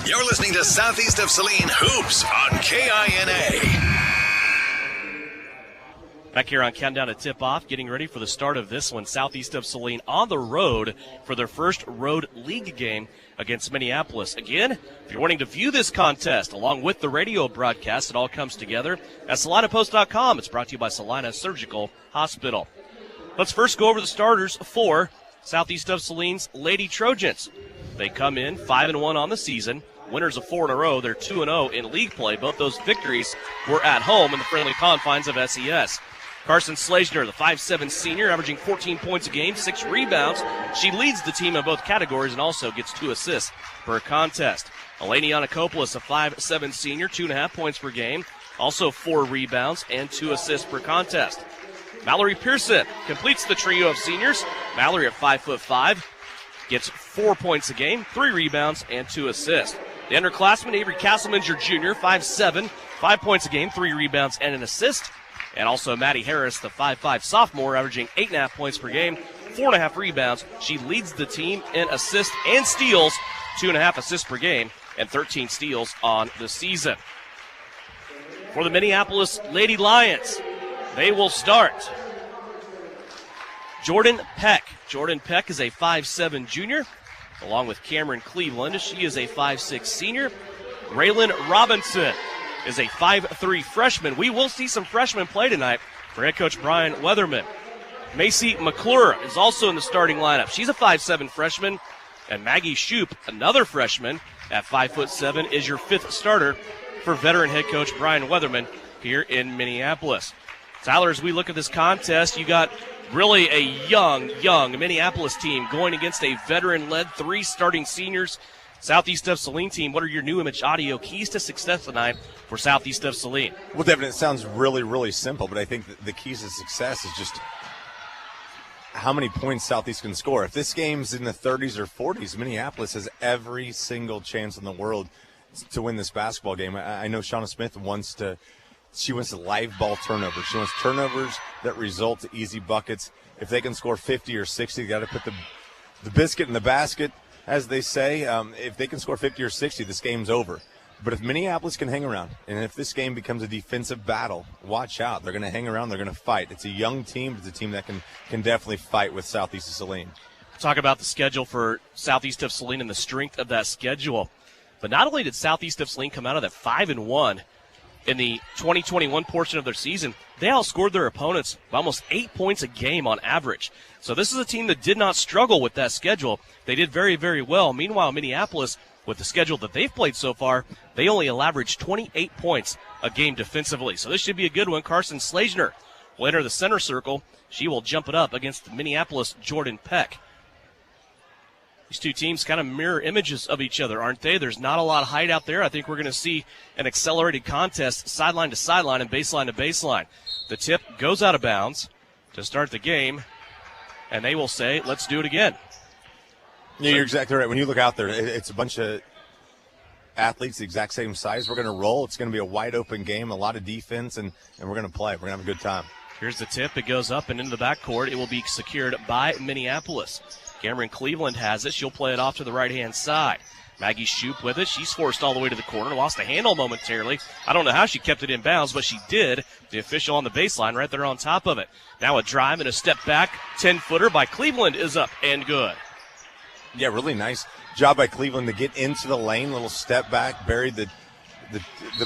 You're listening to Southeast of Saline Hoops on KINA. Back here on Countdown to Tip-Off, getting ready for the start of this one. Southeast of Saline on the road for their first road league game against Minneapolis. Again, if you're wanting to view this contest along with the radio broadcast, it all comes together at SalinaPost.com. It's brought to you by Salina Surgical Hospital. Let's first go over the starters for Southeast of Saline's Lady Trojans. They come in 5-1 on the season. Winners of 4 in a row. They're 2-0 in league play. Both those victories were at home in the friendly confines of SES. Carson Slazner, the 5'7 senior, averaging 14 points a game, 6 rebounds. She leads the team in both categories and also gets 2 assists per contest. Eleni Yanakopoulos, a 5'7 senior, 2.5 points per game, also 4 rebounds and 2 assists per contest. Mallory Pearson completes the trio of seniors. Mallory at 5'5", gets 4 points a game, 3 rebounds, and 2 assists. The underclassman, Avery Castleman Jr., 5'7", 5 points a game, 3 rebounds, and an assist. And also Maddie Harris, the 5'5 sophomore, averaging 8.5 points per game, 4.5 rebounds. She leads the team in assists and steals, 2.5 assists per game, and 13 steals on the season. For the Minneapolis Lady Lions, they will start Jordan Peck. Jordan Peck is a 5'7 junior, along with Cameron Cleveland. She is a 5'6 senior. Raylan Robinson is a 5'3 freshman. We will see some freshmen play tonight for head coach Brian Weatherman. Macy McClure is also in the starting lineup. She's a 5'7 freshman. And Maggie Shoup, another freshman at 5'7", is your 5th starter for veteran head coach Brian Weatherman here in Minneapolis. Tyler, as we look at this contest, you got really a young Minneapolis team going against a veteran-led 3 starting seniors. Southeast of Saline team, what are your new image audio keys to success tonight for Southeast of Saline? Well, Devin, it sounds really, really simple, but I think that the keys to success is just how many points Southeast can score. If this game's in the 30s or 40s, Minneapolis has every single chance in the world to win this basketball game. I know Shauna Smith wants to live ball turnovers. She wants turnovers that result to easy buckets. If they can score 50 or 60, they got to put the biscuit in the basket, as they say. If they can score 50 or 60, this game's over. But if Minneapolis can hang around, and if this game becomes a defensive battle, watch out. They're going to hang around. They're going to fight. It's a young team. It's a team that can definitely fight with Southeast of Saline. Talk about the schedule for Southeast of Saline and the strength of that schedule. But not only did Southeast of Saline come out of that 5-1 in the 2021 portion of their season, they outscored their opponents by almost 8 points a game on average. So this is a team that did not struggle with that schedule. They did very, very well. Meanwhile, Minneapolis, with the schedule that they've played so far, they only averaged 28 points a game defensively. So this should be a good one. Carson Slazner will enter the center circle. She will jump it up against the Minneapolis Jordan Peck. These two teams kind of mirror images of each other, aren't they? There's not a lot of height out there. I think we're going to see an accelerated contest, sideline to sideline and baseline to baseline. The tip goes out of bounds to start the game, and they will say, let's do it again. Yeah, you're exactly right. When you look out there, it's a bunch of athletes the exact same size. We're going to roll. It's going to be a wide-open game, a lot of defense, and we're going to play. We're going to have a good time. Here's the tip. It goes up and into the backcourt. It will be secured by Minneapolis. Cameron Cleveland has it. She'll play it off to the right-hand side. Maggie Shoup with it. She's forced all the way to the corner. Lost the handle momentarily. I don't know how she kept it in bounds, but she did. The official on the baseline right there on top of it. Now a drive and a step back. 10-footer by Cleveland is up and good. Yeah, really nice job by Cleveland to get into the lane. Little step back, buried the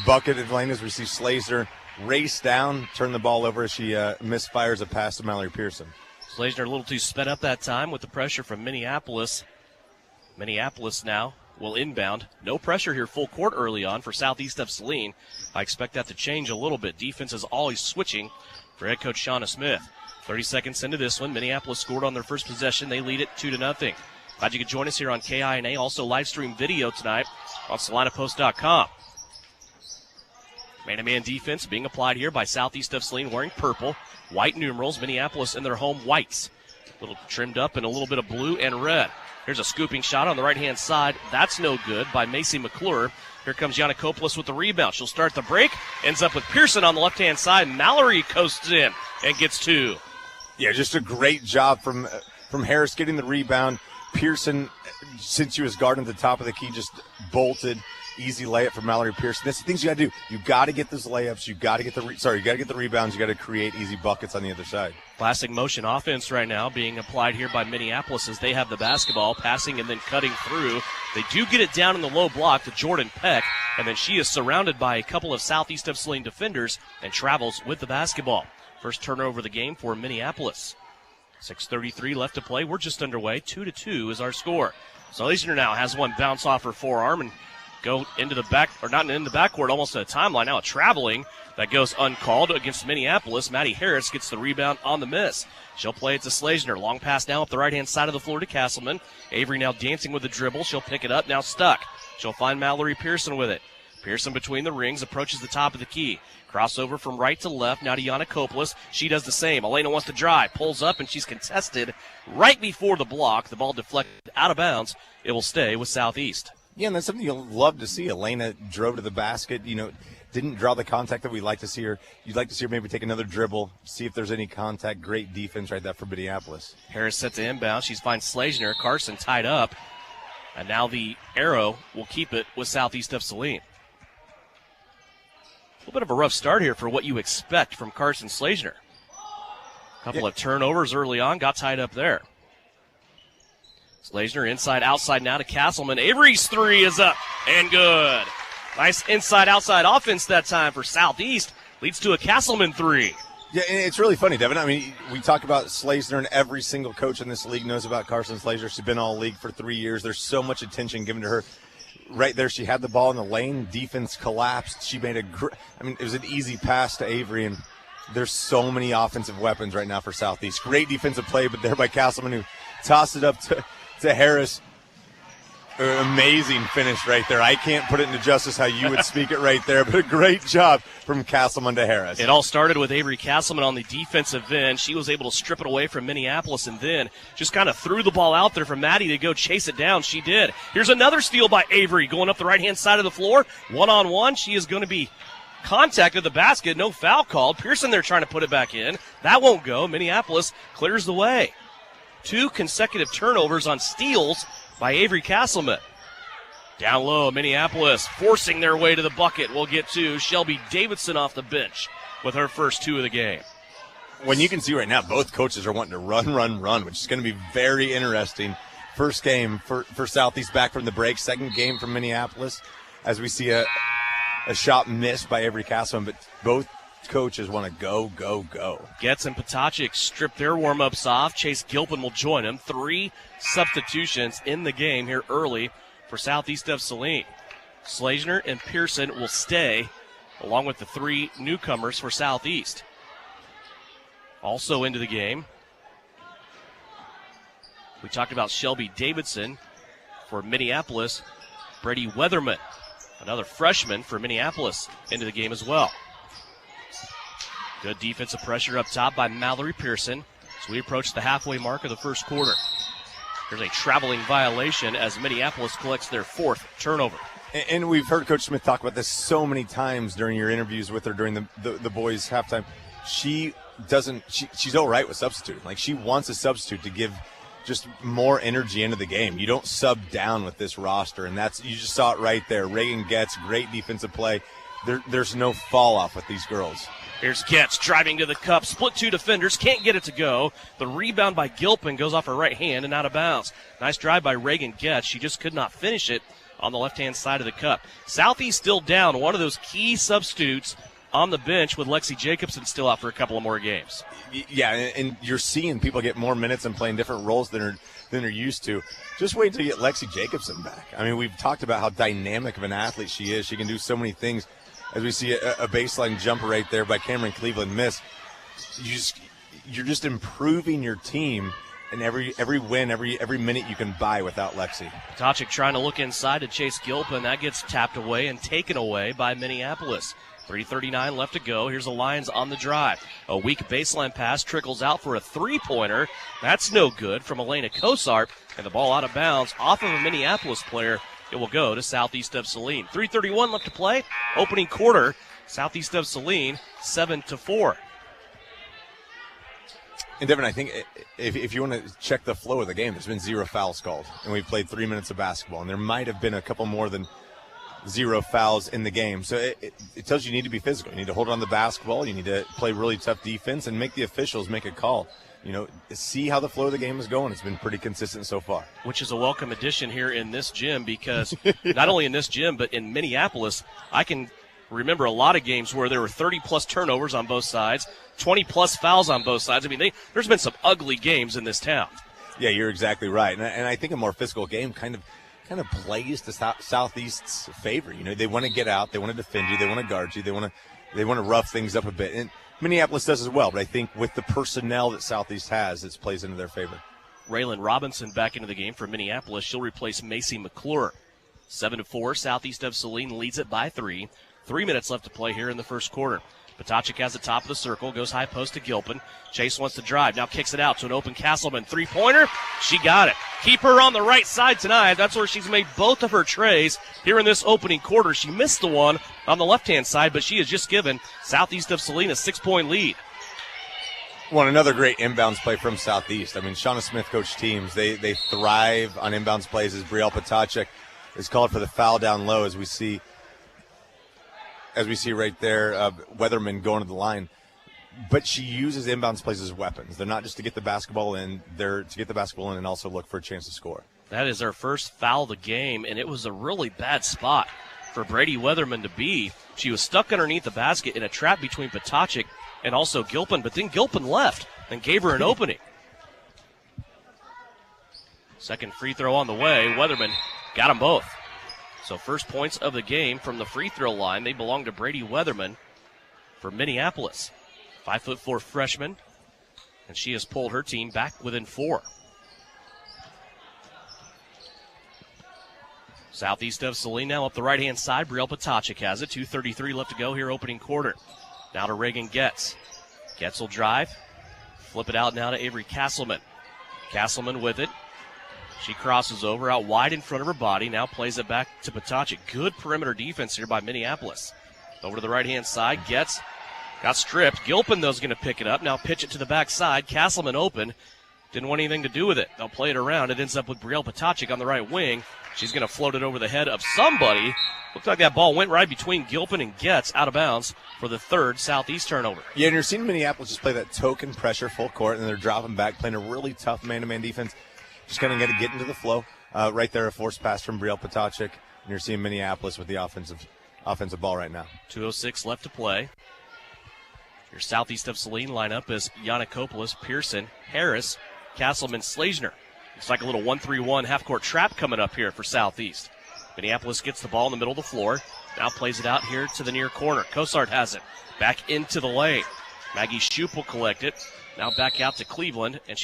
bucket in the lane as we see Slazner race down, turn the ball over as she misfires a pass to Mallory Pearson. Slazner a little too sped up that time with the pressure from Minneapolis. Minneapolis now will inbound. No pressure here full court early on for Southeast of Saline. I expect that to change a little bit. Defense is always switching for head coach Shauna Smith. 30 seconds into this one, Minneapolis scored on their first possession. They lead it 2-0. Glad you could join us here on KINA. Also live stream video tonight on SalinaPost.com. Man-to-man defense being applied here by Southeast of Saline wearing purple. White numerals, Minneapolis in their home whites. A little trimmed up in a little bit of blue and red. Here's a scooping shot on the right-hand side. That's no good by Macy McClure. Here comes Yanakopoulos with the rebound. She'll start the break. Ends up with Pearson on the left-hand side. Mallory coasts in and gets 2. Yeah, just a great job from Harris getting the rebound, Pearson, since she was guarding at the top of the key, just bolted. Easy layup for Mallory Pearson. That's the things you got to do. You got to get those layups. You got to get the rebounds. You got to create easy buckets on the other side. Classic motion offense right now being applied here by Minneapolis as they have the basketball, passing and then cutting through. They do get it down in the low block to Jordan Peck, and then she is surrounded by a couple of Southeast of Saline defenders and travels with the basketball. First turnover of the game for Minneapolis. 6:33 left to play. We're just underway. 2-2 is our score. So Leisner now has one bounce off her forearm and go into the back, or not in the backcourt, almost at a timeline. Now a traveling that goes uncalled against Minneapolis. Maddie Harris gets the rebound on the miss. She'll play it to Slazner. Long pass now up the right-hand side of the floor to Castleman. Avery now dancing with the dribble. She'll pick it up, now stuck. She'll find Mallory Pearson with it. Pearson between the rings, approaches the top of the key. Crossover from right to left, now to Yana Koplis. She does the same. Elena wants to drive, pulls up, and she's contested right before the block. The ball deflected out of bounds. It will stay with Southeast. Yeah, and that's something you'll love to see. Elena drove to the basket, didn't draw the contact that we'd like to see her. You'd like to see her maybe take another dribble, see if there's any contact. Great defense right there for Minneapolis. Harris sets to inbound. She's finds Slazner. Carson tied up. And now the arrow will keep it with Southeast of Saline. A little bit of a rough start here for what you expect from Carson Slazner. Couple of turnovers early on, got tied up there. Slazner inside, outside now to Castleman. Avery's three is up and good. Nice inside-outside offense that time for Southeast. Leads to a Castleman three. Yeah, and it's really funny, Devin. I mean, we talk about Slazner, and every single coach in this league knows about Carson Slazner. She's been all league for 3 years. There's so much attention given to her. Right there, she had the ball in the lane. Defense collapsed. She made it was an easy pass to Avery, and there's so many offensive weapons right now for Southeast. Great defensive play, but there by Castleman, who tossed it up to Harris. Amazing finish right there. I can't put it into justice how you would speak it right there, but a great job from Castleman to Harris. It all started with Avery Castleman on the defensive end. She was able to strip it away from Minneapolis and then just kind of threw the ball out there for Maddie to go chase it down. She did. Here's another steal by Avery going up the right-hand side of the floor. One-on-one. She is going to be contacted the basket. No foul called. Pearson there trying to put it back in. That won't go. Minneapolis clears the way. 2 consecutive turnovers on steals by Avery Castleman. Down low, Minneapolis forcing their way to the bucket. We'll get to Shelby Davidson off the bench with her first 2 of the game. When you can see right now, both coaches are wanting to run, which is going to be very interesting. First game for Southeast back from the break. Second game from Minneapolis as we see a shot missed by Avery Castleman, but both coaches want to go. Getz and Potacek strip their warm-ups off. Chase Gilpin will join them. 3 substitutions in the game here early for Southeast of Saline. Slazner and Pearson will stay, along with the 3 newcomers for Southeast. Also into the game, we talked about Shelby Davidson for Minneapolis. Brady Weatherman, another freshman for Minneapolis, into the game as well. Good defensive pressure up top by Mallory Pearson as we approach the halfway mark of the first quarter. There's a traveling violation as Minneapolis collects their 4th turnover. And we've heard Coach Smith talk about this so many times during your interviews with her during the boys' halftime. She's all right with substituting. Like, she wants a substitute to give just more energy into the game. You don't sub down with this roster, and you just saw it right there. Reagan Getz, great defensive play. There's no fall off with these girls. Here's Getz driving to the cup. Split 2 defenders. Can't get it to go. The rebound by Gilpin goes off her right hand and out of bounds. Nice drive by Reagan Getz. She just could not finish it on the left-hand side of the cup. Southeast still down. One of those key substitutes on the bench with Lexi Jacobson still out for a couple of more games. Yeah, and you're seeing people get more minutes and playing different roles than they're used to. Just wait until you get Lexi Jacobson back. I mean, we've talked about how dynamic of an athlete she is. She can do so many things. As we see a baseline jumper right there by Cameron Cleveland miss, you're just improving your team, and every win, every minute you can buy without Lexi. Potacek trying to look inside to chase Gilpin. That gets tapped away and taken away by Minneapolis. 3:39 left to go. Here's the Lions on the drive. A weak baseline pass trickles out for a 3-pointer. That's no good from Elena Kosarp, and the ball out of bounds off of a Minneapolis player. It will go to Southeast of Saline. 3:31 left to play. Opening quarter, Southeast of Saline, 7-4. And Devin, I think if you want to check the flow of the game, there's been 0 fouls called, and we've played 3 minutes of basketball, and there might have been a couple more than 0 fouls in the game. So it tells you need to be physical. You need to hold on the basketball. You need to play really tough defense and make the officials make a call. See how the flow of the game is going. It's been pretty consistent so far. Which is a welcome addition here in this gym because not only in this gym but in Minneapolis, I can remember a lot of games where there were 30-plus turnovers on both sides, 20-plus fouls on both sides. I mean, there's been some ugly games in this town. Yeah, you're exactly right. And I think a more physical game kind of plays to Southeast's favor. They want to get out, they want to defend you, they want to guard you, they want to rough things up a bit. And Minneapolis does as well, but I think with the personnel that Southeast has, it plays into their favor. Raylan Robinson back into the game for Minneapolis. She'll replace Macy McClure. 7-4, Southeast of Saline leads it by 3. 3 minutes left to play here in the first quarter. Potacek has the top of the circle, goes high post to Gilpin. Chase wants to drive, now kicks it out to an open Castleman. Three-pointer, she got it. Keep her on the right side tonight. That's where she's made both of her trays here in this opening quarter. She missed the one on the left-hand side, but she has just given Southeast of Saline a 6-point lead. Well, another great inbounds play from Southeast. I mean, Shauna Smith coached teams. They thrive on inbounds plays as Brielle Potacek is called for the foul down low as we see right there, Weatherman going to the line. But she uses inbounds plays as weapons. They're not just to get the basketball in. They're to get the basketball in and also look for a chance to score. That is our first foul of the game, and it was a really bad spot for Brady Weatherman to be. She was stuck underneath the basket in a trap between Potacek and also Gilpin, but then Gilpin left and gave her an opening. Second free throw on the way. Weatherman got them both. So first points of the game from the free throw line, they belong to Brady Weatherman for Minneapolis. 5'4" freshman, and she has pulled her team back within 4. Southeast of Saline now up the right-hand side. Brielle Potacek has it. 2:33 left to go here, opening quarter. Now to Reagan Getz. Getz will drive. Flip it out now to Avery Castleman. Castleman with it. She crosses over out wide in front of her body. Now plays it back to Potacek. Good perimeter defense here by Minneapolis. Over to the right-hand side. Getz got stripped. Gilpin, though, is going to pick it up. Now pitch it to the backside. Castleman open. Didn't want anything to do with it. They'll play it around. It ends up with Brielle Potacek on the right wing. She's going to float it over the head of somebody. Looked like that ball went right between Gilpin and Getz, out of bounds for the third Southeast turnover. Yeah, and you're seeing Minneapolis just play that token pressure full court, and they're dropping back, playing a really tough man-to-man defense. Just kind of got to get into the flow. Right there, a forced pass from Brielle Potacek. And you're seeing Minneapolis with the offensive ball right now. 2:06 left to play. Your Southeast of Saline lineup is Yannikopoulos, Pearson, Harris, Castleman, Slazner. Looks like a little 1-3-1 half-court trap coming up here for Southeast. Minneapolis gets the ball in the middle of the floor. Now plays it out here to the near corner. Cosart has it. Back into the lane. Maggie Shoup will collect it. Now back out to Cleveland, and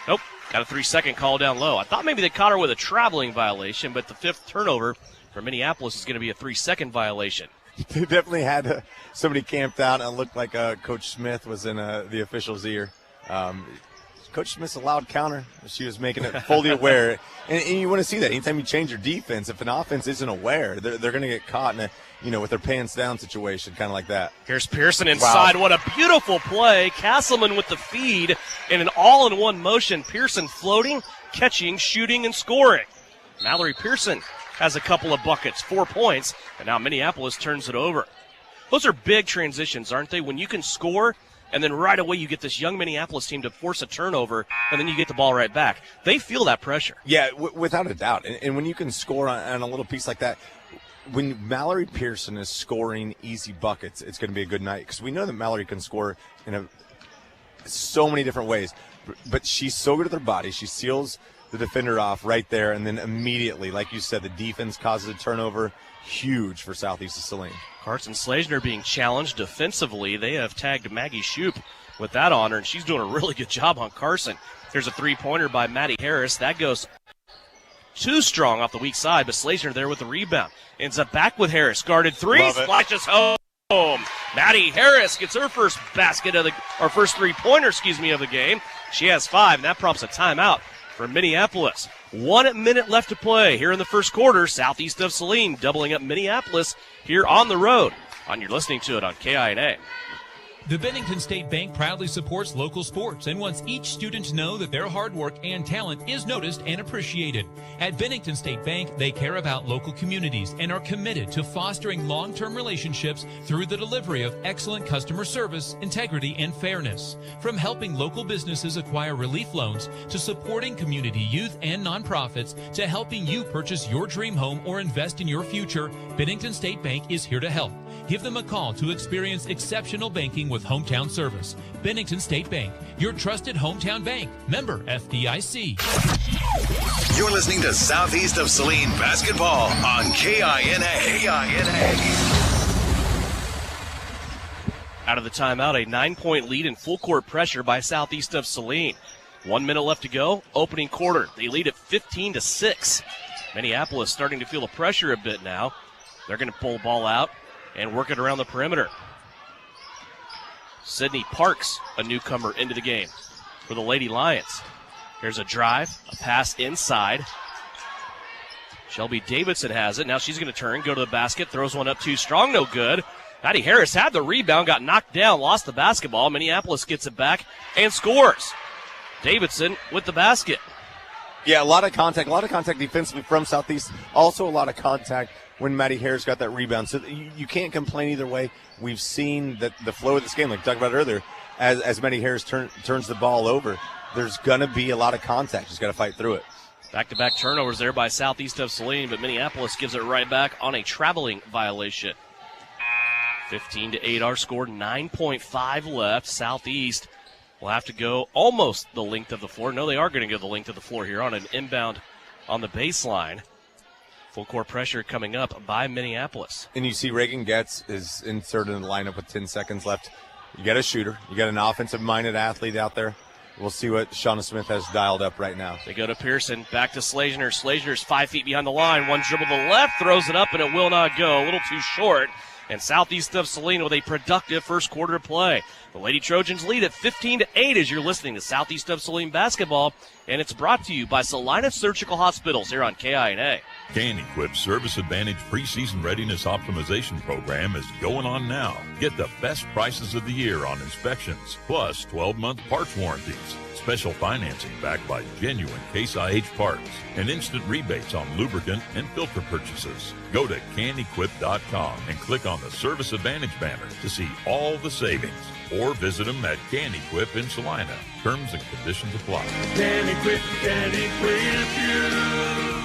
nope, got a 3-second call down low. I thought maybe they caught her with a traveling violation, but the fifth turnover for Minneapolis is going to be a 3-second violation. They definitely had somebody camped out, and it looked like Coach Smith was in the official's ear. Coach Smith's a loud counter. She was making it fully aware. And you want to see that. Anytime you change your defense, if an offense isn't aware, they're going to get caught in with their pants down situation, kind of like that. Here's Pearson inside. Wow. What a beautiful play. Castleman with the feed in an all-in-one motion. Pearson floating, catching, shooting, and scoring. Mallory Pearson has a couple of buckets, 4 points, and now Minneapolis turns it over. Those are big transitions, aren't they? When you can score, and then right away you get this young Minneapolis team to force a turnover, and then you get the ball right back. They feel that pressure. Yeah, without a doubt. And when you can score on a little piece like that, when Mallory Pearson is scoring easy buckets, it's going to be a good night. Because we know that Mallory can score in so many different ways. But she's so good at her body. She seals the defender off right there, and then immediately, like you said, the defense causes a turnover. Huge for Southeast of Saline. Carson Slazner being challenged defensively. They have tagged Maggie Shoup with that honor, and she's doing a really good job on Carson. Here's a three-pointer by Maddie Harris. That goes too strong off the weak side, but Slazner there with the rebound. Ends up back with Harris. Guarded three, splashes home. Maddie Harris gets her first first three-pointer, of the game. She has 5, and that prompts a timeout for Minneapolis. 1 minute left to play here in the first quarter. Southeast of Saline doubling up Minneapolis here on the road. You're listening to it on KINA. The Bennington State Bank proudly supports local sports and wants each student to know that their hard work and talent is noticed and appreciated. At Bennington State Bank, they care about local communities and are committed to fostering long-term relationships through the delivery of excellent customer service, integrity, and fairness. From helping local businesses acquire relief loans to supporting community youth and nonprofits to helping you purchase your dream home or invest in your future, Bennington State Bank is here to help. Give them a call to experience exceptional banking with hometown service. Bennington State Bank, your trusted hometown bank. Member FDIC. You're listening to Southeast of Saline basketball on KINA. Out of the timeout, a 9-point lead and full court pressure by Southeast of Saline. 1 minute left to go. Opening quarter. They lead at 15-6. Minneapolis starting to feel the pressure a bit now. They're going to pull the ball out and work it around the perimeter. Sydney Parks, a newcomer into the game for the Lady Lions. Here's a drive, a pass inside. Shelby Davidson has it. Now she's going to turn, go to the basket, throws one up too strong, no good. Maddie Harris had the rebound, got knocked down, lost the basketball. Minneapolis gets it back and scores. Davidson with the basket. Yeah, a lot of contact defensively from Southeast. Also a lot of contact when Maddie Harris got that rebound. So you can't complain either way. We've seen that the flow of this game, like we talked about earlier, as Maddie Harris turns the ball over, there's going to be a lot of contact. Just got to fight through it. Back-to-back turnovers there by Southeast of Saline, but Minneapolis gives it right back on a traveling violation. 15-8 our score, 9.5 left. Southeast will have to go almost the length of the floor. No, they are going to go the length of the floor here on an inbound on the baseline. Full court pressure coming up by Minneapolis. And you see Reagan Getz is inserted in the lineup with 10 seconds left. You got a shooter. You got an offensive-minded athlete out there. We'll see what Shauna Smith has dialed up right now. They go to Pearson, back to Slazner. Slazner's 5 feet behind the line. One dribble to the left, throws it up, and it will not go. A little too short. And Southeast of Saline with a productive first quarter play. The Lady Trojans lead at 15-8 as you're listening to Southeast of Saline basketball. And it's brought to you by Salina Surgical Hospitals here on KINA. Can-Equip's Service Advantage Preseason Readiness Optimization Program is going on now. Get the best prices of the year on inspections, plus 12-month parts warranties, special financing backed by genuine Case IH parts, and instant rebates on lubricant and filter purchases. Go to canequip.com and click on the Service Advantage banner to see all the savings, or visit them at Can-Equip in Salina. Terms and conditions apply. Can-Equip you.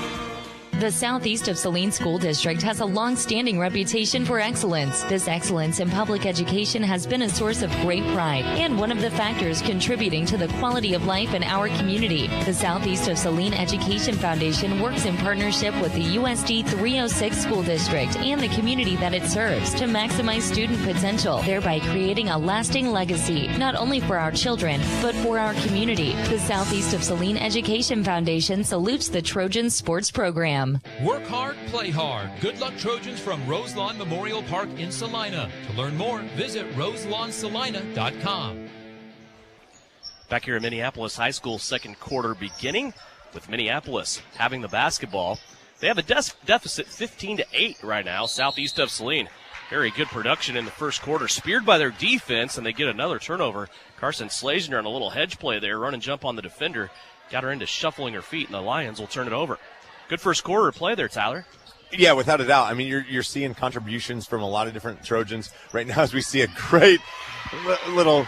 The Southeast of Saline School District has a long-standing reputation for excellence. This excellence in public education has been a source of great pride and one of the factors contributing to the quality of life in our community. The Southeast of Saline Education Foundation works in partnership with the USD 306 School District and the community that it serves to maximize student potential, thereby creating a lasting legacy, not only for our children, but for our community. The Southeast of Saline Education Foundation salutes the Trojans sports program. Work hard, play hard. Good luck, Trojans, from Roselawn Memorial Park in Salina. To learn more, visit roselawnsalina.com. Back here in Minneapolis High School, second quarter beginning with Minneapolis having the basketball. They have a deficit 15-8 right now. Southeast of Saline, very good production in the first quarter, speared by their defense, and they get another turnover. Carson Slazner on a little hedge play there, run and jump on the defender. Got her into shuffling her feet, and the Lions will turn it over. Good first quarter play there, Tyler. Yeah, without a doubt. I mean, you're seeing contributions from a lot of different Trojans right now as we see a great little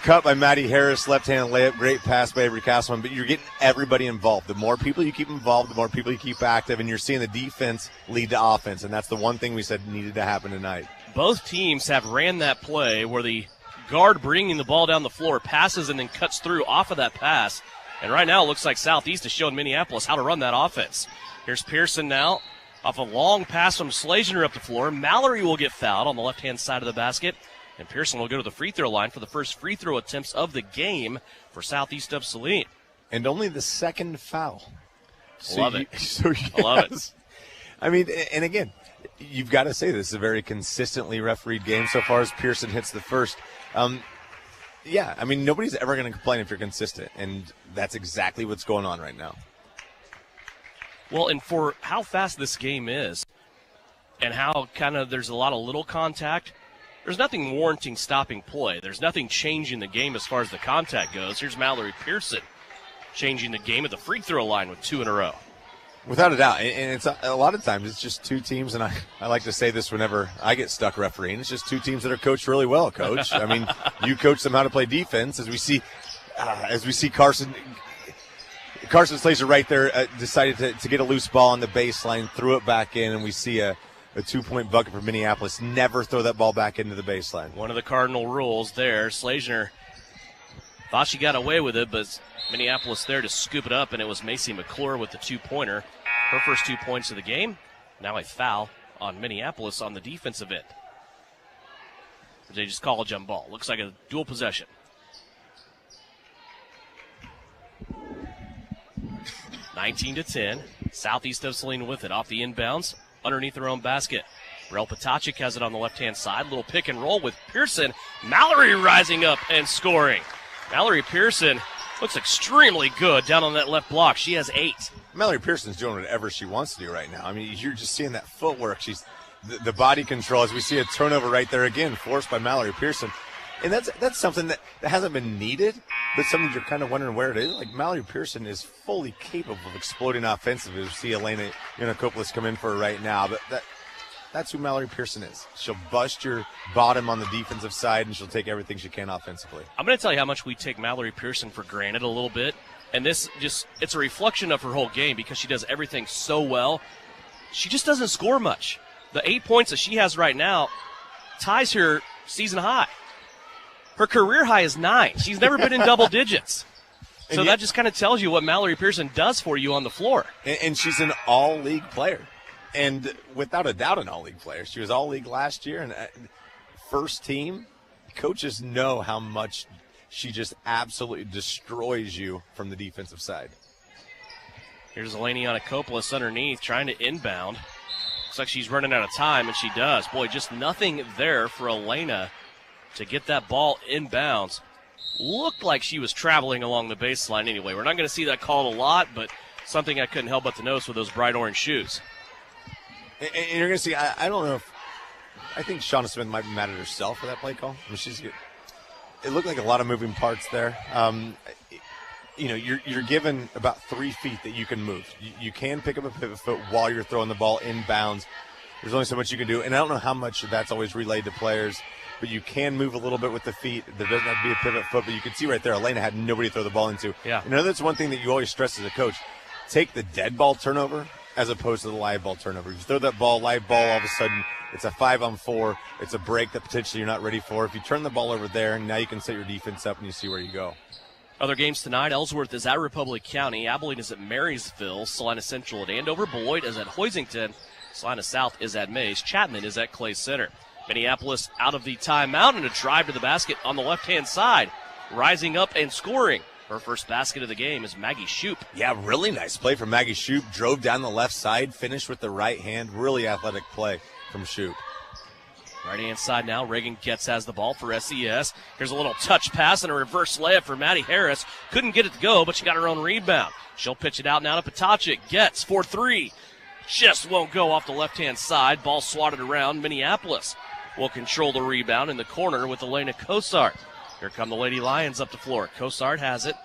cut by Maddie Harris, left-hand layup, great pass by Avery Castleman, but you're getting everybody involved. The more people you keep involved, the more people you keep active, and you're seeing the defense lead to offense, and that's the one thing we said needed to happen tonight. Both teams have ran that play where the guard bringing the ball down the floor passes and then cuts through off of that pass. And right now it looks like Southeast is showing Minneapolis how to run that offense. Here's Pearson now off a long pass from Slazner up the floor. Mallory will get fouled on the left-hand side of the basket. And Pearson will go to the free throw line for the first free throw attempts of the game for Southeast of Saline. And only the second foul. Love it. So yes. I love it. I mean, and again, you've got to say this is a very consistently refereed game so far as Pearson hits the first. Yeah, I mean, nobody's ever going to complain if you're consistent, and that's exactly what's going on right now. Well, and for how fast this game is and how kind of there's a lot of little contact, there's nothing warranting stopping play. There's nothing changing the game as far as the contact goes. Here's Mallory Pearson changing the game at the free throw line with 2 in a row. Without a doubt, and it's a lot of times it's just two teams, and I like to say this whenever I get stuck refereeing. It's just two teams that are coached really well, Coach. I mean, you coach them how to play defense, as we see Carson Slazer right there decided to get a loose ball on the baseline, threw it back in, and we see a 2-point bucket for Minneapolis. Never throw that ball back into the baseline. One of the cardinal rules there. Slazer thought she got away with it, but Minneapolis there to scoop it up, and it was Macy McClure with the 2-pointer. Her first 2 points of the game. Now a foul on Minneapolis on the defensive end. They just call a jump ball. Looks like a dual possession. 19-10. Southeast of Saline with it. Off the inbounds. Underneath their own basket. Brell Potacek has it on the left-hand side. Little pick and roll with Pearson. Mallory rising up and scoring. Mallory Pearson looks extremely good down on that left block. She has 8. Mallory Pearson's doing whatever she wants to do right now. I mean, you're just seeing that footwork. She's the body control. As we see a turnover right there again, forced by Mallory Pearson. And that's something that hasn't been needed, but something you're kind of wondering where it is. Like, Mallory Pearson is fully capable of exploding offensively. We see Elena Yanakopoulos come in for her right now, but that's who Mallory Pearson is. She'll bust your bottom on the defensive side, and she'll take everything she can offensively. I'm going to tell you how much we take Mallory Pearson for granted a little bit, and it's a reflection of her whole game because she does everything so well. She just doesn't score much. The 8 points that she has right now ties her season high. Her career high is 9. She's never been in double digits. So that just kind of tells you what Mallory Pearson does for you on the floor. And she's an all-league player. And without a doubt an all-league player. She was all-league last year. And first team, coaches know how much she just absolutely destroys you from the defensive side. Here's Eleni Yanakopoulos underneath trying to inbound. Looks like she's running out of time, and she does. Boy, just nothing there for Elena to get that ball inbounds. Looked like she was traveling along the baseline anyway. We're not going to see that called a lot, but something I couldn't help but to notice with those bright orange shoes. And you're going to see, I don't know I think Shauna Smith might be mad at herself for that play call. I mean, it looked like a lot of moving parts there. You're given about 3 feet that you can move. You can pick up a pivot foot while you're throwing the ball inbounds. There's only so much you can do, and I don't know how much that's always relayed to players, but you can move a little bit with the feet. There doesn't have to be a pivot foot, but you can see right there, Elena had nobody to throw the ball into. Yeah. That's one thing that you always stress as a coach. Take the dead ball turnover as opposed to the live ball turnover. If you throw that ball, live ball, all of a sudden it's a 5-on-4. It's a break that potentially you're not ready for. If you turn the ball over there, now you can set your defense up and you see where you go. Other games tonight, Ellsworth is at Republic County. Abilene is at Marysville. Salina Central at Andover. Beloit is at Hoisington. Salina South is at Mays. Chapman is at Clay Center. Minneapolis out of the timeout and a drive to the basket on the left-hand side. Rising up and scoring. Her first basket of the game is Maggie Shoup. Yeah, really nice play from Maggie Shoup. Drove down the left side, finished with the right hand. Really athletic play from Shoup. Right-hand side now, Reagan Getz has the ball for SES. Here's a little touch pass and a reverse layup for Maddie Harris. Couldn't get it to go, but she got her own rebound. She'll pitch it out now to Potacek. Getz for 3. Just won't go off the left-hand side. Ball swatted around. Minneapolis will control the rebound in the corner with Elena Cosart. Here come the Lady Lions up the floor. Cosart has it.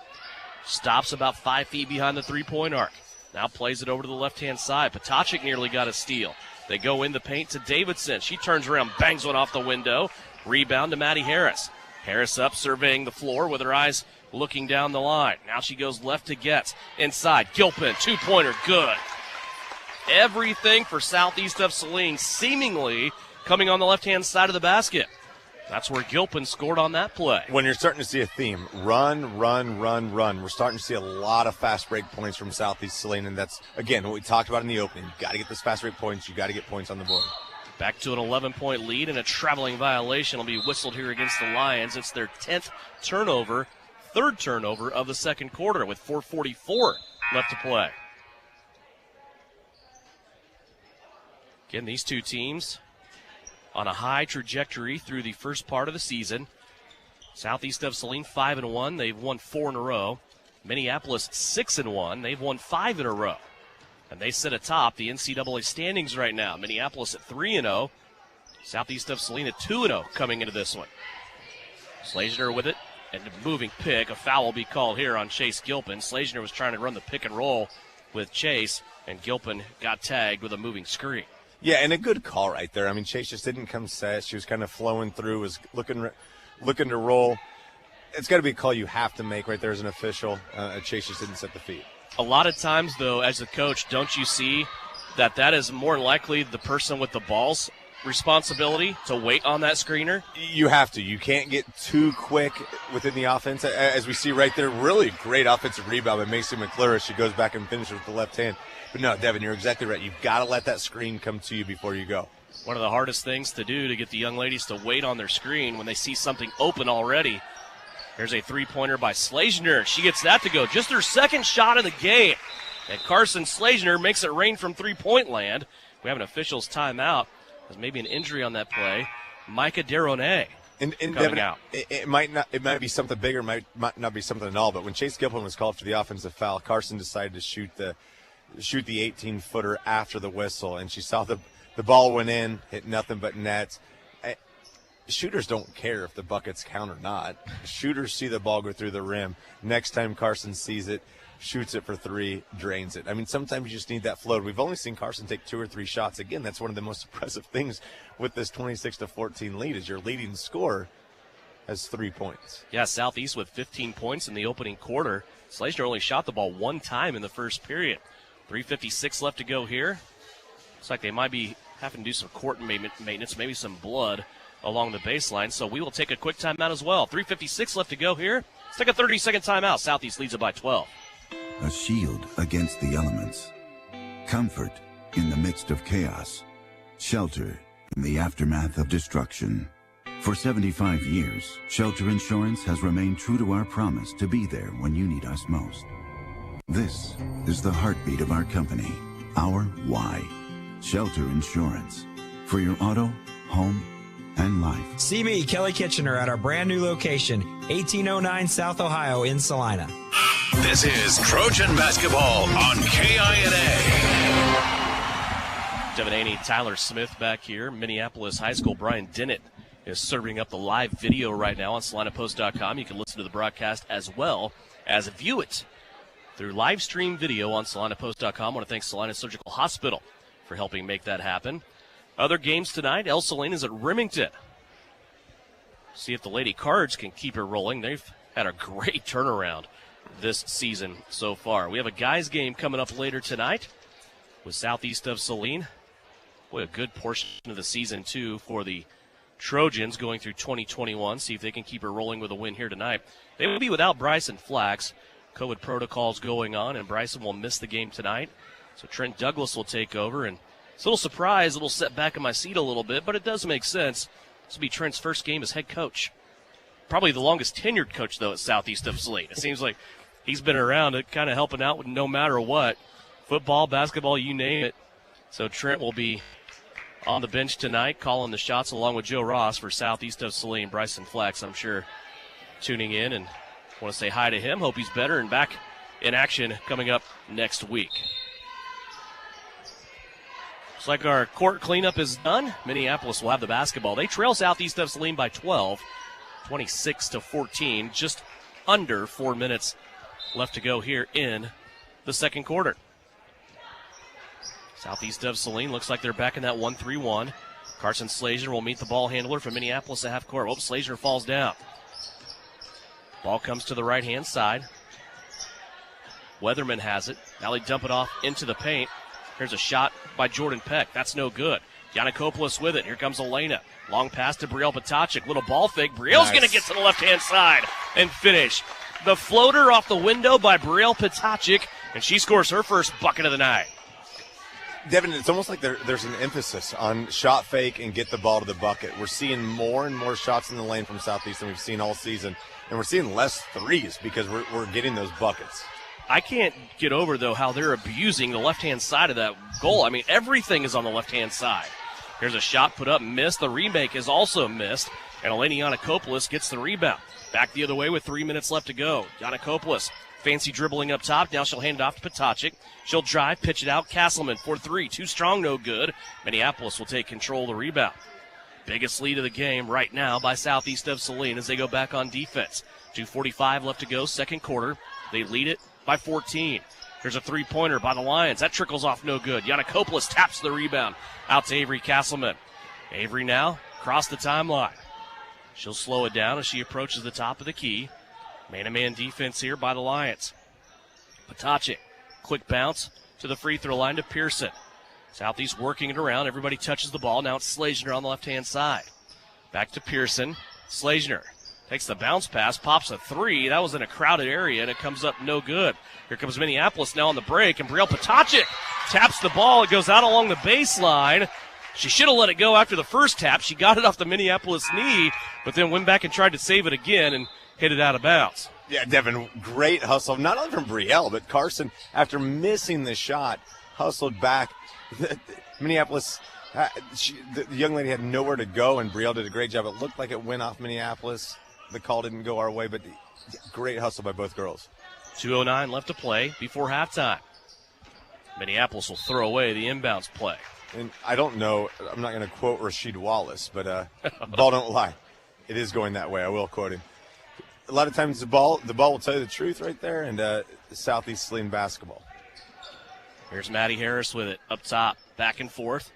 Stops about 5 feet behind the three-point arc. Now plays it over to the left-hand side. Potacek nearly got a steal. They go in the paint to Davidson. She turns around, bangs one off the window. Rebound to Maddie Harris. Harris up, surveying the floor with her eyes looking down the line. Now she goes left to Getz. Inside, Gilpin, two-pointer, good. Everything for Southeast of Saline seemingly coming on the left-hand side of the basket. That's where Gilpin scored on that play. When you're starting to see a theme, run, run, run, run, we're starting to see a lot of fast break points from Southeast Saline, and that's, again, what we talked about in the opening. You've got to get those fast break points. You've got to get points on the board. Back to an 11-point lead, and a traveling violation will be whistled here against the Lions. It's their 10th turnover, third turnover of the second quarter with 4:44 left to play. Again, these two teams on a high trajectory through the first part of the season. Southeast of Saline 5-1. They've won 4 in a row. Minneapolis 6-1. They've won 5 in a row. And they sit atop the NCAA standings right now. Minneapolis at 3-0. Southeast of Saline at 2-0 coming into this one. Slazner with it, and a moving pick. A foul will be called here on Chase Gilpin. Slazner was trying to run the pick and roll with Chase, and Gilpin got tagged with a moving screen. Yeah, and a good call right there. I mean, Chase just didn't come set. She was kind of flowing through, was looking to roll. It's got to be a call you have to make right there as an official. Chase just didn't set the feet. A lot of times, though, as a coach, don't you see that is more likely the person with the ball's responsibility to wait on that screener? You have to. You can't get too quick within the offense. As we see right there, really great offensive rebound by Macy McClure. She goes back and finishes with the left hand. But no, Devin, you're exactly right. You've got to let that screen come to you before you go. One of the hardest things to do to get the young ladies to wait on their screen when they see something open already. Here's a three-pointer by Slazner. She gets that to go. Just her second shot of the game. And Carson Slazner makes it rain from three-point land. We have an official's timeout. There's maybe an injury on that play. Micah Deronay coming Devin, out. It might be something bigger, might not be something at all. But when Chase Gilpin was called for the offensive foul, Carson decided to shoot the 18-footer after the whistle, and she saw the ball went in, hit nothing but nets. Shooters don't care if the buckets count or not. Shooters see the ball go through the rim. Next time Carson sees it, shoots it for three, drains it. I mean, sometimes you just need that float. We've only seen Carson take 2 or 3 shots. Again, that's one of the most impressive things with this 26-14 lead is your leading scorer has 3 points. Yeah, Southeast with 15 points in the opening quarter. Slazner only shot the ball one time in the first period. 3:56 left to go here. Looks like they might be having to do some court maintenance, maybe some blood along the baseline. So we will take a quick timeout as well. 3:56 left to go here. Let's take a 30-second timeout. Southeast leads it by 12. A shield against the elements. Comfort in the midst of chaos. Shelter in the aftermath of destruction. For 75 years, Shelter Insurance has remained true to our promise to be there when you need us most. This is the heartbeat of our company, our why. Shelter Insurance. For your auto, home, and life. See me, Kelly Kitchener, at our brand new location, 1809 South Ohio in Salina. This is Trojan Basketball on KINA. Devin Haney, Tyler Smith back here. Minneapolis High School, Brian Dennett is serving up the live video right now on SalinaPost.com. You can listen to the broadcast as well as view it through live stream video on SalinaPost.com. I want to thank Salina Surgical Hospital for helping make that happen. Other games tonight, El Saline is at Remington. See if the Lady Cards can keep it rolling. They've had a great turnaround this season so far. We have a guys game coming up later tonight with Southeast of Saline. Boy, a good portion of the season, too, for the Trojans going through 2021. See if they can keep it rolling with a win here tonight. They will be without Bryson Flax. COVID protocols going on, and Bryson will miss the game tonight. So Trent Douglas will take over, and it's a little surprise, a little set back in my seat a little bit, but it does make sense. This will be Trent's first game as head coach. Probably the longest tenured coach, though, at Southeast of Saline. It seems like he's been around it, kind of helping out with no matter what. Football, basketball, you name it. So Trent will be on the bench tonight, calling the shots along with Joe Ross for Southeast of Saline. Bryson Flax, I'm sure, tuning in, and want to say hi to him. Hope he's better and back in action coming up next week. Looks like our court cleanup is done. Minneapolis will have the basketball. They trail Southeast of Saline by 12, 26-14. Just under 4 minutes left to go here in the second quarter. Southeast of Saline looks like they're back in that 1-3-1. Carson Slazner will meet the ball handler from Minneapolis at half court. Oh, Slazner falls down. Ball comes to the right-hand side. Weatherman has it. Now they dump it off into the paint. Here's a shot by Jordan Peck. That's no good. Yanakopoulos with it. Here comes Elena. Long pass to Brielle Patacic. Little ball fake. Brielle's going to get to the left-hand side and finish. The floater off the window by Brielle Patacic, and she scores her first bucket of the night. Devin, it's almost like there's an emphasis on shot fake and get the ball to the bucket. We're seeing more and more shots in the lane from Southeast than we've seen all season, and we're seeing less threes because we're getting those buckets. I can't get over, though, how they're abusing the left-hand side of that goal. I mean, everything is on the left-hand side. Here's a shot put up, missed. The remake is also missed, and Eleni Yanakopoulos gets the rebound. Back the other way with 3 minutes left to go. Yanakopoulos, fancy dribbling up top. Now she'll hand it off to Patacic. She'll drive, pitch it out. Castleman for three. Too strong, no good. Minneapolis will take control of the rebound. Biggest lead of the game right now by Southeast of Saline as they go back on defense. 2:45 left to go, second quarter. They lead it by 14. Here's a three-pointer by the Lions. That trickles off no good. Yanakopoulos taps the rebound out to Avery Castleman. Avery now across the timeline. She'll slow it down as she approaches the top of the key. Man-to-man defense here by the Lions. Patacic, quick bounce to the free throw line to Pearson. Southeast working it around. Everybody touches the ball. Now it's Slazner on the left-hand side. Back to Pearson. Slazner takes the bounce pass, pops a three. That was in a crowded area, and it comes up no good. Here comes Minneapolis now on the break, and Brielle Patacic taps the ball. It goes out along the baseline. She should have let it go after the first tap. She got it off the Minneapolis knee, but then went back and tried to save it again and hit it out of bounds. Yeah, Devin, great hustle. Not only from Brielle, but Carson, after missing the shot, hustled back. Minneapolis, the young lady had nowhere to go, and Brielle did a great job. It looked like it went off Minneapolis. The call didn't go our way, but great hustle by both girls. 2:09 left to play before halftime. Minneapolis will throw away the inbounds play. And I don't know, I'm not going to quote Rasheed Wallace, but ball don't lie. It is going that way. I will quote him. A lot of times the ball will tell you the truth right there, and Southeast Saline basketball. Here's Maddie Harris with it up top, back and forth.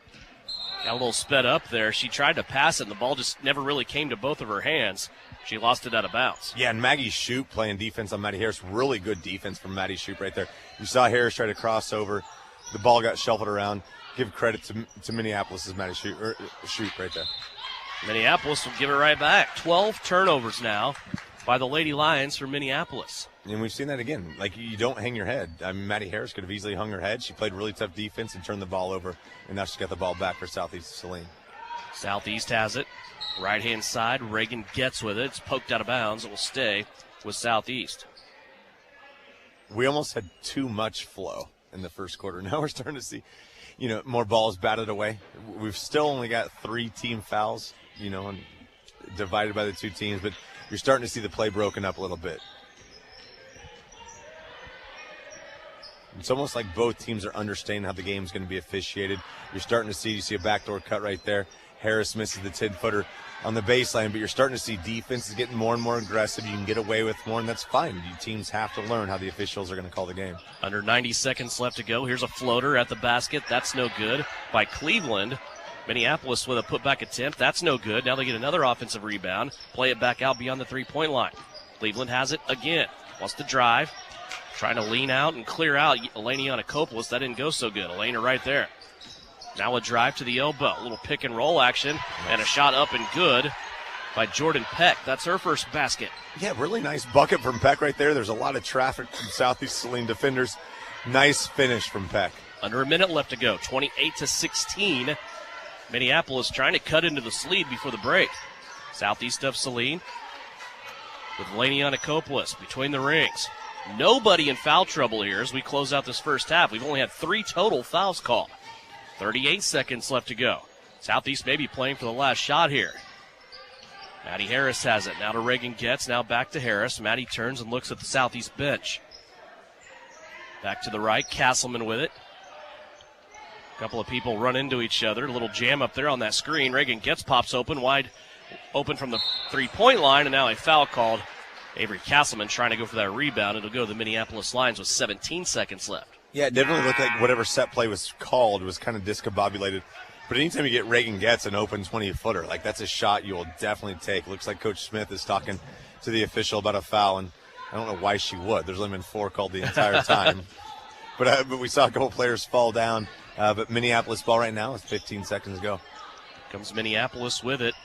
Got a little sped up there. She tried to pass it, and the ball just never really came to both of her hands. She lost it out of bounds. Yeah, and Maggie Shoup playing defense on Maddie Harris. Really good defense from Maddie Shoup right there. You saw Harris try to cross over. The ball got shuffled around. Give credit to Minneapolis' Maddie Shoup right there. Minneapolis will give it right back. 12 turnovers now by the Lady Lions for Minneapolis. And we've seen that again. Like, you don't hang your head. I mean, Maddie Harris could have easily hung her head. She played really tough defense and turned the ball over, and now she's got the ball back for Southeast Saline. Southeast has it. Right-hand side, Reagan gets with it. It's poked out of bounds. It will stay with Southeast. We almost had too much flow in the first quarter. Now we're starting to see, more balls batted away. We've still only got 3 team fouls, and divided by the 2 teams, but you're starting to see the play broken up a little bit. It's almost like both teams are understanding how the game's going to be officiated. You're starting to see a backdoor cut right there. Harris misses the 10-footer on the baseline, but you're starting to see defense is getting more and more aggressive. You can get away with more, and that's fine. You teams have to learn how the officials are going to call the game. Under 90 seconds left to go. Here's a floater at the basket. That's no good by Cleveland. Minneapolis with a putback attempt. That's no good. Now they get another offensive rebound. Play it back out beyond the three-point line. Cleveland has it again. Wants to drive. Trying to lean out and clear out Elena Yanakopoulos. That didn't go so good. Elena right there. Now a drive to the elbow. A little pick and roll action. And a shot up and good by Jordan Peck. That's her first basket. Yeah, really nice bucket from Peck right there. There's a lot of traffic from Southeast Saline defenders. Nice finish from Peck. Under a minute left to go. 28-16. Minneapolis trying to cut into the lead before the break. Southeast of Saline with Elena Yanakopoulos between the rings. Nobody in foul trouble here as we close out this first half. We've only had 3 total fouls called. 38 seconds left to go. Southeast may be playing for the last shot here. Maddie Harris has it. Now to Reagan Getz. Now back to Harris. Maddie turns and looks at the Southeast bench. Back to the right. Castleman with it. A couple of people run into each other. A little jam up there on that screen. Reagan Getz pops open. Wide open from the three-point line. And now a foul called. Avery Castleman trying to go for that rebound. It'll go to the Minneapolis Lions with 17 seconds left. Yeah, it definitely looked like whatever set play was called was kind of discombobulated. But anytime you get Reagan Getz an open 20-footer, like that's a shot you will definitely take. Looks like Coach Smith is talking to the official about a foul, and I don't know why she would. There's only been 4 called the entire time. But we saw a couple players fall down. But Minneapolis ball right now with 15 seconds to go. Comes Minneapolis with it.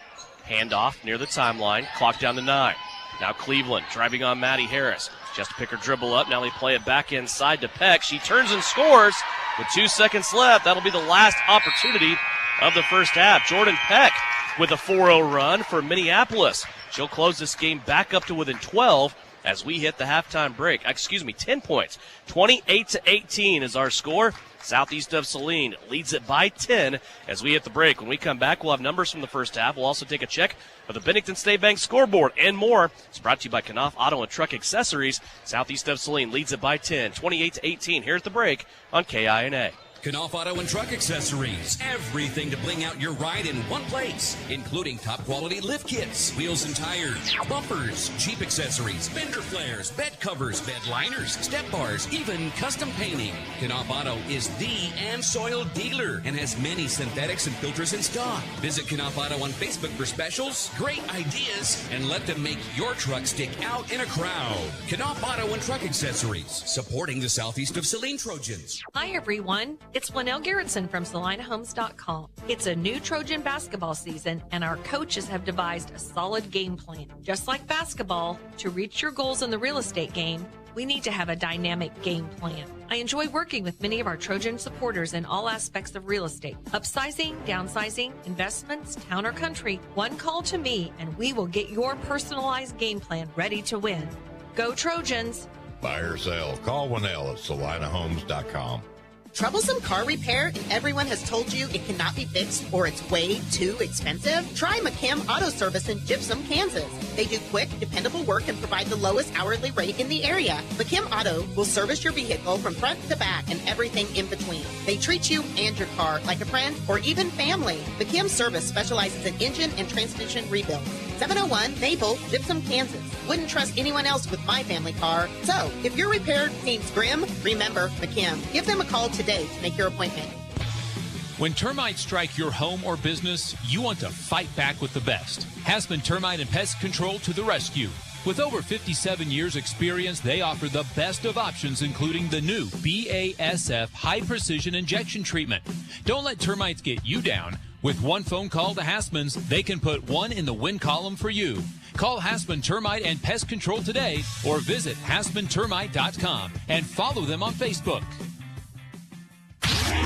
Handoff near the timeline. Clock down to 9. Now Cleveland driving on Maddie Harris. Just to pick her dribble up. Now they play it back inside to Peck. She turns and scores with 2 seconds left. That'll be the last opportunity of the first half. Jordan Peck with a 4-0 run for Minneapolis. She'll close this game back up to within 12 as we hit the halftime break. 10 points. 28-18 is our score. Southeast of Saline leads it by 10 as we hit the break. When we come back, we'll have numbers from the first half. We'll also take a check of the Bennington State Bank scoreboard and more. It's brought to you by Knopf Auto and Truck Accessories. Southeast of Saline leads it by 10, 28-18 here at the break on KINA. Knopf Auto and Truck Accessories. Everything to bling out your ride in one place, including top quality lift kits, wheels and tires, bumpers, Jeep accessories, fender flares, bed covers, bed liners, step bars, even custom painting. Knopf Auto is the and soil dealer and has many synthetics and filters in stock. Visit Knopf Auto on Facebook for specials, great ideas, and let them make your truck stick out in a crowd. Knopf Auto and Truck Accessories, supporting the southeast of Saline Trojans. Hi everyone, it's Winnell Garrettson from SalineHomes.com. It's a new Trojan basketball season, and our coaches have devised a solid game plan. Just like basketball, to reach your goals in the real estate game, we need to have a dynamic game plan. I enjoy working with many of our Trojan supporters in all aspects of real estate. Upsizing, downsizing, investments, town or country. One call to me and we will get your personalized game plan ready to win. Go Trojans! Buy or sell, call Winnell at SalineHomes.com. Troublesome car repair and everyone has told you it cannot be fixed or it's way too expensive? Try McKim Auto Service in Gypsum, Kansas. They do quick, dependable work and provide the lowest hourly rate in the area. McKim Auto will service your vehicle from front to back and everything in between. They treat you and your car like a friend or even family. McKim Service specializes in engine and transmission rebuild. 701 Maple, Gypsum, Kansas. Wouldn't trust anyone else with my family car. So, if your repair seems grim, remember McKim. Give them a call today to make your appointment. When termites strike your home or business, you want to fight back with the best. Hasman Termite and Pest Control to the rescue. With over 57 years experience, they offer the best of options, including the new BASF High Precision Injection Treatment. Don't let termites get you down. With one phone call to Hasman's, they can put one in the win column for you. Call Hasman Termite and Pest Control today or visit HasmanTermite.com and follow them on Facebook.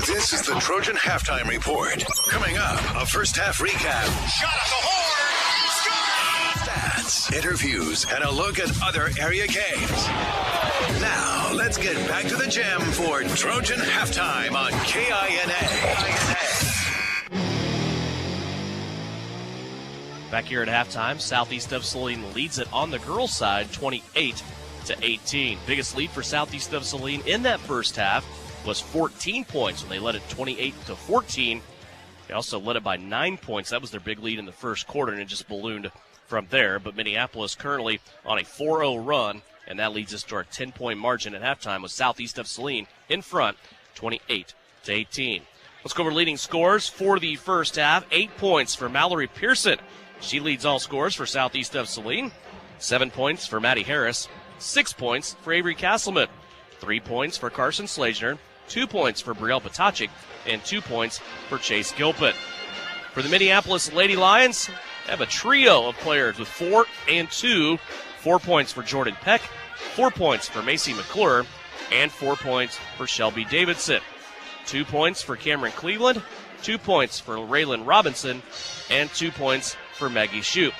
This is the Trojan Halftime Report. Coming up, a first half recap. Shot at the horn! Stats, interviews, and a look at other area games. Now, let's get back to the gym for Trojan Halftime on KINA. Back here at halftime, Southeast of Saline leads it on the girls' side, 28-18. Biggest lead for Southeast of Saline in that first half was 14 points when they led it 28-14. They also led it by 9 points. That was their big lead in the first quarter, and it just ballooned from there. But Minneapolis currently on a 4-0 run, and that leads us to our 10-point margin at halftime with Southeast of Saline in front, 28-18. Let's go over leading scores for the first half. 8 points for Mallory Pearson. She leads all scores for Southeast of Saline. 7 points for Maddie Harris. 6 points for Avery Castleman. 3 points for Carson Slazner. 2 points for Brielle Patacic. And 2 points for Chase Gilpin. For the Minneapolis Lady Lions, they have a trio of players with 4 and 2. 4 points for Jordan Peck. 4 points for Macy McClure. And 4 points for Shelby Davidson. 2 points for Cameron Cleveland. 2 points for Raylan Robinson. And 2 points for Maggie Shoup.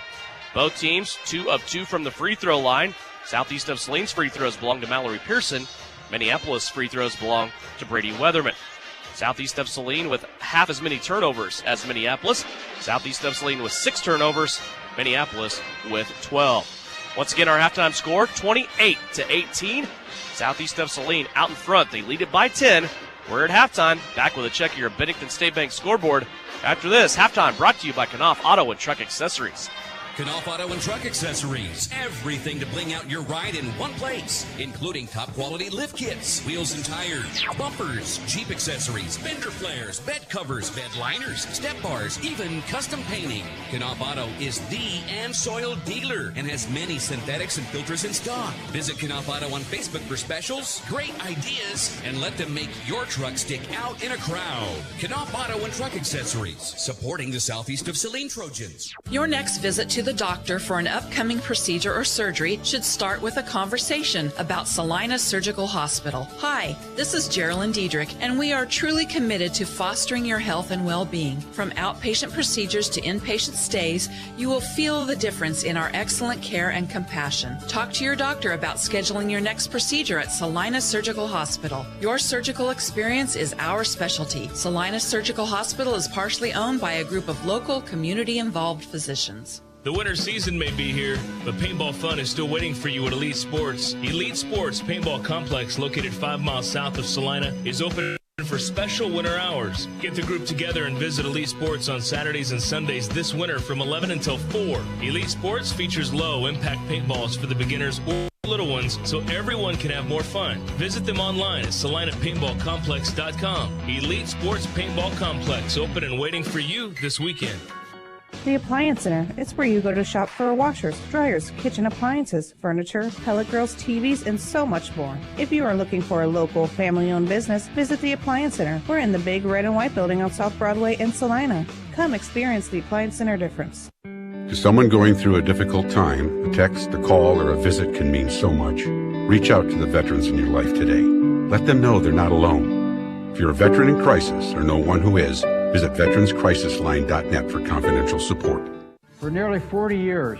Both teams 2 of 2 from the free throw line. Southeast of Saline's free throws belong to Mallory Pearson. Minneapolis free throws belong to Brady Weatherman. Southeast of Saline with half as many turnovers as Minneapolis. Southeast of Saline with 6 turnovers. Minneapolis with 12. Once again, our halftime score, 28-18. Southeast of Saline out in front. They lead it by 10. We're at halftime. Back with a check of your Bennington State Bank scoreboard. After this, halftime brought to you by Knopf Auto and Truck Accessories. Knopf Auto and Truck Accessories. Everything to bling out your ride in one place, including top quality lift kits, wheels and tires, bumpers, Jeep accessories, fender flares, bed covers, bed liners, step bars, even custom painting. Knopf Auto is the and soil dealer and has many synthetics and filters in stock. Visit Knopf Auto on Facebook for specials, great ideas, and let them make your truck stick out in a crowd. Knopf Auto and Truck Accessories, supporting the southeast of Saline Trojans. Your next visit to the doctor for an upcoming procedure or surgery should start with a conversation about Salina Surgical Hospital. Hi, this is Geraldine Diedrich, and we are truly committed to fostering your health and well-being. From outpatient procedures to inpatient stays, you will feel the difference in our excellent care and compassion. Talk to your doctor about scheduling your next procedure at Salina Surgical Hospital. Your surgical experience is our specialty. Salina Surgical Hospital is partially owned by a group of local, community-involved physicians. The winter season may be here, but paintball fun is still waiting for you at Elite Sports. Elite Sports Paintball Complex, located 5 miles south of Salina, is open for special winter hours. Get the group together and visit Elite Sports on Saturdays and Sundays this winter from 11 until 4. Elite Sports features low-impact paintballs for the beginners or little ones so everyone can have more fun. Visit them online at SalinaPaintballComplex.com. Elite Sports Paintball Complex, open and waiting for you this weekend. The Appliance Center. It's where you go to shop for washers, dryers, kitchen appliances, furniture, pellet grills, TVs, and so much more. If you are looking for a local, family-owned business, visit the Appliance Center. We're in the big red and white building on South Broadway in Salina. Come experience the Appliance Center difference. To someone going through a difficult time, a text, a call, or a visit can mean so much. Reach out to the veterans in your life today. Let them know they're not alone. If you're a veteran in crisis or know one who is, visit veteranscrisisline.net for confidential support. For nearly 40 years,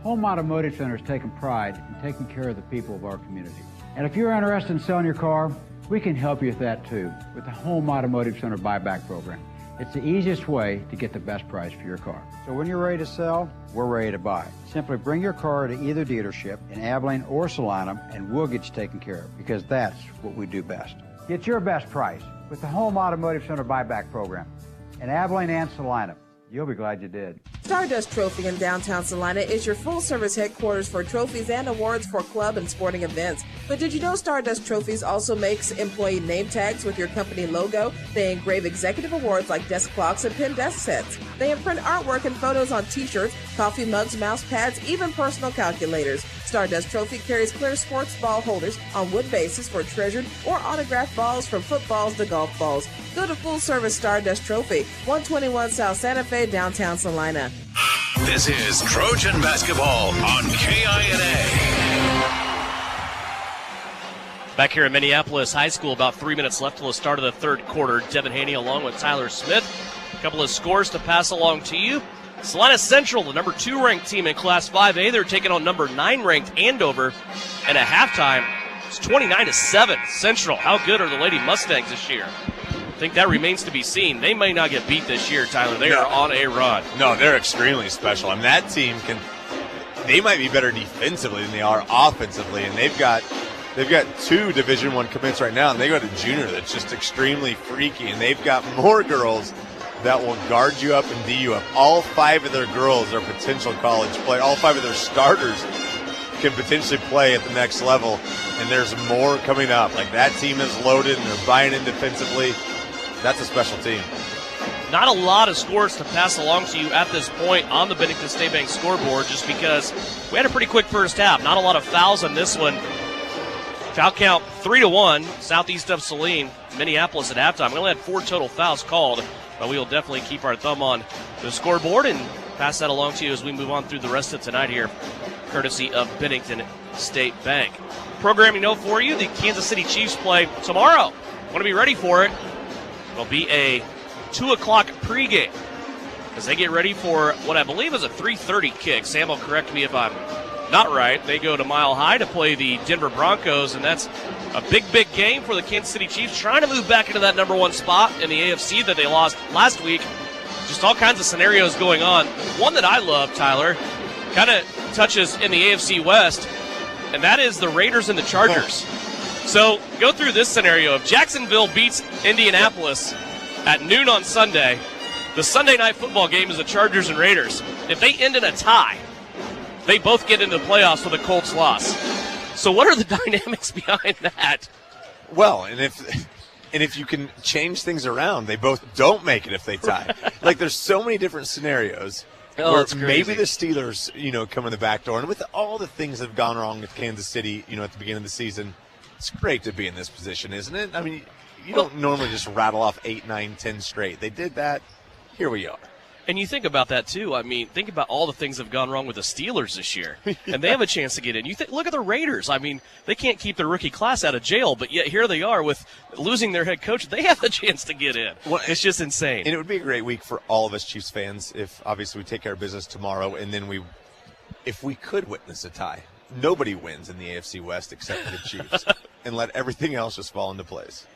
Home Automotive Center has taken pride in taking care of the people of our community. And if you're interested in selling your car, we can help you with that too, with the Home Automotive Center buyback program. It's the easiest way to get the best price for your car. So when you're ready to sell, we're ready to buy. Simply bring your car to either dealership in Abilene or Salina, and we'll get you taken care of, because that's what we do best. Get your best price with the Home Automotive Center buyback program in Abilene and Salina. You'll be glad you did. Stardust Trophy in downtown Salina is your full-service headquarters for trophies and awards for club and sporting events. But did you know Stardust Trophies also makes employee name tags with your company logo? They engrave executive awards like desk clocks and pen desk sets. They imprint artwork and photos on t-shirts, coffee mugs, mouse pads, even personal calculators. Stardust Trophy carries clear sports ball holders on wood bases for treasured or autographed balls from footballs to golf balls. Go to Full Service Stardust Trophy, 121 South Santa Fe, downtown Salina. This is Trojan Basketball on KINA. Back here in Minneapolis High School, about 3 minutes left till the start of the third quarter. Devin Haney along with Tyler Smith. A couple of scores to pass along to you. Salina Central, the number 2 ranked team in Class 5A. They're taking on number 9 ranked Andover. And at halftime, it's 29-7. Central, how good are the Lady Mustangs this year? I think that remains to be seen. They may not get beat this year, Tyler. They are on a run. No, they're extremely special. I mean, that team they might be better defensively than they are offensively, and they've got 2 Division I commits right now, and they got a junior that's just extremely freaky, and they've got more girls that will guard you up and D you up. All 5 of their girls are potential college play. All 5 of their starters can potentially play at the next level, and there's more coming up. Like, that team is loaded, and they're buying in defensively. That's a special team. Not a lot of scores to pass along to you at this point on the Bennington State Bank scoreboard, just because we had a pretty quick first half. Not a lot of fouls on this one. Foul count 3-1, southeast of Saline, Minneapolis at halftime. We only had 4 total fouls called, but we will definitely keep our thumb on the scoreboard and pass that along to you as we move on through the rest of tonight here, courtesy of Bennington State Bank. Programming note for you, the Kansas City Chiefs play tomorrow. Want to be ready for it. It'll be a 2 o'clock pregame as they get ready for what I believe is a 3:30 kick. Sam will correct me if I'm not right. They go to Mile High to play the Denver Broncos, and that's a big game for the Kansas City Chiefs, trying to move back into that number 1 spot in the AFC that they lost last week. Just all kinds of scenarios going on. One that I love, Tyler, kind of touches in the AFC West, and that is the Raiders and the Chargers. So go through this scenario. If Jacksonville beats Indianapolis at noon on Sunday, the Sunday night football game is the Chargers and Raiders. If they end in a tie, they both get into the playoffs with a Colts loss. So what are the dynamics behind that? Well, and if you can change things around, they both don't make it if they tie. Like, there's so many different scenarios where maybe the Steelers, come in the back door. And with all the things that have gone wrong with Kansas City, at the beginning of the season, it's great to be in this position, isn't it? I mean, you don't normally just rattle off 8, 9, 10 straight. They did that. Here we are. And you think about that, too. I mean, think about all the things that have gone wrong with the Steelers this year. And they have a chance to get in. Look at the Raiders. I mean, they can't keep their rookie class out of jail, but yet here they are with losing their head coach. They have a chance to get in. Well, it's just insane. And it would be a great week for all of us Chiefs fans if, obviously, we take care of business tomorrow, and then if we could witness a tie. Nobody wins in the AFC West except for the Chiefs, and let everything else just fall into place.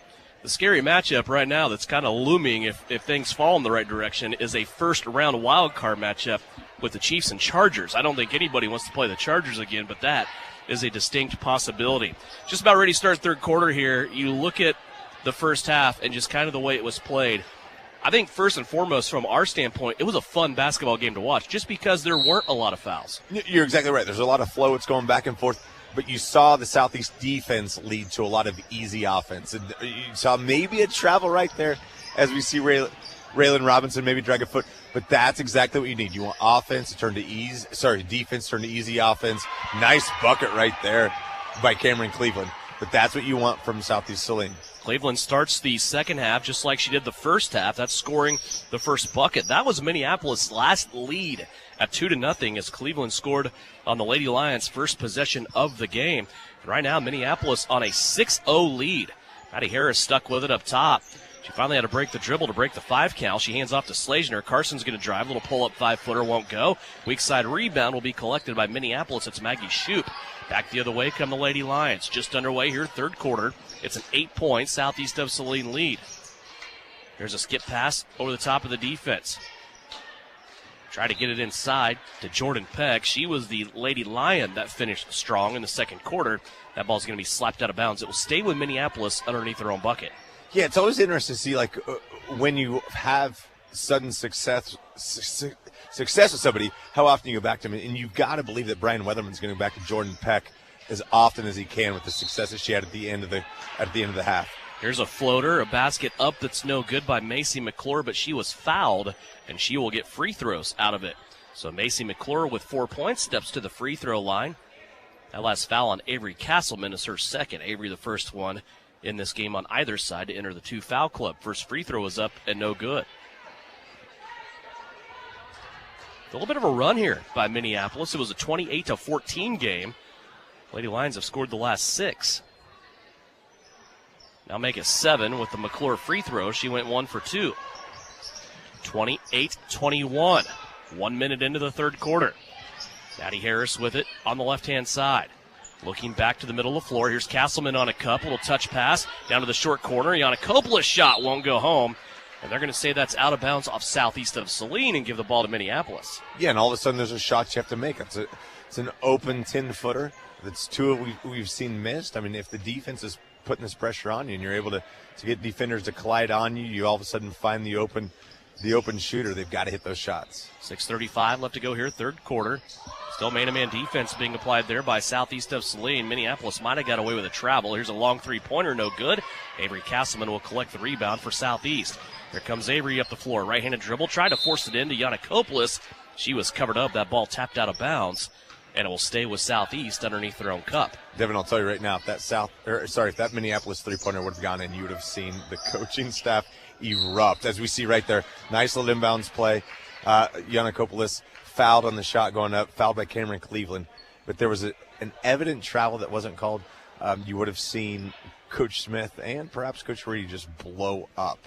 The scary matchup right now that's kind of looming if things fall in the right direction is a first-round wild card matchup with the Chiefs and Chargers. I don't think anybody wants to play the Chargers again, but that is a distinct possibility. Just about ready to start third quarter here. You look at the first half and just kind of the way it was played, I think first and foremost from our standpoint, it was a fun basketball game to watch just because there weren't a lot of fouls. You're exactly right. There's a lot of flow. It's going back and forth. But you saw the Southeast defense lead to a lot of easy offense. And you saw maybe a travel right there as we see Raylan Robinson maybe drag a foot. But that's exactly what you need. You want defense to turn to easy offense. Nice bucket right there by Cameron Cleveland. But that's what you want from Southeast Saline. Cleveland starts the second half just like she did the first half. That's scoring the first bucket. That was Minneapolis' last lead at 2-0 as Cleveland scored on the Lady Lions' first possession of the game. And right now, Minneapolis on a 6-0 lead. Maddie Harris stuck with it up top. She finally had to break the dribble to break the 5 count. She hands off to Slazner. Carson's going to drive. Little pull-up 5-footer won't go. Weak side rebound will be collected by Minneapolis. It's Maggie Shoup. Back the other way come the Lady Lions. Just underway here, third quarter. It's an 8-point Southeast of Saline lead. Here's a skip pass over the top of the defense. Try to get it inside to Jordan Peck. She was the Lady Lion that finished strong in the second quarter. That ball's going to be slapped out of bounds. It will stay with Minneapolis underneath their own bucket. Yeah, it's always interesting to see, like, when you have sudden success with somebody, how often you go back to them. And you've got to believe that Brian Weatherman's going to go back to Jordan Peck as often as he can with the success that she had at the end of the half. Here's a floater, a basket up that's no good by Macy McClure, but she was fouled, and she will get free throws out of it. So Macy McClure with 4 points steps to the free throw line. That last foul on Avery Castleman is her second. Avery the first one in this game on either side to enter the 2-foul club. First free throw was up and no good. A little bit of a run here by Minneapolis. It was a 28-14 game. Lady Lions have scored the last 6. Now make it 7 with the McClure free throw. She went 1 for 2. 28-21. 1 minute into the third quarter. Maddie Harris with it on the left-hand side. Looking back to the middle of the floor. Here's Castleman on a cup. Little touch pass down to the short corner. Yanakopoulos' shot won't go home. And they're going to say that's out of bounds off Southeast of Saline and give the ball to Minneapolis. Yeah, and all of a sudden there's a shot you have to make. It's an open 10-footer. That's 2 we've seen missed. I mean, if the defense is putting this pressure on you and you're able to get defenders to collide on you, you all of a sudden find the open shooter. They've got to hit those shots. 6:35 left to go here, third quarter. Still man-to-man defense being applied there by Southeast of Saline. Minneapolis might have got away with a travel. Here's a long three-pointer, no good. Avery Castleman will collect the rebound for Southeast. Here comes Avery up the floor. Right-handed dribble, tried to force it in to Yanakopoulos. She was covered up. That ball tapped out of bounds, and it will stay with Southeast underneath their own cup. Devin, I'll tell you right now, if that Minneapolis three-pointer would have gone in, you would have seen the coaching staff erupt. As we see right there, nice little inbounds play. Yanakopoulos fouled on the shot going up, fouled by Cameron Cleveland. But there was an evident travel that wasn't called. You would have seen Coach Smith and perhaps Coach Reedy just blow up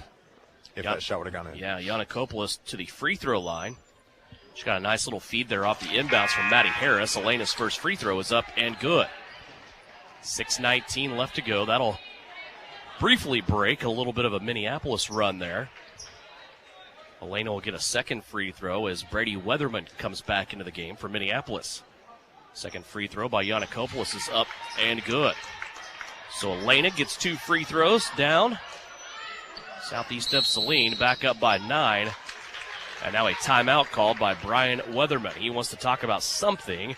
if that shot would have gone in. Yeah, Yanakopoulos to the free throw line. She got a nice little feed there off the inbounds from Maddie Harris. Elena's first free throw is up and good. 6:19 left to go. That'll briefly break a little bit of a Minneapolis run there. Elena will get a second free throw as Brady Weatherman comes back into the game for Minneapolis. Second free throw by Yanakopoulos is up and good. So Elena gets 2 free throws down. Southeast of Saline back up by 9. And now a timeout called by Brian Weatherman. He wants to talk about something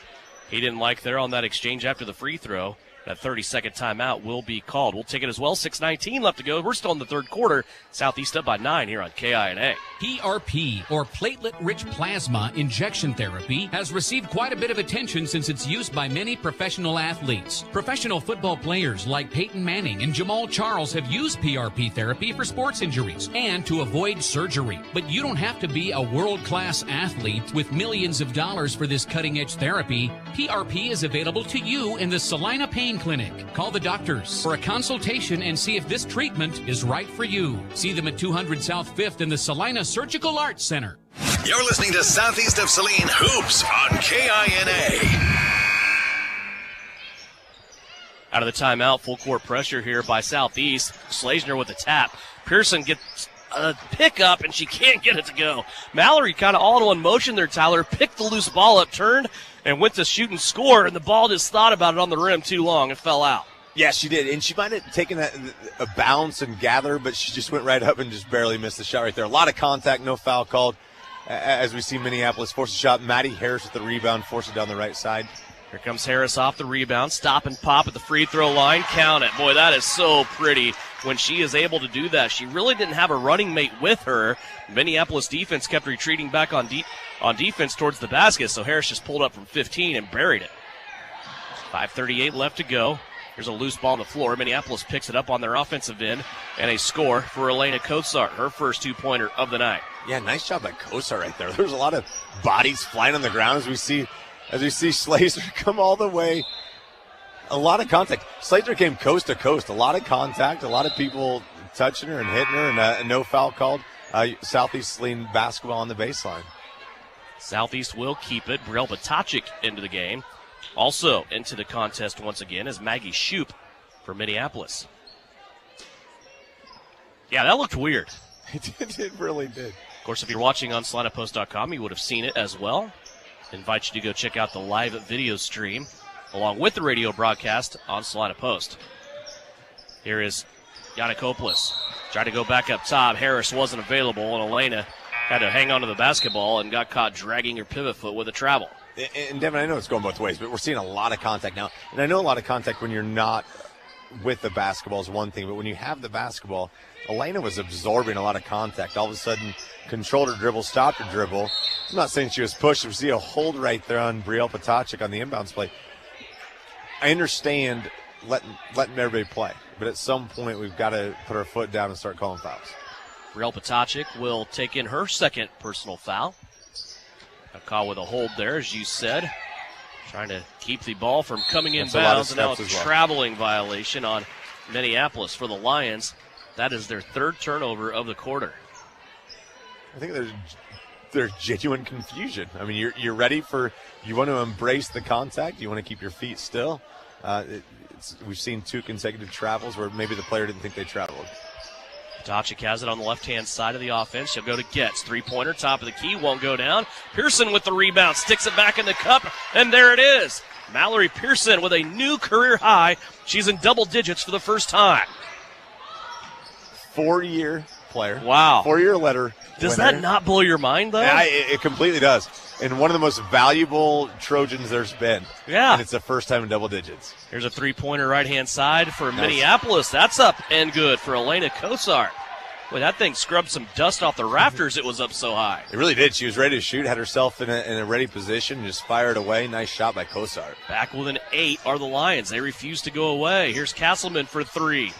he didn't like there on that exchange after the free throw. That 30-second timeout will be called. We'll take it as well. 6:19 left to go. We're still in the third quarter. Southeast up by 9 here on KINA. PRP, or platelet-rich plasma injection therapy, has received quite a bit of attention since its use by many professional athletes. Professional football players like Peyton Manning and Jamal Charles have used PRP therapy for sports injuries and to avoid surgery. But you don't have to be a world-class athlete with millions of dollars for this cutting-edge therapy. PRP is available to you in the Salina Pain Clinic. Call the doctors for a consultation and see if this treatment is right for you. See them at 200 South 5th in the Salina Surgical Arts Center. You're listening to Southeast of Saline Hoops on KINA. Out of the timeout, full court pressure here by Southeast. Slazner with the tap. Pearson gets a pick up, and she can't get it to go. Mallory kind of all in one motion there, Tyler. Picked the loose ball up, turned, and went to shoot and score, and the ball just thought about it on the rim too long and fell out. Yeah, she did, and she might have taken a bounce and gather, but she just went right up and just barely missed the shot right there. A lot of contact, no foul called. As we see Minneapolis force a shot, Maddie Harris with the rebound, force it down the right side. Here comes Harris off the rebound, stop and pop at the free throw line, count it. Boy, that is so pretty when she is able to do that. She really didn't have a running mate with her. Minneapolis defense kept retreating back on defense towards the basket, so Harris just pulled up from 15 and buried it. 5:38 left to go. Here's a loose ball on the floor. Minneapolis picks it up on their offensive end, and a score for Elena Kotsart, her first two-pointer of the night. Yeah, nice job by Kotsart right there. There's a lot of bodies flying on the ground as we see Slazer come all the way. A lot of contact. Slazer came coast to coast. A lot of contact, a lot of people touching her and hitting her, and no foul called. Southeast Saline basketball on the baseline. Southeast will keep it. Brielle Potacek into the game. Also into the contest once again is Maggie Shoup for Minneapolis. Yeah, that looked weird. It really did. Of course, if you're watching on SalinaPost.com, you would have seen it as well. Invite you to go check out the live video stream along with the radio broadcast on Salina Post. Here is Yannikopoulos. Tried to go back up top. Harris wasn't available, and Elena had to hang on to the basketball and got caught dragging her pivot foot with a travel. And Devin, I know it's going both ways, but we're seeing a lot of contact now. And I know a lot of contact when you're not with the basketball is one thing, but when you have the basketball, Elena was absorbing a lot of contact. All of a sudden, controlled her dribble, stopped her dribble. I'm not saying she was pushed. We see a hold right there on Brielle Potacek on the inbounds play. I understand letting everybody play, but at some point we've got to put our foot down and start calling fouls. Brielle Potacek will take in her second personal foul. A call with a hold there, as you said. Trying to keep the ball from coming in bounds, and now a traveling violation on Minneapolis for the Lions. That is their third turnover of the quarter. I think there's genuine confusion. I mean, you're ready for, you want to embrace the contact, you want to keep your feet still. We've seen two consecutive travels where maybe the player didn't think they traveled. Potacek has it on the left-hand side of the offense. She'll go to Getz. Three-pointer, top of the key, won't go down. Pearson with the rebound, sticks it back in the cup, and there it is. Mallory Pearson with a new career high. She's in double digits for the first time. 4-year player. Wow. 4-year letter. Does that not blow your mind, though? Yeah, it completely does. And one of the most valuable Trojans there's been. Yeah. And it's the first time in double digits. Here's a three-pointer right-hand side for Minneapolis. That's up and good for Elena Kotsart. Boy, that thing scrubbed some dust off the rafters. It was up so high. It really did. She was ready to shoot, had herself in a ready position, just fired away. Nice shot by Kotsart. Back with an 8 are the Lions. They refuse to go away. Here's Castleman for 3.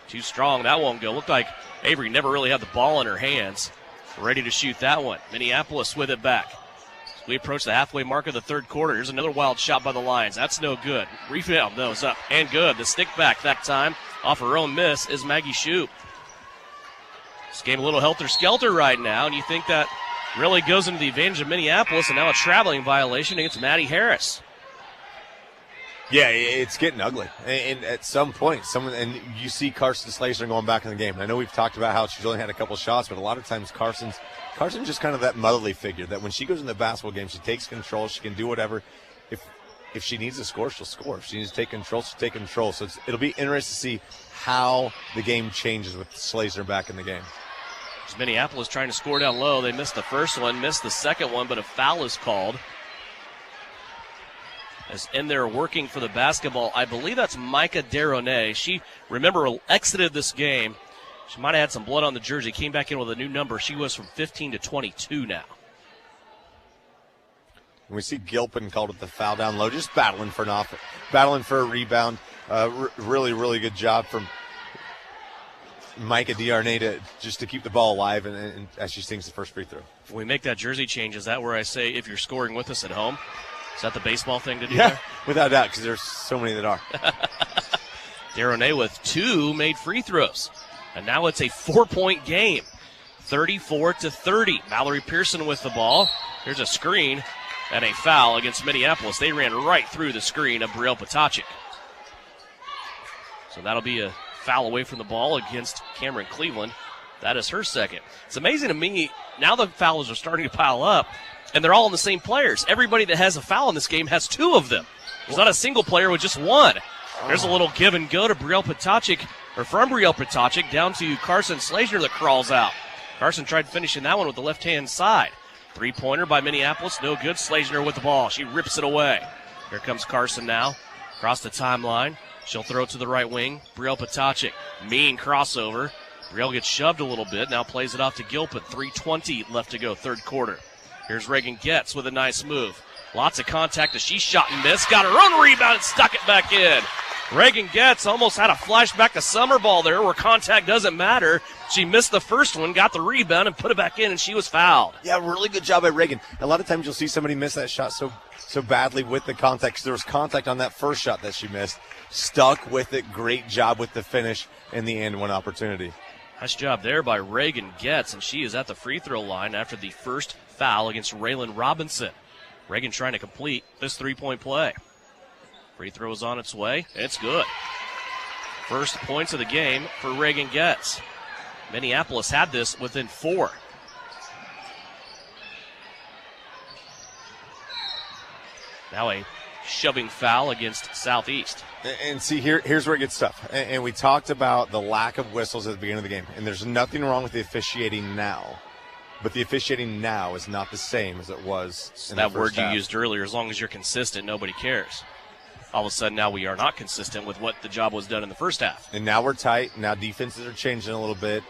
Too strong. That won't go. Looked like Avery never really had the ball in her hands. Ready to shoot that one. Minneapolis with it back. We approach the halfway mark of the third quarter. Here's another wild shot by the Lions. That's no good. Rebound, though, is up and good. The stick back that time off her own miss is Maggie Shoup. This game a little helter-skelter right now, and you think that really goes into the advantage of Minneapolis, and now a traveling violation against Maddie Harris. Yeah, it's getting ugly. And at some point, and you see Carson Slazer going back in the game. I know we've talked about how she's only had a couple shots, but a lot of times Carson's just kind of that motherly figure that when she goes in the basketball game, she takes control. She can do whatever. If she needs to score, she'll score. If she needs to take control, she'll take control. So it'll be interesting to see how the game changes with Slazer back in the game. It's Minneapolis trying to score down low. They missed the first one, missed the second one, but a foul is called. As in there working for the basketball, I believe that's Micah Deronay. She, remember, exited this game. She might have had some blood on the jersey, came back in with a new number. She was from 15 to 22 now. We see Gilpin called it the foul down low, just battling for a rebound. Really, really good job from Micah Deronay to keep the ball alive and as she sinks the first free throw. When we make that jersey change, is that where I say if you're scoring with us at home? Is that the baseball thing to do there? Without a doubt, because there's so many that are. Deronay with 2 made free throws. And now it's a 4-point game, 34-30. Mallory Pearson with the ball. Here's a screen and a foul against Minneapolis. They ran right through the screen of Brielle Potacek. So that'll be a foul away from the ball against Cameron Cleveland. That is her second. It's amazing to me, now the fouls are starting to pile up, and they're all on the same players. Everybody that has a foul in this game has 2 of them. There's not a single player with just 1. There's a little give and go to Brielle Potacek, or from Brielle Potacek down to Carson Slazner that crawls out. Carson tried finishing that one with the left-hand side. Three-pointer by Minneapolis, no good. Slazner with the ball. She rips it away. Here comes Carson now, across the timeline. She'll throw it to the right wing. Brielle Potacek, mean crossover. Brielle gets shoved a little bit, now plays it off to Gilpin. 3:20 left to go, third quarter. Here's Reagan Getz with a nice move. Lots of contact as she shot and missed. Got her own rebound and stuck it back in. Reagan Getz almost had a flashback to summer ball there where contact doesn't matter. She missed the first one, got the rebound, and put it back in, and she was fouled. Yeah, really good job by Reagan. A lot of times you'll see somebody miss that shot so badly with the contact, because there was contact on that first shot that she missed. Stuck with it. Great job with the finish in the and one opportunity. Nice job there by Reagan Getz, and she is at the free throw line after the first foul against Raylan Robinson. Reagan trying to complete this three-point play. Free throw is on its way. It's good. First points of the game for Reagan Getz. Minneapolis had this within 4. Now a shoving foul against Southeast. And see, here's where it gets tough. And we talked about the lack of whistles at the beginning of the game. And there's nothing wrong with the officiating now. But the officiating now is not the same as it was in that the word first you half. used earlier, as long as you're consistent, nobody cares. All of a sudden now we are not consistent with what the job was done in the first half. And now we're tight. Now defenses are changing a little bit.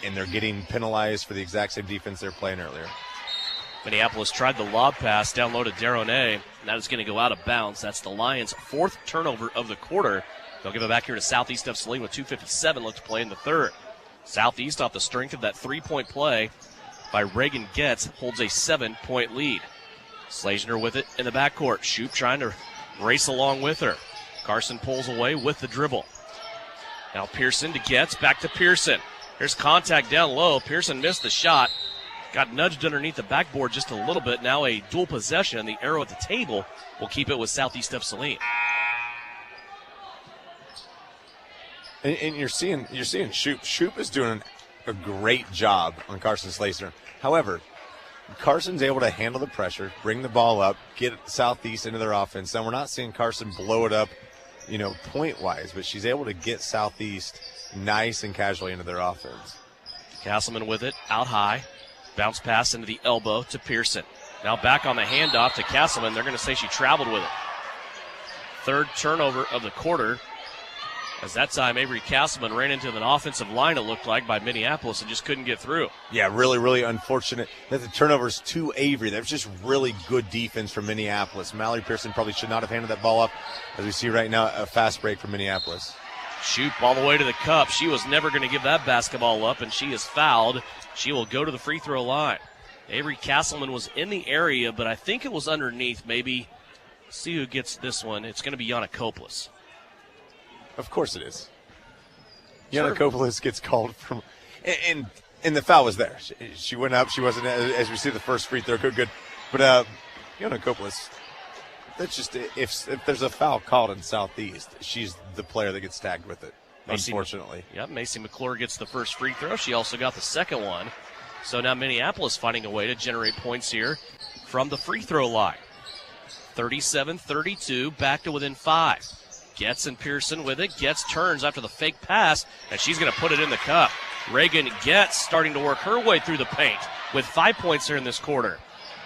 And they're getting penalized for the exact same defense they were playing earlier. Minneapolis tried the lob pass down low to Deronay. That is going to go out of bounds. That's the Lions' 4th turnover of the quarter. They'll give it back here to Southeast of Saline with 2:57 left to play in the third. Southeast, off the strength of that three-point play by Reagan Getz, holds a 7-point lead. Slazner with it in the backcourt. Shoop trying to race along with her. Carson pulls away with the dribble. Now Pearson to Getz, back to Pearson. There's contact down low. Pearson missed the shot. Got nudged underneath the backboard just a little bit. Now a dual possession, and the arrow at the table will keep it with Southeast of Saline. And you're seeing Shoop. Shoop is doing a great job on Carson Slazner. However, Carson's able to handle the pressure, bring the ball up, get Southeast into their offense. Now we're not seeing Carson blow it up, point-wise, but she's able to get Southeast nice and casually into their offense. Castleman with it, out high. Bounce pass into the elbow to Pearson. Now back on the handoff to Castleman. They're going to say she traveled with it. Third turnover of the quarter. As that time, Avery Castleman ran into an offensive line, it looked like, by Minneapolis and just couldn't get through. Yeah, really, really unfortunate that the turnovers to Avery. That was just really good defense from Minneapolis. Mallory Pearson probably should not have handed that ball off. As we see right now, a fast break from Minneapolis. Shoop all the way to the cup. She was never going to give that basketball up, and she is fouled. She will go to the free throw line. Avery Castleman was in the area, but I think it was underneath. Maybe see who gets this one. It's going to be Yana Koplis. Of course it is. Sure. Yana Koplis gets called from, and the foul was there. She went up. She wasn't, as we see the first free throw, good. But Yana Koplis, that's just, if there's a foul called in Southeast, she's the player that gets tagged with it, unfortunately. Yep, Macy McClure gets the first free throw. She also got the second one. So now Minneapolis finding a way to generate points here from the free throw line. 37-32, back to within 5. Getz and Pearson with it. Getz turns after the fake pass, and she's going to put it in the cup. Reagan Getz starting to work her way through the paint with 5 points here in this quarter.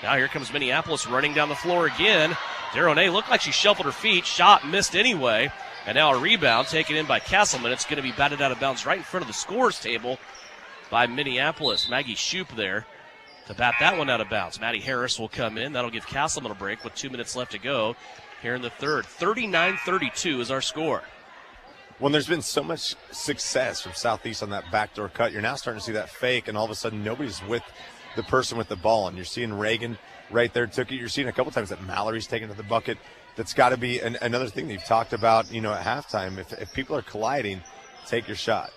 Now here comes Minneapolis running down the floor again. Deronay looked like she shuffled her feet. Shot missed anyway. And now a rebound taken in by Castleman. It's going to be batted out of bounds right in front of the scorer's table by Minneapolis. Maggie Shoop there to bat that one out of bounds. Maddie Harris will come in. That'll give Castleman a break with 2 minutes left to go here in the third. 39-32 is our score. When there's been so much success from Southeast on that backdoor cut, you're now starting to see that fake, and all of a sudden nobody's with the person with the ball. And you're seeing Reagan right there took it. You're seeing a couple times that Mallory's taken to the bucket. That's got to be another thing that you've talked about, at halftime. If people are colliding, take your shot.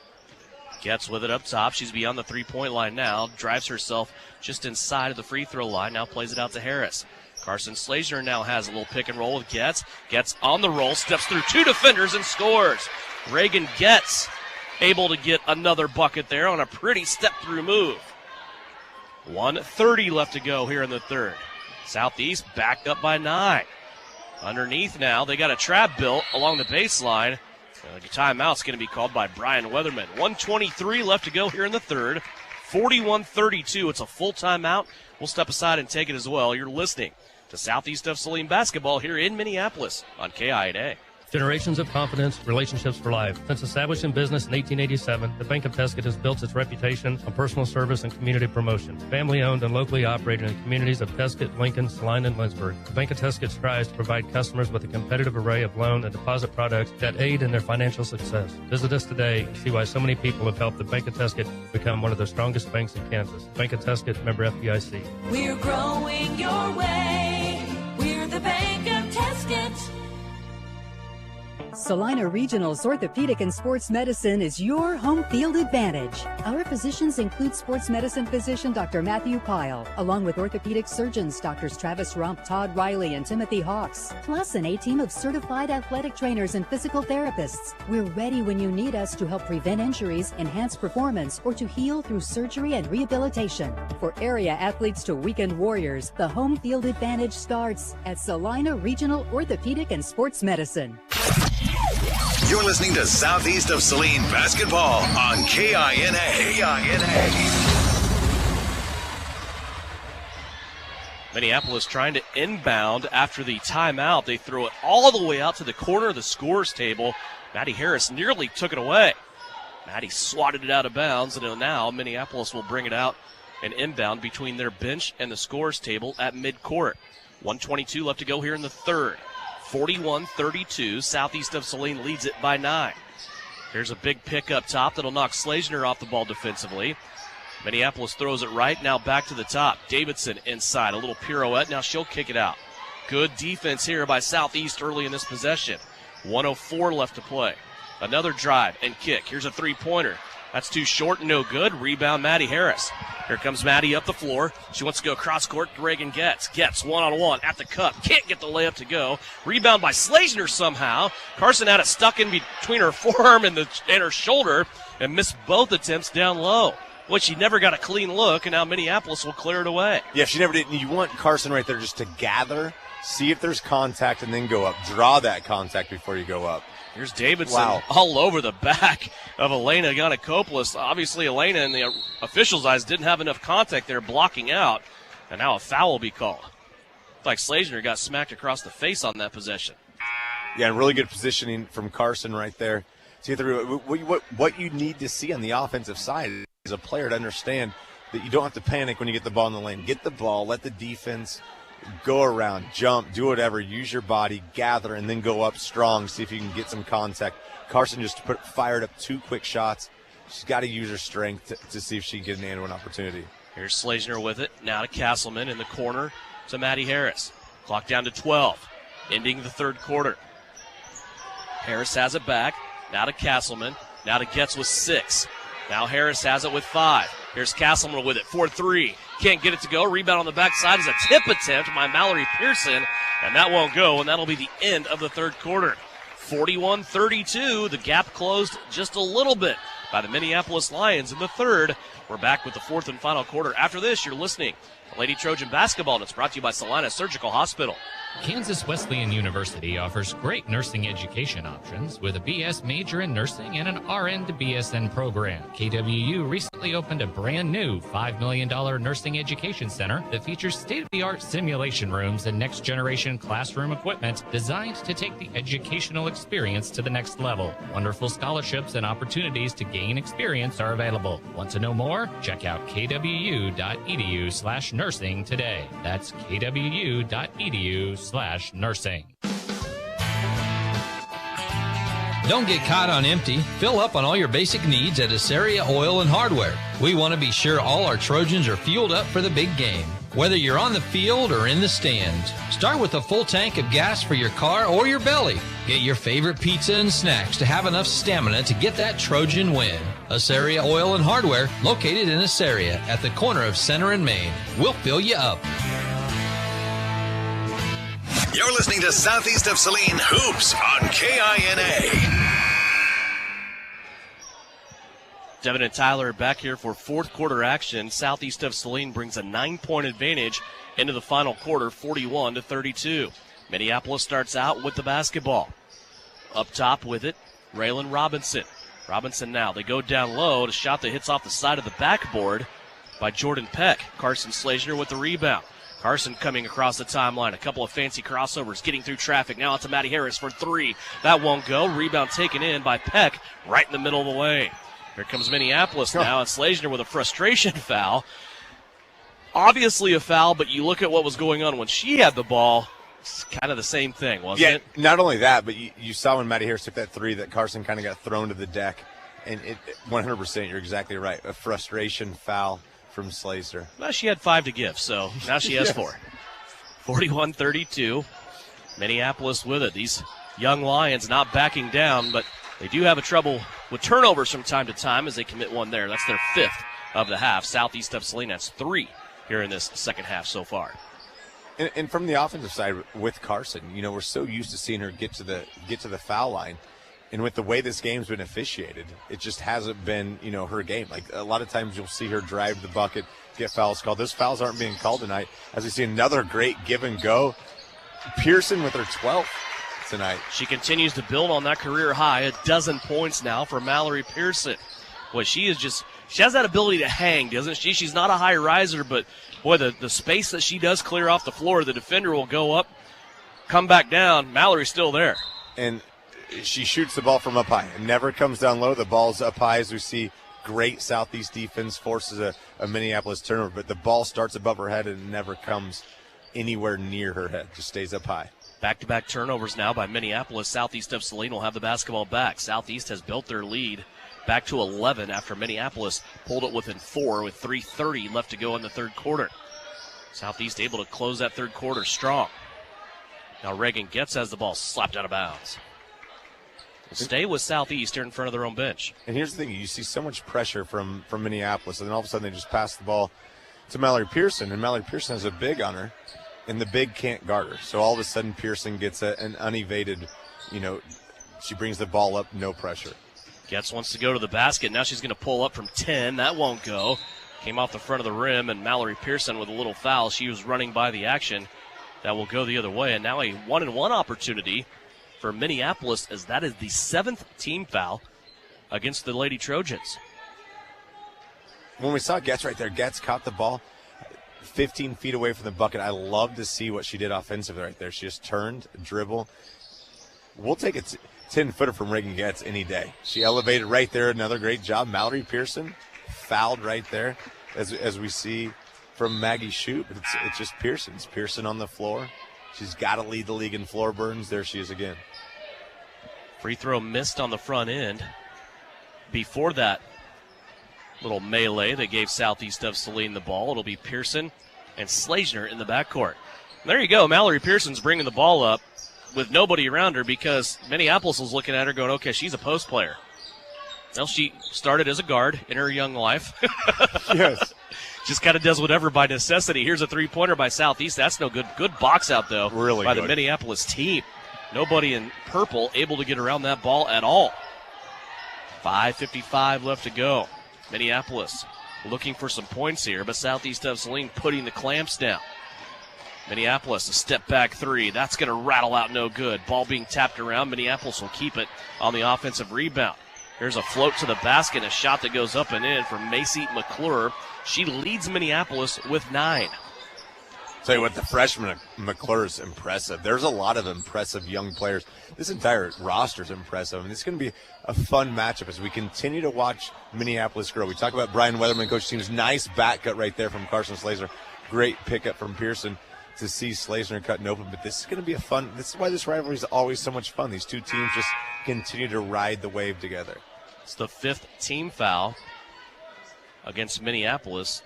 Getz with it up top. She's beyond the three-point line now. Drives herself just inside of the free throw line. Now plays it out to Harris. Carson Slazner now has a little pick and roll with Getz. Getz on the roll, steps through 2 defenders and scores. Reagan Getz able to get another bucket there on a pretty step-through move. 1:30 left to go here in the third. Southeast backed up by 9. Underneath now, they got a trap built along the baseline. The timeout's going to be called by Brian Weatherman. 1:23 left to go here in the third. 41-32. It's a full timeout. We'll step aside and take it as well. You're listening to Southeast of Saline basketball here in Minneapolis on KINA. Generations of confidence, relationships for life. Since established in business in 1887, the Bank of Tuscan has built its reputation on personal service and community promotion. Family owned and locally operated in communities of Tuscan, Lincoln, Saline, and Lynchburg. The Bank of Tuscan strives to provide customers with a competitive array of loan and deposit products that aid in their financial success. Visit us today and see why so many people have helped the Bank of Tuscan become one of the strongest banks in Kansas. Bank of Tuscan, member FDIC. We're growing your way. We're the Bank of Tuscan. Salina Regional's Orthopedic and Sports Medicine is your home field advantage. Our physicians include sports medicine physician Dr. Matthew Pyle, along with orthopedic surgeons Drs. Travis Rump, Todd Riley, and Timothy Hawks, plus an A-team of certified athletic trainers and physical therapists. We're ready when you need us to help prevent injuries, enhance performance, or to heal through surgery and rehabilitation. For area athletes to weekend warriors, the home field advantage starts at Salina Regional Orthopedic and Sports Medicine. You're listening to Southeast of Saline basketball on KINA. Minneapolis trying to inbound after the timeout. They throw it all the way out to the corner of the scorer's table. Maddie Harris nearly took it away. Maddie swatted it out of bounds, and now Minneapolis will bring it out and inbound between their bench and the scorer's table at midcourt. 1:22 left to go here in the third. 41-32. Southeast of Saline leads it by 9. Here's a big pick up top that'll knock Slazner off the ball defensively. Minneapolis throws it right, now back to the top. Davidson inside, a little pirouette. Now she'll kick it out. Good defense here by Southeast early in this possession. 1:04 left to play. Another drive and kick. Here's a three-pointer. That's too short and no good. Rebound, Maddie Harris. Here comes Maddie up the floor. She wants to go cross court to Reagan Getz. Getz one-on-one at the cup. Can't get the layup to go. Rebound by Slazner somehow. Carson had it stuck in between her forearm and her shoulder and missed both attempts down low. Well, she never got a clean look, and now Minneapolis will clear it away. Yeah, she never did. You want Carson right there just to gather, see if there's contact, and then go up. Draw that contact before you go up. Here's Davidson all over the back of Elena Ganakopoulos. Obviously, Elena, in the officials' eyes, didn't have enough contact there blocking out, and now a foul will be called. Looks like Slazner got smacked across the face on that possession. Yeah, really good positioning from Carson right there. See, what you need to see on the offensive side is a player to understand that you don't have to panic when you get the ball in the lane. Get the ball, let the defense go around, jump, do whatever, use your body, gather, and then go up strong, see if you can get some contact. Carson just fired up 2 quick shots. She's got to use her strength to see if she can get an and one opportunity. Here's Slazner with it. Now to Castleman in the corner to Maddie Harris. Clock down to 12, ending the third quarter. Harris has it back. Now to Castleman. Now to Getz with 6. Now Harris has it with 5. Here's Castleman with it. 4-3. Can't get it to go. Rebound on the backside is a tip attempt by Mallory Pearson, and that won't go, and that'll be the end of the third quarter. 41-32. The gap closed just a little bit by the Minneapolis Lions in the third. We're back with the fourth and final quarter. After this, you're listening to Lady Trojan Basketball, and it's brought to you by Salina Surgical Hospital. Kansas Wesleyan University offers great nursing education options with a BS major in nursing and an RN to BSN program. KWU recently opened a brand new $5 million nursing education center that features state-of-the-art simulation rooms and next-generation classroom equipment designed to take the educational experience to the next level. Wonderful scholarships and opportunities to gain experience are available. Want to know more? Check out kwu.edu/nursing today. That's kwu.edu/nursing. Don't get caught on empty. Fill up on all your basic needs at Aceria Oil and Hardware. We want to be sure all our Trojans are fueled up for the big game. Whether you're on the field or in the stands, start with a full tank of gas for your car or your belly. Get your favorite pizza and snacks to have enough stamina to get that Trojan win. Aceria Oil and Hardware, located in Aceria at the corner of Center and Main. We'll fill you up. You're listening to Southeast of Saline Hoops on KINA. Devin and Tyler are back here for fourth quarter action. Southeast of Saline brings a 9-point advantage into the final quarter, 41-32. Minneapolis starts out with the basketball. Up top with it, Raylan Robinson. Robinson now, they go down low. A shot that hits off the side of the backboard by Jordan Peck. Carson Slazner with the rebound. Carson coming across the timeline. A couple of fancy crossovers, getting through traffic. Now it's to Maddie Harris for three. That won't go. Rebound taken in by Peck right in the middle of the lane. Here comes Minneapolis now, and Slazner with a frustration foul. Obviously a foul, but you look at what was going on when she had the ball. It's kind of the same thing, wasn't it? Yeah, not only that, but you saw when Maddie Harris took that three that Carson kind of got thrown to the deck. And 100%, you're exactly right. A frustration foul from Slazner. Well, she had 5 to give, so now she has 4. 41-32. Minneapolis with it. These young Lions not backing down, but they do have a trouble with turnovers from time to time as they commit one there. That's their 5th of the half. Southeast of Saline, that's 3 here in this second half so far. And from the offensive side with Carson, we're so used to seeing her get to the foul line. And with the way this game's been officiated, it just hasn't been, her game. Like, a lot of times you'll see her drive the bucket, get fouls called. Those fouls aren't being called tonight. As we see another great give and go. Pearson with her 12th tonight. She continues to build on that career high, a dozen points now for Mallory Pearson. Boy, she has that ability to hang, doesn't she? She's not a high riser, but boy, the space that she does clear off the floor, the defender will go up, come back down. Mallory's still there. And she shoots the ball from up high. It never comes down low. The ball's up high as we see great Southeast defense forces a Minneapolis turnover, but the ball starts above her head and never comes anywhere near her head. Just stays up high. Back-to-back turnovers now by Minneapolis. Southeast of Saline will have the basketball back. Southeast has built their lead back to 11 after Minneapolis pulled it within 4 with 3:30 left to go in the third quarter. Southeast able to close that third quarter strong. Now Reagan Getz has the ball slapped out of bounds. We'll stay with Southeast here in front of their own bench. And here's the thing. You see so much pressure from Minneapolis, and then all of a sudden they just pass the ball to Mallory Pearson, and Mallory Pearson has a big on her, and the big can't guard her. So all of a sudden Pearson gets an unevaded, she brings the ball up, no pressure. Getz wants to go to the basket. Now she's going to pull up from 10. That won't go. Came off the front of the rim, and Mallory Pearson with a little foul. She was running by the action. That will go the other way, and now a 1-and-1 opportunity for Minneapolis, as that is the 7th team foul against the Lady Trojans. When we saw Getz right there, Getz caught the ball 15 feet away from the bucket. I love to see what she did offensively right there. She just turned, dribble. We'll take a 10-footer from Reagan Getz any day. She elevated right there. Another great job. Mallory Pearson fouled right there, as we see from Maggie Shoup. It's just Pearson. It's Pearson on the floor. She's got to lead the league in floor burns. There she is again. Free throw missed on the front end. Before that little melee, they gave Southeast of Saline the ball. It'll be Pearson and Slazner in the backcourt. And there you go. Mallory Pearson's bringing the ball up with nobody around her because Minneapolis was looking at her going, okay, she's a post player. Well, she started as a guard in her young life. Yes. Just kind of does whatever by necessity. Here's a three-pointer by Southeast. That's no good. Good box out, though, really by good. The Minneapolis team. Nobody in purple able to get around that ball at all. 5:55 left to go. Minneapolis looking for some points here, but Southeast of Saline putting the clamps down. Minneapolis, a step-back three. That's going to rattle out no good. Ball being tapped around. Minneapolis will keep it on the offensive rebound. Here's a float to the basket, a shot that goes up and in for Macy McClure. She leads Minneapolis with 9. Tell you what, the freshman McClure is impressive. There's a lot of impressive young players. This entire roster is impressive, and it's going to be a fun matchup as we continue to watch Minneapolis grow. We talk about Brian Weatherman, coach team's nice back cut right there from Carson Slazner. Great pickup from Pearson to see Slazner cutting open, but this is going to be a fun. This is why this rivalry is always so much fun. These two teams just continue to ride the wave together. It's the 5th team foul against Minneapolis.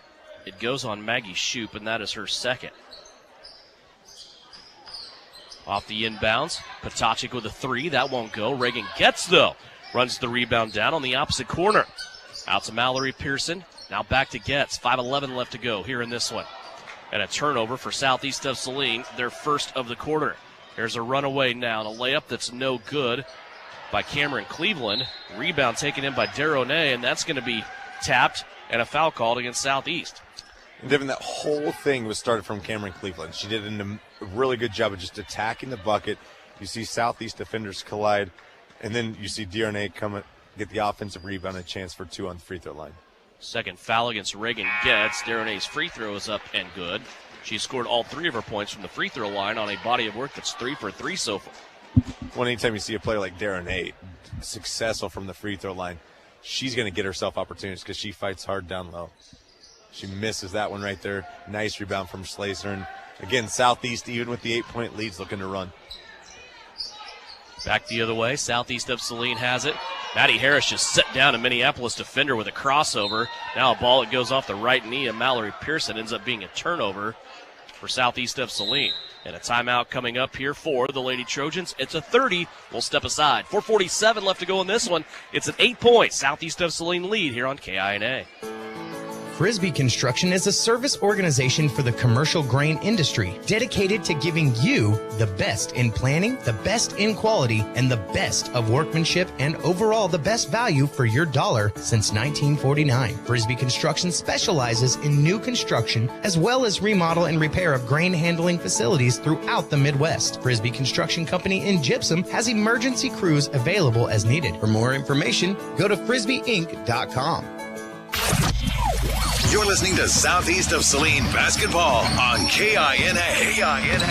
It goes on Maggie Shoup, and that is her 2nd. Off the inbounds, Potachik with a 3. That won't go. Reagan Getz, though, runs the rebound down on the opposite corner. Out to Mallory Pearson. Now back to Getz. 5:11 left to go here in this one. And a turnover for Southeast of Saline, their first of the quarter. There's a runaway now, and a layup that's no good by Cameron Cleveland. Rebound taken in by Deronay, and that's going to be tapped and a foul called against Southeast. And Devin, that whole thing was started from Cameron Cleveland. She did a really good job of just attacking the bucket. You see Southeast defenders collide, and then you see DRNA come get the offensive rebound and a chance for 2 on the free throw line. Second foul against Reagan Getz. DRNA's free throw is up and good. She scored all 3 of her points from the free throw line on a body of work that's 3 for 3 so far. Well, anytime you see a player like DRNA successful from the free throw line, she's going to get herself opportunities because she fights hard down low. She misses that one right there. Nice rebound from Schlesner. And again, Southeast, even with the 8-point leads, looking to run. Back the other way. Southeast of Saline has it. Maddie Harris just set down a Minneapolis defender with a crossover. Now a ball that goes off the right knee of Mallory Pearson ends up being a turnover for Southeast of Saline. And a timeout coming up here for the Lady Trojans. It's a 30. We'll step aside. 4:47 left to go in this one. It's an 8-point Southeast of Saline lead here on KINA. Frisbee Construction is a service organization for the commercial grain industry dedicated to giving you the best in planning, the best in quality, and the best of workmanship, and overall the best value for your dollar since 1949. Frisbee Construction specializes in new construction as well as remodel and repair of grain handling facilities throughout the Midwest. Frisbee Construction Company in Gypsum has emergency crews available as needed. For more information, go to frisbeeinc.com. You're listening to Southeast of Saline basketball on KINA. KINA.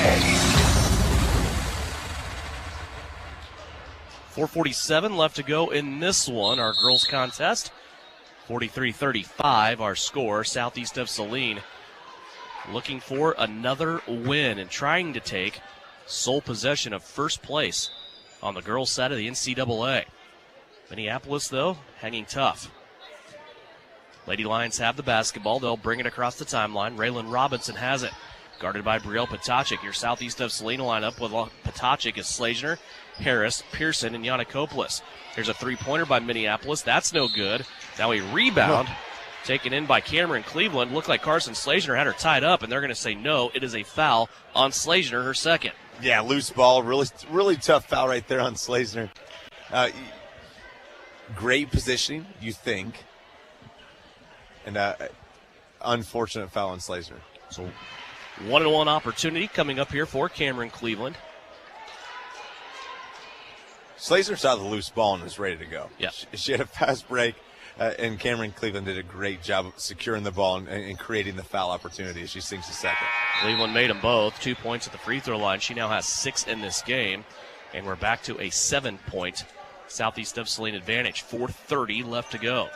4:47 left to go in this one, our girls contest. 43-35 our score. Southeast of Saline looking for another win and trying to take sole possession of first place on the girls' side of the NCAA. Minneapolis, though, hanging tough. Lady Lions have the basketball. They'll bring it across the timeline. Raylan Robinson has it. Guarded by Brielle Potacek. Your Southeast of Saline lineup with Potacek is Schlesner, Harris, Pearson, and Yannikopoulos. Here's a three-pointer by Minneapolis. That's no good. Now a rebound taken in by Cameron Cleveland. Looked like Carson Schlesner had her tied up, and they're going to say no. It is a foul on Schlesner, her second. Yeah, loose ball. Really tough foul right there on Schlesner. Great positioning, you think. And unfortunate foul on Schlesner. So 1-on-1 opportunity coming up here for Cameron Cleveland. Schlesner saw the loose ball and was ready to go. Yeah. She had a fast break, and Cameron Cleveland did a great job of securing the ball and creating the foul opportunity as she sinks the second. Cleveland made them both. 2 points at the free throw line. She now has 6 in this game, and we're back to a 7-point Southeast of Saline advantage. 4:30 left to go.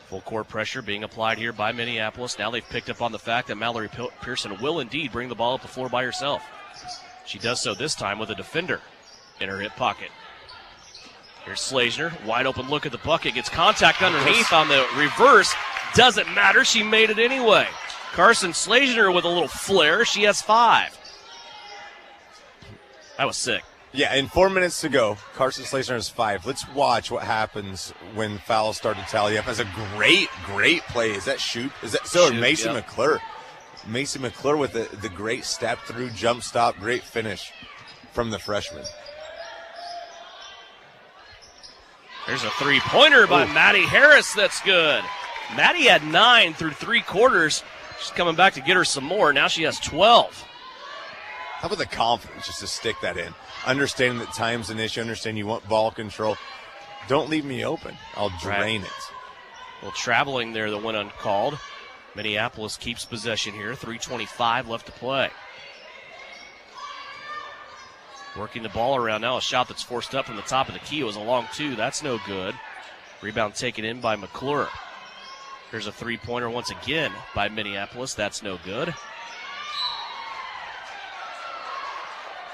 Full court pressure being applied here by Minneapolis. Now they've picked up on the fact that Mallory Pearson will indeed bring the ball up the floor by herself. She does so this time with a defender in her hip pocket. Here's Schlesner. Wide open look at the bucket. Gets contact underneath on the reverse. Doesn't matter. She made it anyway. Carson Schlesner with a little flair. She has 5. That was sick. Yeah, and 4 minutes to go. Carson Schlesner has 5. Let's watch what happens when fouls start to tally up. That's a great play. Is that shoot? Is that so? Mason McClure. Mason McClure with the great step through, jump stop, great finish from the freshman. There's a three-pointer by Maddie Harris. That's good. Maddie had 9 through 3 quarters. She's coming back to get her some more. Now she has 12. How about the confidence just to stick that in? Understanding that time's an issue. Understand you want ball control. Don't leave me open. I'll drain it. Well, traveling there that went uncalled. Minneapolis keeps possession here. 3:25 left to play. Working the ball around now. A shot that's forced up from the top of the key. It was a long 2. That's no good. Rebound taken in by McClure. Here's a three-pointer once again by Minneapolis. That's no good.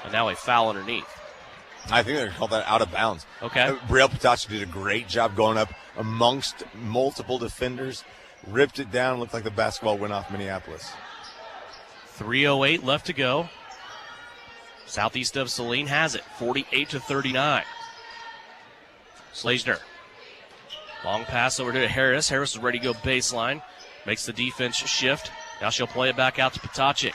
And now a foul underneath. I think they're going to call that out of bounds. Okay. Brielle Potacek did a great job going up amongst multiple defenders. Ripped it down. Looked like the basketball went off Minneapolis. 3:08 left to go. Southeast of Saline has it. 48-39. Schlesner. Long pass over to Harris. Harris is ready to go baseline. Makes the defense shift. Now she'll play it back out to Potacek.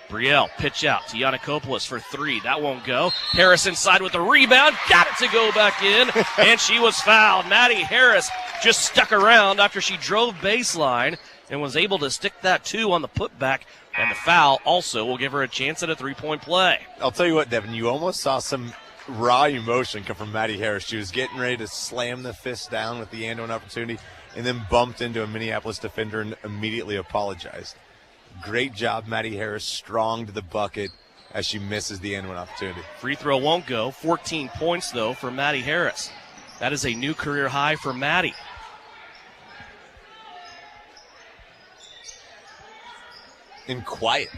Brielle, pitch out to Yannikopoulos for 3. That won't go. Harris inside with the rebound. Got it to go back in, and she was fouled. Maddie Harris just stuck around after she drove baseline. and was able to stick that 2 on the putback, and the foul also will give her a chance at a 3-point play. I'll tell you what, Devin, you almost saw some raw emotion come from Maddie Harris. She was getting ready to slam the fist down with the and-one opportunity and then bumped into a Minneapolis defender and immediately apologized. Great job, Maddie Harris, strong to the bucket as she misses the and-one opportunity. Free throw won't go. 14 points, though, for Maddie Harris. That is a new career high for Maddie. And quiet.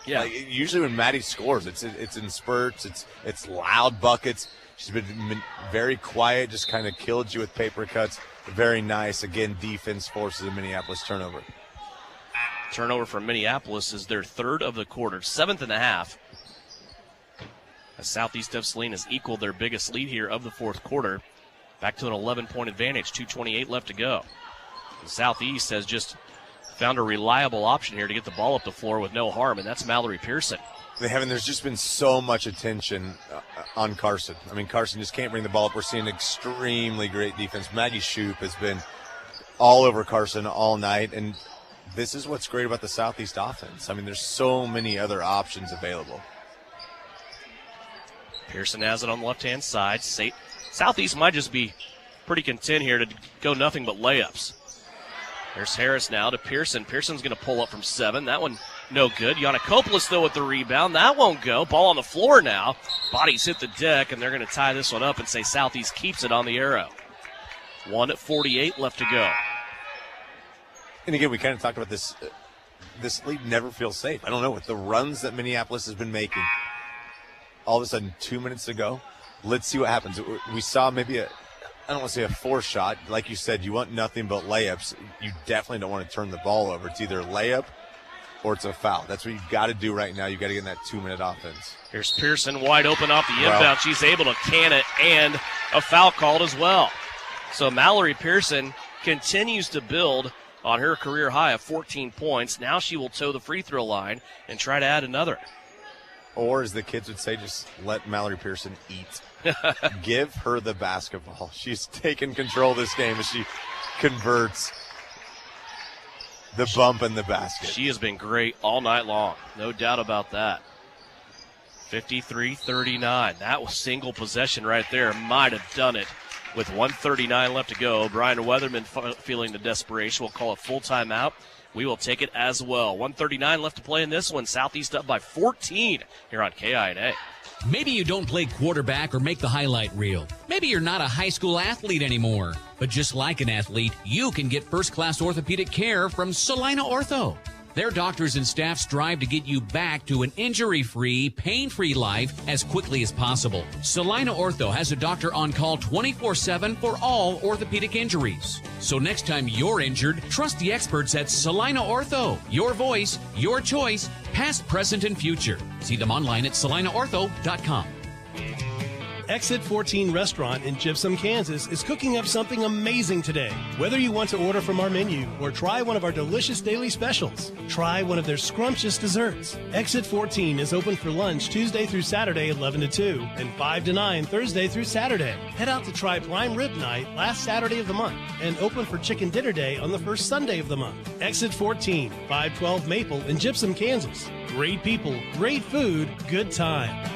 Yeah. Like, usually when Maddie scores, it's in spurts. It's loud buckets. She's been very quiet, just kind of killed you with paper cuts. Very nice. Again, defense forces a Minneapolis turnover. Turnover from Minneapolis is their 3rd of the quarter, 7th and a half. As Southeast of Saline has equaled their biggest lead here of the 4th quarter. Back to an 11-point advantage, 2:28 left to go. The Southeast has just found a reliable option here to get the ball up the floor with no harm, and that's Mallory Pearson. They haven't. There's just been so much attention on Carson. I mean, Carson just can't bring the ball up. We're seeing extremely great defense. Maggie Shoup has been all over Carson all night, and this is what's great about the Southeast offense. I mean, there's so many other options available. Pearson has it on the left-hand side. Southeast might just be pretty content here to go nothing but layups. There's Harris now to Pearson. Pearson's going to pull up from 7. That one no good. Yannikopoulos, though, with the rebound. That won't go. Ball on the floor now. Bodies hit the deck, and they're going to tie this one up and say Southeast keeps it on the arrow. 1:48 left to go. And again, we kind of talked about this. This lead never feels safe. I don't know, with the runs that Minneapolis has been making. All of a sudden, 2 minutes ago, let's see what happens. We saw maybe I don't want to say a force shot. Like you said, you want nothing but layups. You definitely don't want to turn the ball over. It's either a layup or it's a foul. That's what you've got to do right now. You've got to get in that 2-minute offense. Here's Pearson wide open off the inbound. She's able to can it, and a foul called as well. So Mallory Pearson continues to build on her career high of 14 points. Now she will toe the free throw line and try to add another. Or, as the kids would say, just let Mallory Pearson eat. Give her the basketball. She's taken control of this game as she converts the bump in the basket. She has been great all night long. No doubt about that. 53-39. That was single possession right there. Might have done it with 1:39 left to go. Brian Weatherman feeling the desperation. We'll call a full timeout. We will take it as well. 1:39 left to play in this one. Southeast up by 14 here on KINA. Maybe you don't play quarterback or make the highlight reel. Maybe you're not a high school athlete anymore. But just like an athlete, you can get first-class orthopedic care from Saline Ortho. Their doctors and staff strive to get you back to an injury-free, pain-free life as quickly as possible. Saline Ortho has a doctor on call 24/7 for all orthopedic injuries. So next time you're injured, trust the experts at Saline Ortho. Your voice, your choice, past, present, and future. See them online at salineortho.com. Exit 14 Restaurant in Gypsum, Kansas is cooking up something amazing today. Whether you want to order from our menu or try one of our delicious daily specials, try one of their scrumptious desserts. Exit 14 is open for lunch Tuesday through Saturday 11 to 2 and 5 to 9 Thursday through Saturday. Head out to try Prime Rib Night last Saturday of the month and open for Chicken Dinner Day on the first Sunday of the month. Exit 14, 512 Maple in Gypsum, Kansas. Great people, great food, good time.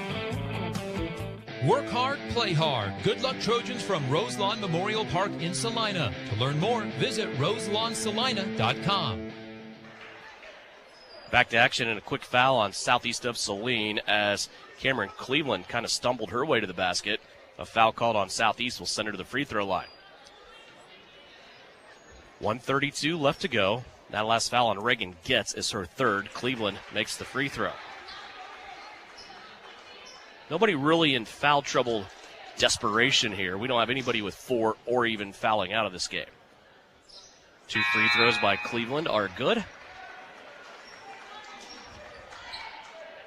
Work hard, play hard. Good luck, Trojans, from Roselawn Memorial Park in Salina. To learn more, visit roselawsalina.com. Back to action and a quick foul on Southeast of Saline as Cameron Cleveland kind of stumbled her way to the basket. A foul called on Southeast will send her to the free throw line. 1:32 left to go. That last foul on Reagan Getz is her third. Cleveland makes the free throw. Nobody really in foul trouble desperation here. We don't have anybody with 4 or even fouling out of this game. 2 free throws by Cleveland are good.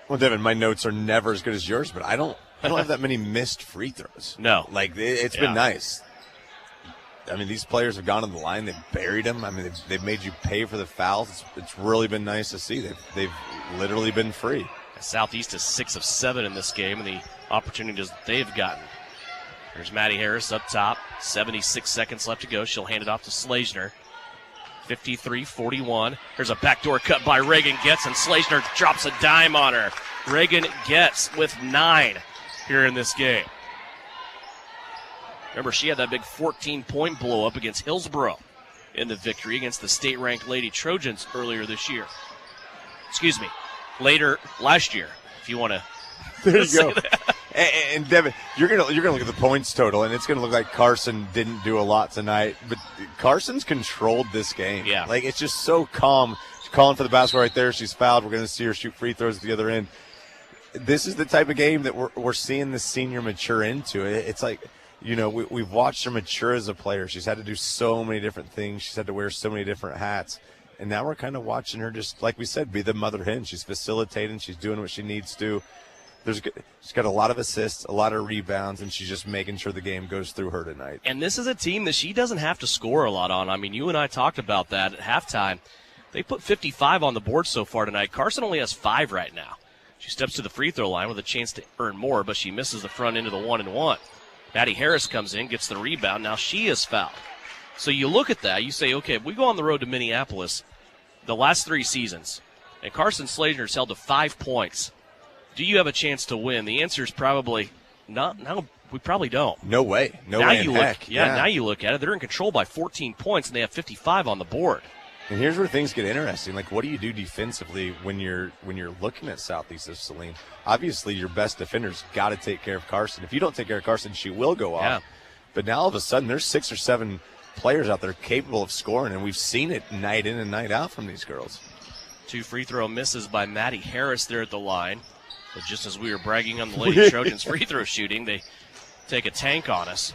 Well, Devin, my notes are never as good as yours, but I don't have that many missed free throws. No. Like, it's been nice. I mean, these players have gone to the line. They've buried them. I mean, they've made you pay for the fouls. It's really been nice to see. They've literally been free. Southeast is 6 of 7 in this game, and the opportunities that they've gotten. There's Maddie Harris up top. 76 seconds left to go. She'll hand it off to Slazner. 53-41. Here's a backdoor cut by Reagan Getz, and Slesner drops a dime on her. Reagan Getz with 9 here in this game. Remember, she had that big 14-point blow-up against Hillsboro in the victory against the state-ranked Lady Trojans earlier this year. Excuse me, later last year, if you want to. There you go. And Devin, you're gonna look at the points total, and it's gonna look like Carson didn't do a lot tonight. But Carson's controlled this game. Yeah, like it's just so calm. She's calling for the basketball right there. She's fouled. We're gonna see her shoot free throws at the other end. This is the type of game that we're seeing the senior mature into. It's like, you know, we've watched her mature as a player. She's had to do so many different things. She's had to wear so many different hats. And now we're kind of watching her just, like we said, be the mother hen. She's facilitating. She's doing what she needs to. She's got a lot of assists, a lot of rebounds, and she's just making sure the game goes through her tonight. And this is a team that she doesn't have to score a lot on. I mean, you and I talked about that at halftime. They put 55 on the board so far tonight. Carson only has 5 right now. She steps to the free throw line with a chance to earn more, but she misses the front end of the 1-and-1. Maddie Harris comes in, gets the rebound. Now she is fouled. So you look at that, you say, okay, if we go on the road to Minneapolis the last 3 seasons, and Carson Slesner's held to 5 points, do you have a chance to win? The answer is probably not. No, we probably don't. No way. No way in heck. Now you look at it. They're in control by 14 points, and they have 55 on the board. And here's where things get interesting. Like, what do you do defensively when you're looking at Southeast of Saline? Obviously, your best defender's got to take care of Carson. If you don't take care of Carson, she will go off. Yeah. But now all of a sudden, there's 6 or 7 players out there capable of scoring, and we've seen it night in and night out from these girls. 2 free throw misses by Maddie Harris there at the line. But just as we were bragging on the Lady Trojans free throw shooting, they take a tank on us.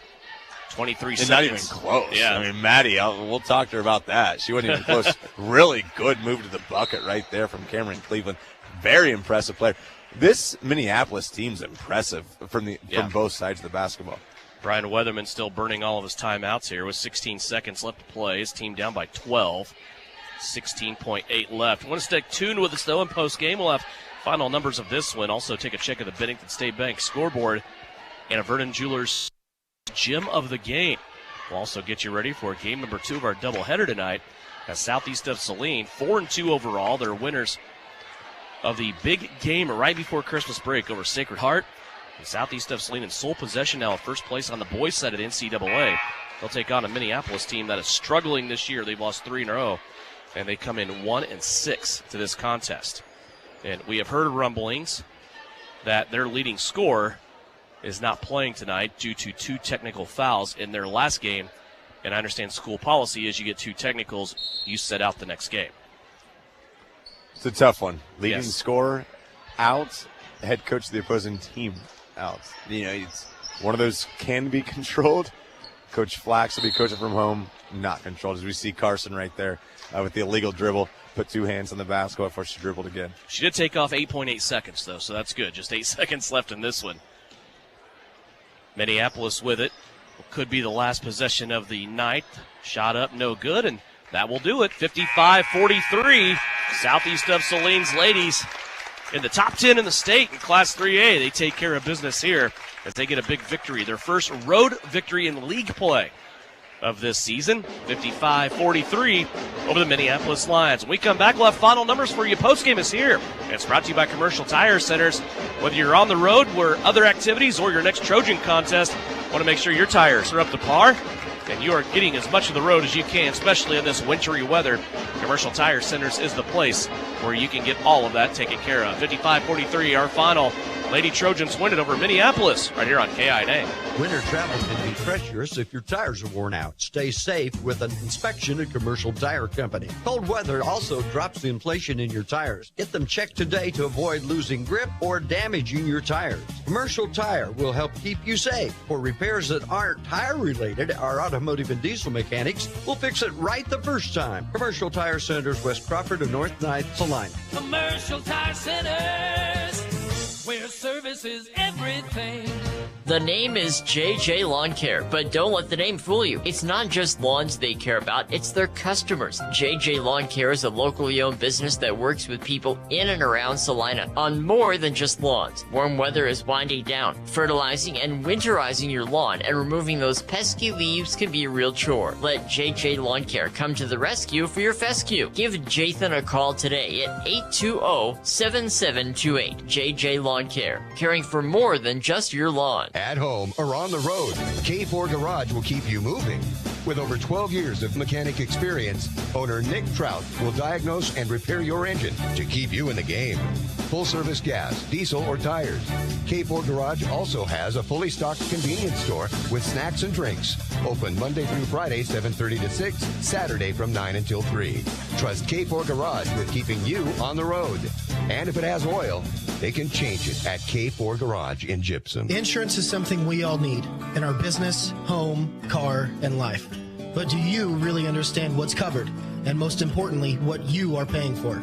23 and seconds. Not even close. Yeah. I mean, Maddie, we'll talk to her about that. She wasn't even close. Really good move to the bucket right there from Cameron Cleveland. Very impressive player. This Minneapolis team's impressive from both sides of the basketball. Brian Weatherman still burning all of his timeouts here with 16 seconds left to play. His team down by 12. 16.8 left. Want to stay tuned with us, though, in post-game. We'll have final numbers of this one. Also take a check of the Bennington State Bank scoreboard and a Vernon Jewelers gem of the game. We'll also get you ready for game number 2 of our doubleheader tonight as Southeast of Saline, 4-2 overall. They're winners of the big game right before Christmas break over Sacred Heart. And Southeast of Saline in sole possession now of first place on the boys' side of the NCAA. They'll take on a Minneapolis team that is struggling this year. They've lost 3 in a row, and they come in 1-6 to this contest. And we have heard rumblings that their leading scorer is not playing tonight due to 2 technical fouls in their last game. And I understand school policy is you get 2 technicals, you set out the next game. It's a tough one. Leading scorer out, head coach of the opposing team out. You know, it's one of those can be controlled. Coach Flax will be coaching from home, not controlled, as we see Carson right there with the illegal dribble. Put 2 hands on the basketball before she dribbled again. She did take off 8.8 seconds, though, so that's good. Just 8 seconds left in this one. Minneapolis with it. Could be the last possession of the night. Shot up, no good, and that will do it. 55-43. Southeast of Saline's ladies in the top 10 in the state in Class 3A. They take care of business here as they get a big victory. Their first road victory in league play of this season, 55-43 over the Minneapolis Lions. When we come back, we'll have final numbers for you. Postgame is here. It's brought to you by Commercial Tire Centers. Whether you're on the road or other activities or your next Trojan contest, want to make sure your tires are up to par and you are getting as much of the road as you can, especially in this wintry weather. Commercial Tire Centers is the place where you can get all of that taken care of. 55-43, our final. Lady Trojans win it over Minneapolis right here on KINA. Winter travel can be treacherous if your tires are worn out. Stay safe with an inspection at Commercial Tire Company. Cold weather also drops the inflation in your tires. Get them checked today to avoid losing grip or damaging your tires. Commercial Tire will help keep you safe. For repairs that aren't tire-related, our automotive and diesel mechanics will fix it right the first time. Commercial Tire Centers, West Crawford and North 9th, Saline. Commercial Tire Centers, where service is everything. The name is JJ Lawn Care, but don't let the name fool you. It's not just lawns they care about, it's their customers. JJ Lawn Care is a locally owned business that works with people in and around Salina on more than just lawns. Warm weather is winding down. Fertilizing and winterizing your lawn and removing those pesky leaves can be a real chore. Let JJ Lawn Care come to the rescue for your fescue. Give Jathan a call today at 820-7728. JJ Lawn Care, caring for more than just your lawn. At home or on the road, K4 Garage will keep you moving. With over 12 years of mechanic experience, owner Nick Trout will diagnose and repair your engine to keep you in the game. Full service gas, diesel, or tires. K4 Garage also has a fully stocked convenience store with snacks and drinks. Open Monday through Friday, 7:30 to 6, Saturday from 9 until 3. Trust K4 Garage with keeping you on the road. And if it has oil, they can change it at K4 Garage in Gypsum. Insurance is something we all need in our business, home, car, and life. But do you really understand what's covered? And most importantly, what you are paying for?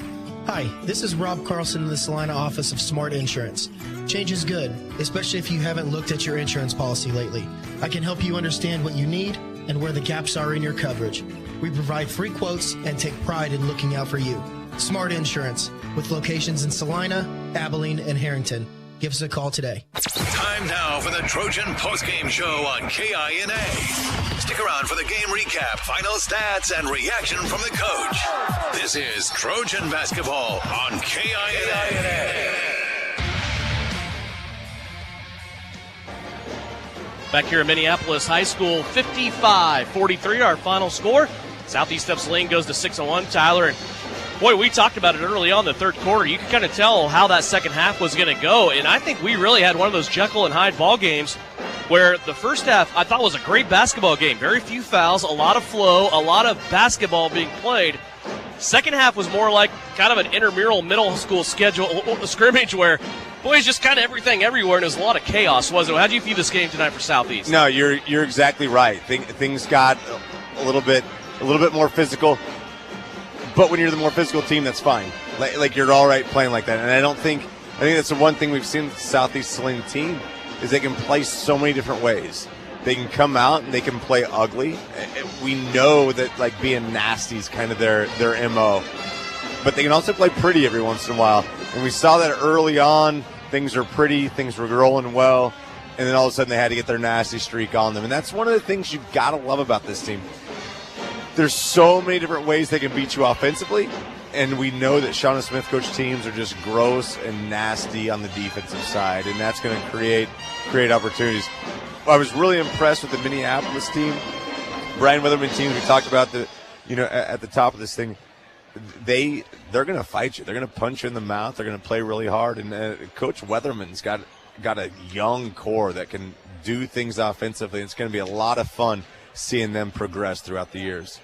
Hi, this is Rob Carlson in the Salina office of Smart Insurance. Change is good, especially if you haven't looked at your insurance policy lately. I can help you understand what you need and where the gaps are in your coverage. We provide free quotes and take pride in looking out for you. Smart Insurance, with locations in Salina, Abilene, and Harrington. Give us a call today. Time now for the Trojan postgame show on KINA. Stick around for the game recap, final stats, and reaction from the coach. This is Trojan basketball on KINA. Back here in Minneapolis High School, 55-43, our final score. Southeast of Saline goes to 6-1. Tyler, and boy, we talked about it early on in the third quarter. You could kind of tell how that second half was going to go, and I think we really had one of those Jekyll and Hyde ball games where the first half I thought was a great basketball game. Very few fouls, a lot of flow, a lot of basketball being played. Second half was more like kind of an intramural middle school scrimmage where, boys, just kind of everything everywhere, and there's a lot of chaos, wasn't it? How do you view this game tonight for Southeast? No, you're exactly right. Things got a little bit more physical. But when you're the more physical team, that's fine. Like you're all right playing like that. And I think that's the one thing we've seen with the Southeast Saline team is they can play so many different ways. They can come out and they can play ugly. We know that like being nasty is kind of their MO. But they can also play pretty every once in a while. And we saw that early on. Things were pretty, things were rolling well, and then all of a sudden they had to get their nasty streak on them. And that's one of the things you've got to love about this team. There's so many different ways they can beat you offensively, and we know that Shauna Smith coach teams are just gross and nasty on the defensive side, and that's going to create opportunities. I was really impressed with the Minneapolis team. Brian Weatherman teams, we talked about at the top of this thing, they're going to fight you. They're going to punch you in the mouth. They're going to play really hard, and Coach Weatherman's got a young core that can do things offensively. It's going to be a lot of fun seeing them progress throughout the years.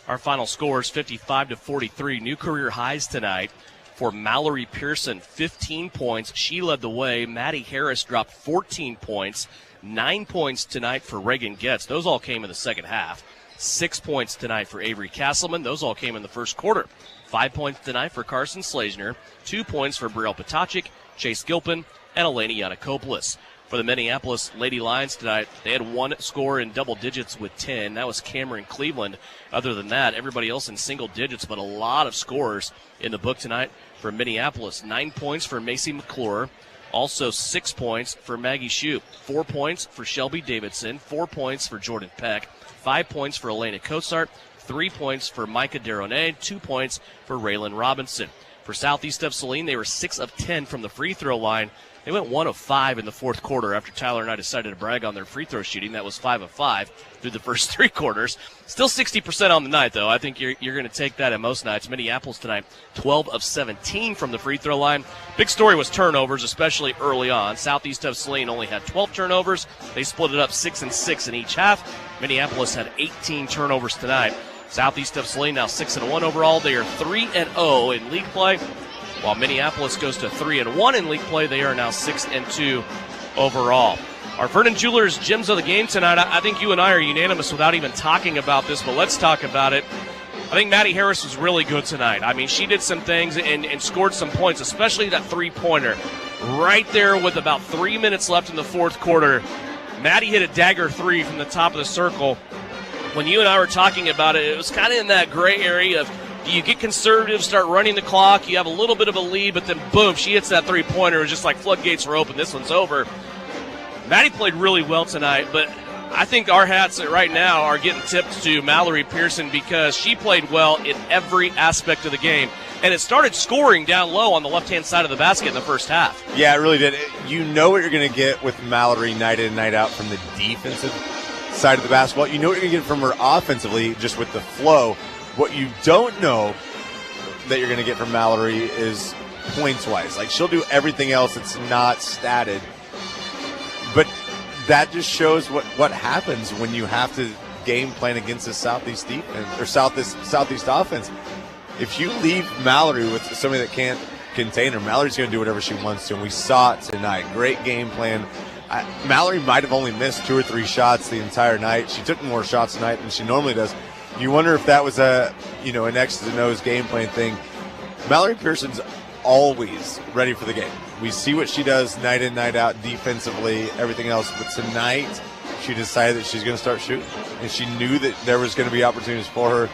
Our final score is 55-43. New career highs tonight for Mallory Pearson, 15 points. She led the way. Maddie Harris dropped 14 points. 9 points tonight for Reagan Getz. Those all came in the second half. 6 points tonight for Avery Castleman. Those all came in the first quarter. 5 points tonight for Carson Slazner. 2 points for Brielle Patochik, Chase Gilpin, and Eleni Yanakopoulos. For the Minneapolis Lady Lions tonight, they had one score in double digits with 10. That was Cameron Cleveland. Other than that, everybody else in single digits, but a lot of scores in the book tonight for Minneapolis. 9 points for Macy McClure. Also 6 points for Maggie Shoup. 4 points for Shelby Davidson. 4 points for Jordan Peck. 5 points for Elena Cotsart. 3 points for Micah Deronay. 2 points for Raylan Robinson. For Southeast of Saline, they were 6 of 10 from the free throw line. They went 1 of 5 in the fourth quarter after Tyler and I decided to brag on their free throw shooting. That was 5 of 5 through the first 3 quarters. Still 60% on the night, though. I think you're going to take that at most nights. Minneapolis tonight, 12 of 17 from the free throw line. Big story was turnovers, especially early on. Southeast of Saline only had 12 turnovers. They split it up 6 and 6 in each half. Minneapolis had 18 turnovers tonight. Southeast of Saline now 6-1 overall. They are 3-0 in league play. While Minneapolis goes to 3-1 in league play, they are now 6-2 overall. Our Vernon Jewelers Gems of the game tonight, I think you and I are unanimous without even talking about this, but let's talk about it. I think Maddie Harris was really good tonight. I mean, she did some things and scored some points, especially that three-pointer. Right there with about 3 minutes left in the fourth quarter, Maddie hit a dagger three from the top of the circle. When you and I were talking about it, it was kind of in that gray area of, do you get conservative, start running the clock, you have a little bit of a lead, but then boom, she hits that three-pointer. It was just like floodgates were open. This one's over. Maddie played really well tonight, but I think our hats right now are getting tipped to Mallory Pearson because she played well in every aspect of the game. And it started scoring down low on the left-hand side of the basket in the first half. Yeah, it really did. You know what you're going to get with Mallory night in and night out from the defensive side of the basketball. You know what you're going to get from her offensively just with the flow. What you don't know that you're going to get from Mallory is points-wise. Like, she'll do everything else that's not statted. But that just shows what happens when you have to game plan against the Southeast defense or Southeast offense. If you leave Mallory with somebody that can't contain her, Mallory's going to do whatever she wants to, and we saw it tonight. Great game plan. Mallory might have only missed 2 or 3 shots the entire night. She took more shots tonight than she normally does. You wonder if that was an X's and O's game plan thing. Mallory Pearson's always ready for the game. We see what she does night in, night out, defensively, everything else. But tonight, she decided that she's going to start shooting, and she knew that there was going to be opportunities for her.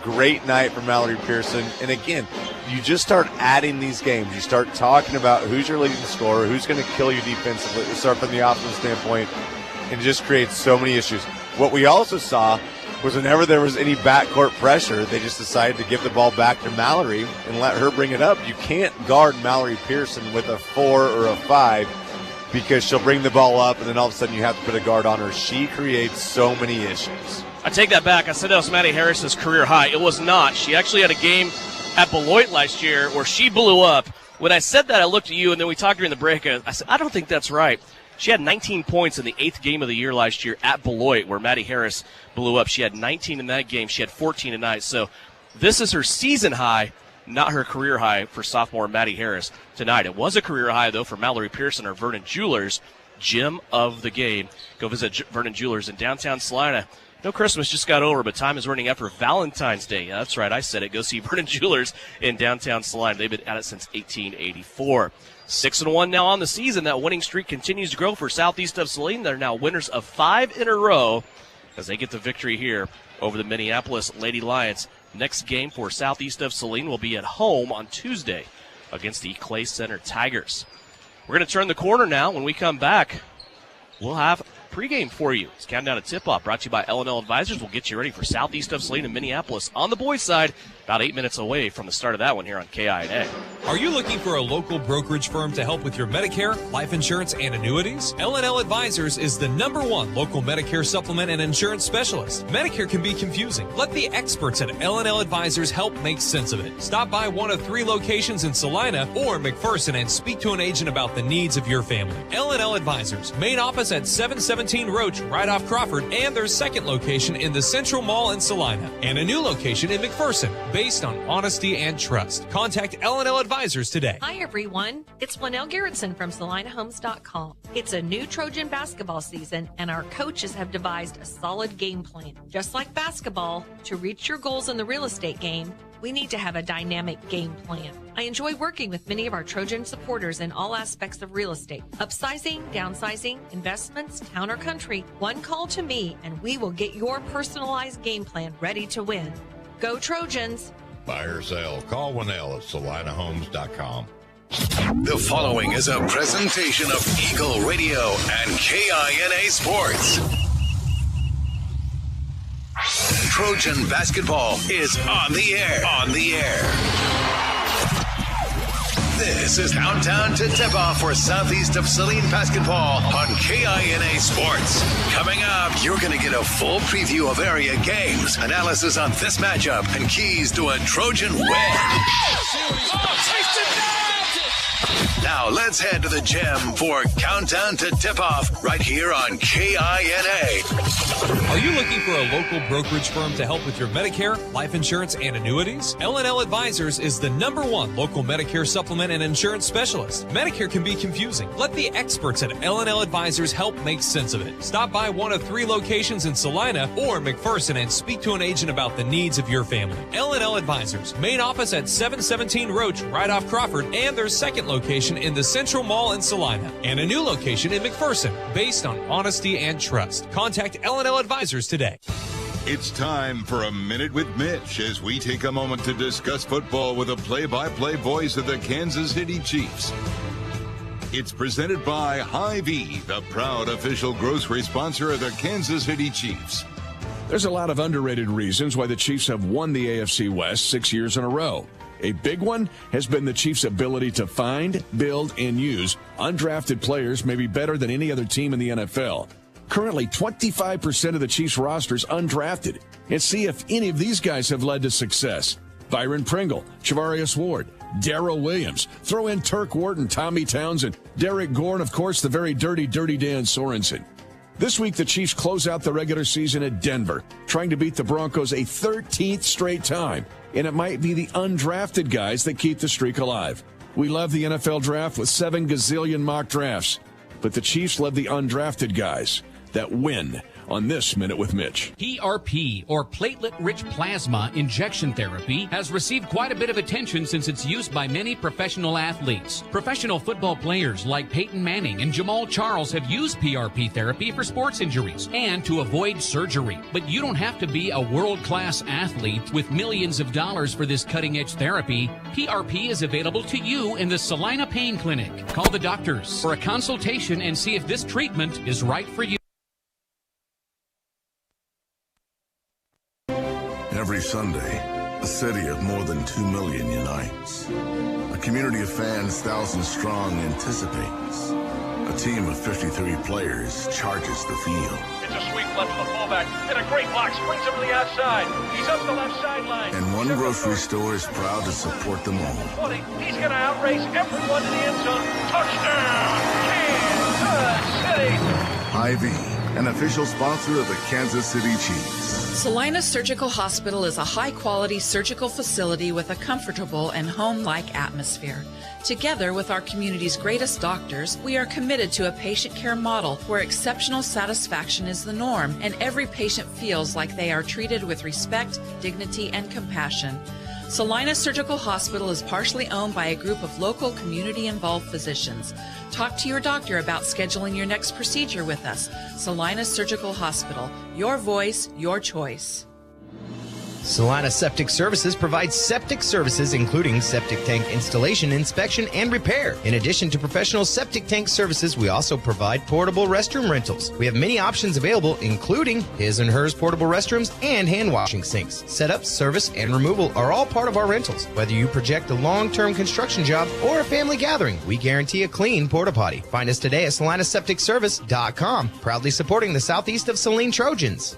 Great night for Mallory Pearson. And again, you just start adding these games. You start talking about who's your leading scorer, who's going to kill you defensively, start from the offensive standpoint, and it just creates so many issues. What we also saw was whenever there was any backcourt pressure, they just decided to give the ball back to Mallory and let her bring it up. You can't guard Mallory Pearson with a 4 or a 5 because she'll bring the ball up, and then all of a sudden you have to put a guard on her. She creates so many issues. I take that back. I said that was Maddie Harris's career high. It was not. She actually had a game at Beloit last year where she blew up. When I said that, I looked at you, and then we talked during the break. I said, I don't think that's right. She had 19 points in the 8th game of the year last year at Beloit where Maddie Harris blew up. She had 19 in that game. She had 14 tonight. So this is her season high, not her career high for sophomore Maddie Harris tonight. It was a career high, though, for Mallory Pearson or Vernon Jewelers, gem of the game. Go visit Vernon Jewelers in downtown Salina. No, Christmas just got over, but time is running out for Valentine's Day. Yeah, that's right, I said it. Go see Vernon Jewelers in downtown Salina. They've been at it since 1884. 6-1 now on the season. That winning streak continues to grow for Southeast of Saline. They're now winners of 5 in a row as they get the victory here over the Minneapolis Lady Lions. Next game for Southeast of Saline will be at home on Tuesday against the Clay Center Tigers. We're going to turn the corner now. When we come back, we'll have pregame for you. It's Countdown to Tip-Off brought to you by L&L Advisors. We'll get you ready for Southeast of Saline and Minneapolis on the boys' side, about 8 minutes away from the start of that one here on KINA. Are you looking for a local brokerage firm to help with your Medicare, life insurance, and annuities? L&L Advisors is the #1 local Medicare supplement and insurance specialist. Medicare can be confusing. Let the experts at L&L Advisors help make sense of it. Stop by one of 3 locations in Salina or McPherson and speak to an agent about the needs of your family. L&L Advisors, main office at 717 Roach, right off Crawford, and their second location in the Central Mall in Salina, and a new location in McPherson, based on honesty and trust. Contact L&L Advisors today. Hi, everyone. It's Flanell Garrettson from SalinaHomes.com. It's a new Trojan basketball season, and our coaches have devised a solid game plan. Just like basketball, to reach your goals in the real estate game, we need to have a dynamic game plan. I enjoy working with many of our Trojan supporters in all aspects of real estate. Upsizing, downsizing, investments, town or country. One call to me, and we will get your personalized game plan ready to win. Go Trojans! Buy or sell, call Winnell at SalinaHomes.com. The following is a presentation of Eagle Radio and KINA Sports. Trojan basketball is on the air. On the air. This is Countdown to Tip-Off for Southeast of Saline basketball on KINA Sports. Coming up, you're going to get a full preview of area games, analysis on this matchup, and keys to a Trojan win. Now let's head to the gym for Countdown to Tip-Off right here on KINA. Are you looking for a local brokerage firm to help with your Medicare, life insurance, and annuities? L&L Advisors is the #1 local Medicare supplement and insurance specialist. Medicare can be confusing. Let the experts at L&L Advisors help make sense of it. Stop by one of 3 locations in Salina or McPherson and speak to an agent about the needs of your family. L&L Advisors, main office at 717 Roach, right off Crawford, and their second location in the Central Mall in Salina, and a new location in McPherson, based on honesty and trust. Contact L&L Advisors today. It's time for A Minute with Mitch as we take a moment to discuss football with a play-by-play voice of the Kansas City Chiefs. It's presented by Hy-Vee, the proud official grocery sponsor of the Kansas City Chiefs. There's a lot of underrated reasons why the Chiefs have won the AFC West 6 years in a row. A big one has been the Chiefs' ability to find, build, and use undrafted players maybe better than any other team in the NFL. Currently, 25% of the Chiefs' roster is undrafted. And see if any of these guys have led to success. Byron Pringle, Javarius Ward, Darrell Williams. Throw in Turk Wharton, Tommy Townsend, Derek Gore, and, of course, the very dirty Dan Sorensen. This week, the Chiefs close out the regular season at Denver, trying to beat the Broncos a 13th straight time. And it might be the undrafted guys that keep the streak alive. We love the NFL draft with 7 gazillion mock drafts. But the Chiefs love the undrafted guys that win on This Minute with Mitch. PRP, or platelet-rich plasma injection therapy, has received quite a bit of attention since its use by many professional athletes. Professional football players like Peyton Manning and Jamal Charles have used PRP therapy for sports injuries and to avoid surgery. But you don't have to be a world-class athlete with millions of dollars for this cutting-edge therapy. PRP is available to you in the Salina Pain Clinic. Call the doctors for a consultation and see if this treatment is right for you. Every Sunday, a city of more than 2 million unites. A community of fans thousands strong anticipates. A team of 53 players charges the field. It's a sweep left to the fullback, and a great block springs him to the outside. He's up the left sideline. And one grocery store is proud to support them all. 20, he's going to outrace everyone in the end zone. Touchdown, Kansas City! Hy-Vee, an official sponsor of the Kansas City Chiefs. Salina Surgical Hospital is a high-quality surgical facility with a comfortable and home-like atmosphere. Together with our community's greatest doctors, we are committed to a patient care model where exceptional satisfaction is the norm and every patient feels like they are treated with respect, dignity, and compassion. Salina Surgical Hospital is partially owned by a group of local community-involved physicians. Talk to your doctor about scheduling your next procedure with us. Salina Surgical Hospital. Your voice, your choice. Salina Septic Services provides septic services including septic tank installation, inspection, and repair. In addition to professional septic tank services, we also provide portable restroom rentals. We have many options available, including his and hers portable restrooms and hand washing sinks. Setup, service, and removal are all part of our rentals. Whether you project a long-term construction job or a family gathering, we guarantee a clean porta potty. Find us today at salinasepticservice.com, proudly supporting the southeast of Saline Trojans.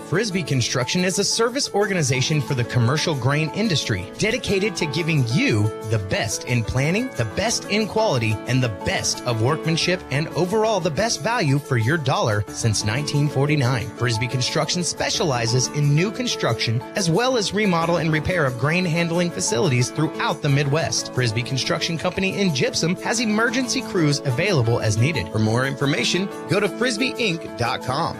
Frisbee Construction is a service organization for the commercial grain industry dedicated to giving you the best in planning, the best in quality, and the best of workmanship, and overall the best value for your dollar since 1949. Frisbee Construction specializes in new construction as well as remodel and repair of grain handling facilities throughout the Midwest. Frisbee Construction Company in Gypsum has emergency crews available as needed. For more information, go to frisbeeinc.com.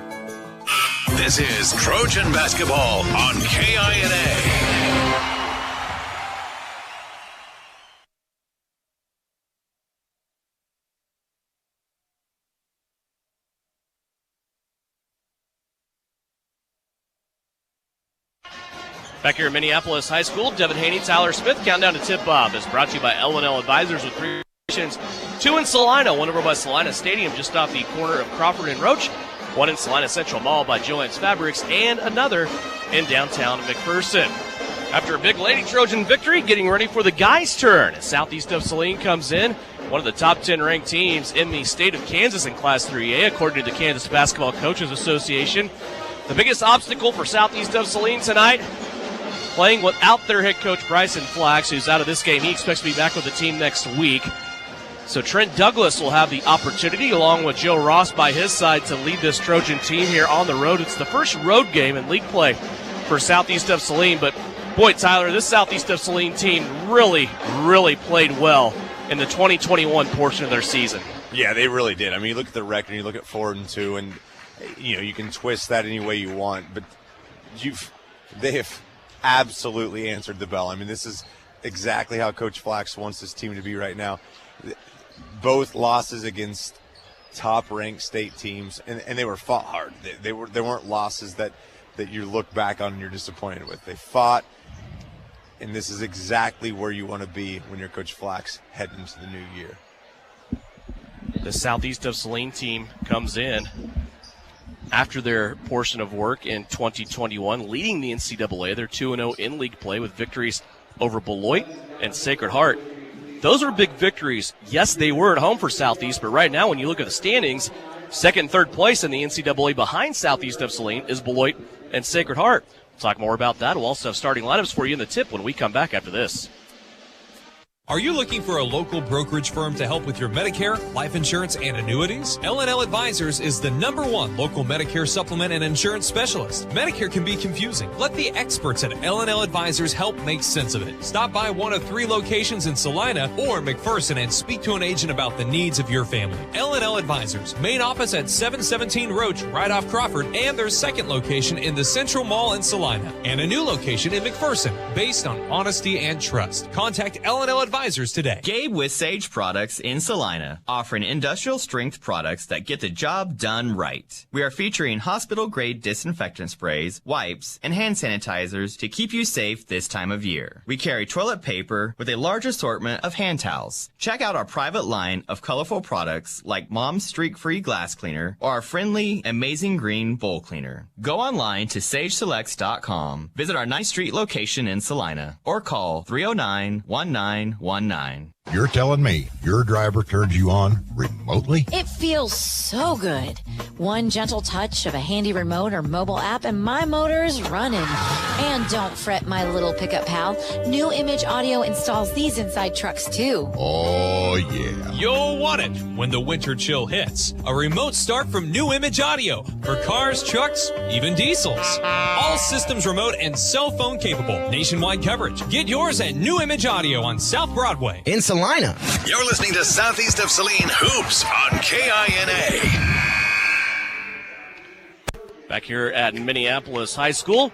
This is Trojan Basketball on KINA. Back here in Minneapolis High School, Devin Haney, Tyler Smith, Countdown to Tip-Off is brought to you by L&L Advisors with 3 locations. 2 in Salina, one over by Salina Stadium just off the corner of Crawford and Roach. 1 in Salina Central Mall by Joann's Fabrics, and another in downtown McPherson. After a big Lady Trojan victory, getting ready for the guys' turn. Southeast of Saline comes in, one of the top 10 ranked teams in the state of Kansas in Class 3A, according to the Kansas Basketball Coaches Association. The biggest obstacle for Southeast of Saline tonight, playing without their head coach Bryson Flax, who's out of this game. He expects to be back with the team next week. So Trent Douglas will have the opportunity, along with Joe Ross by his side, to lead this Trojan team here on the road. It's the first road game in league play for Southeast of Saline. But, boy, Tyler, this Southeast of Saline team really, really played well in the 2021 portion of their season. Yeah, they really did. I mean, you look at the record, you look at 4-2, and, you can twist that any way you want. But they have absolutely answered the bell. I mean, this is exactly how Coach Flax wants this team to be right now. Both losses against top-ranked state teams, and they were fought hard. They weren't losses that you look back on and you're disappointed with. They fought, and this is exactly where you want to be when you're Coach Flax heading into the new year. The Southeast of Saline team comes in after their portion of work in 2021, leading the NCAA. They're 2-0 in league play with victories over Beloit and Sacred Heart. Those were big victories. Yes, they were at home for Southeast, but right now when you look at the standings, second and third place in the NCAA behind Southeast of Saline is Beloit and Sacred Heart. We'll talk more about that. We'll also have starting lineups for you in the tip when we come back after this. Are you looking for a local brokerage firm to help with your Medicare, life insurance, and annuities? L&L Advisors is the #1 local Medicare supplement and insurance specialist. Medicare can be confusing. Let the experts at L&L Advisors help make sense of it. Stop by one of 3 locations in Salina or McPherson and speak to an agent about the needs of your family. L&L Advisors, main office at 717 Roach, right off Crawford, and their second location in the Central Mall in Salina, and a new location in McPherson, based on honesty and trust. Contact L&L Advisors today. Gabe with Sage Products in Salina, offering industrial strength products that get the job done right. We are featuring hospital grade disinfectant sprays, wipes, and hand sanitizers to keep you safe this time of year. We carry toilet paper with a large assortment of hand towels. Check out our private line of colorful products like Mom's Streak-Free Glass Cleaner or our friendly Amazing Green Bowl Cleaner. Go online to sageselects.com, visit our 9th Street location in Salina, or call 309-1919. You're telling me your driver turns you on remotely? It feels so good. One gentle touch of a handy remote or mobile app and my motor is running. And don't fret, my little pickup pal. New Image Audio installs these inside trucks too. Oh, yeah. You'll want it when the winter chill hits. A remote start from New Image Audio for cars, trucks, even diesels. All systems remote and cell phone capable. Nationwide coverage. Get yours at New Image Audio on South Broadway. In Salina. You're listening to Southeast of Saline Hoops on KINA. Back here at Minneapolis High School,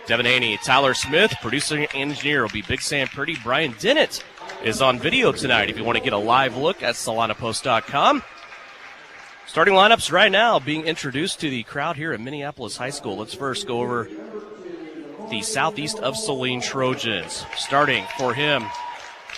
Devin Haney, Tyler Smith, producer and engineer will be Big Sam Purdy. Brian Dennett is on video tonight if you want to get a live look at SalinaPost.com. Starting lineups right now being introduced to the crowd here at Minneapolis High School. Let's first go over the Southeast of Saline Trojans. Starting for him,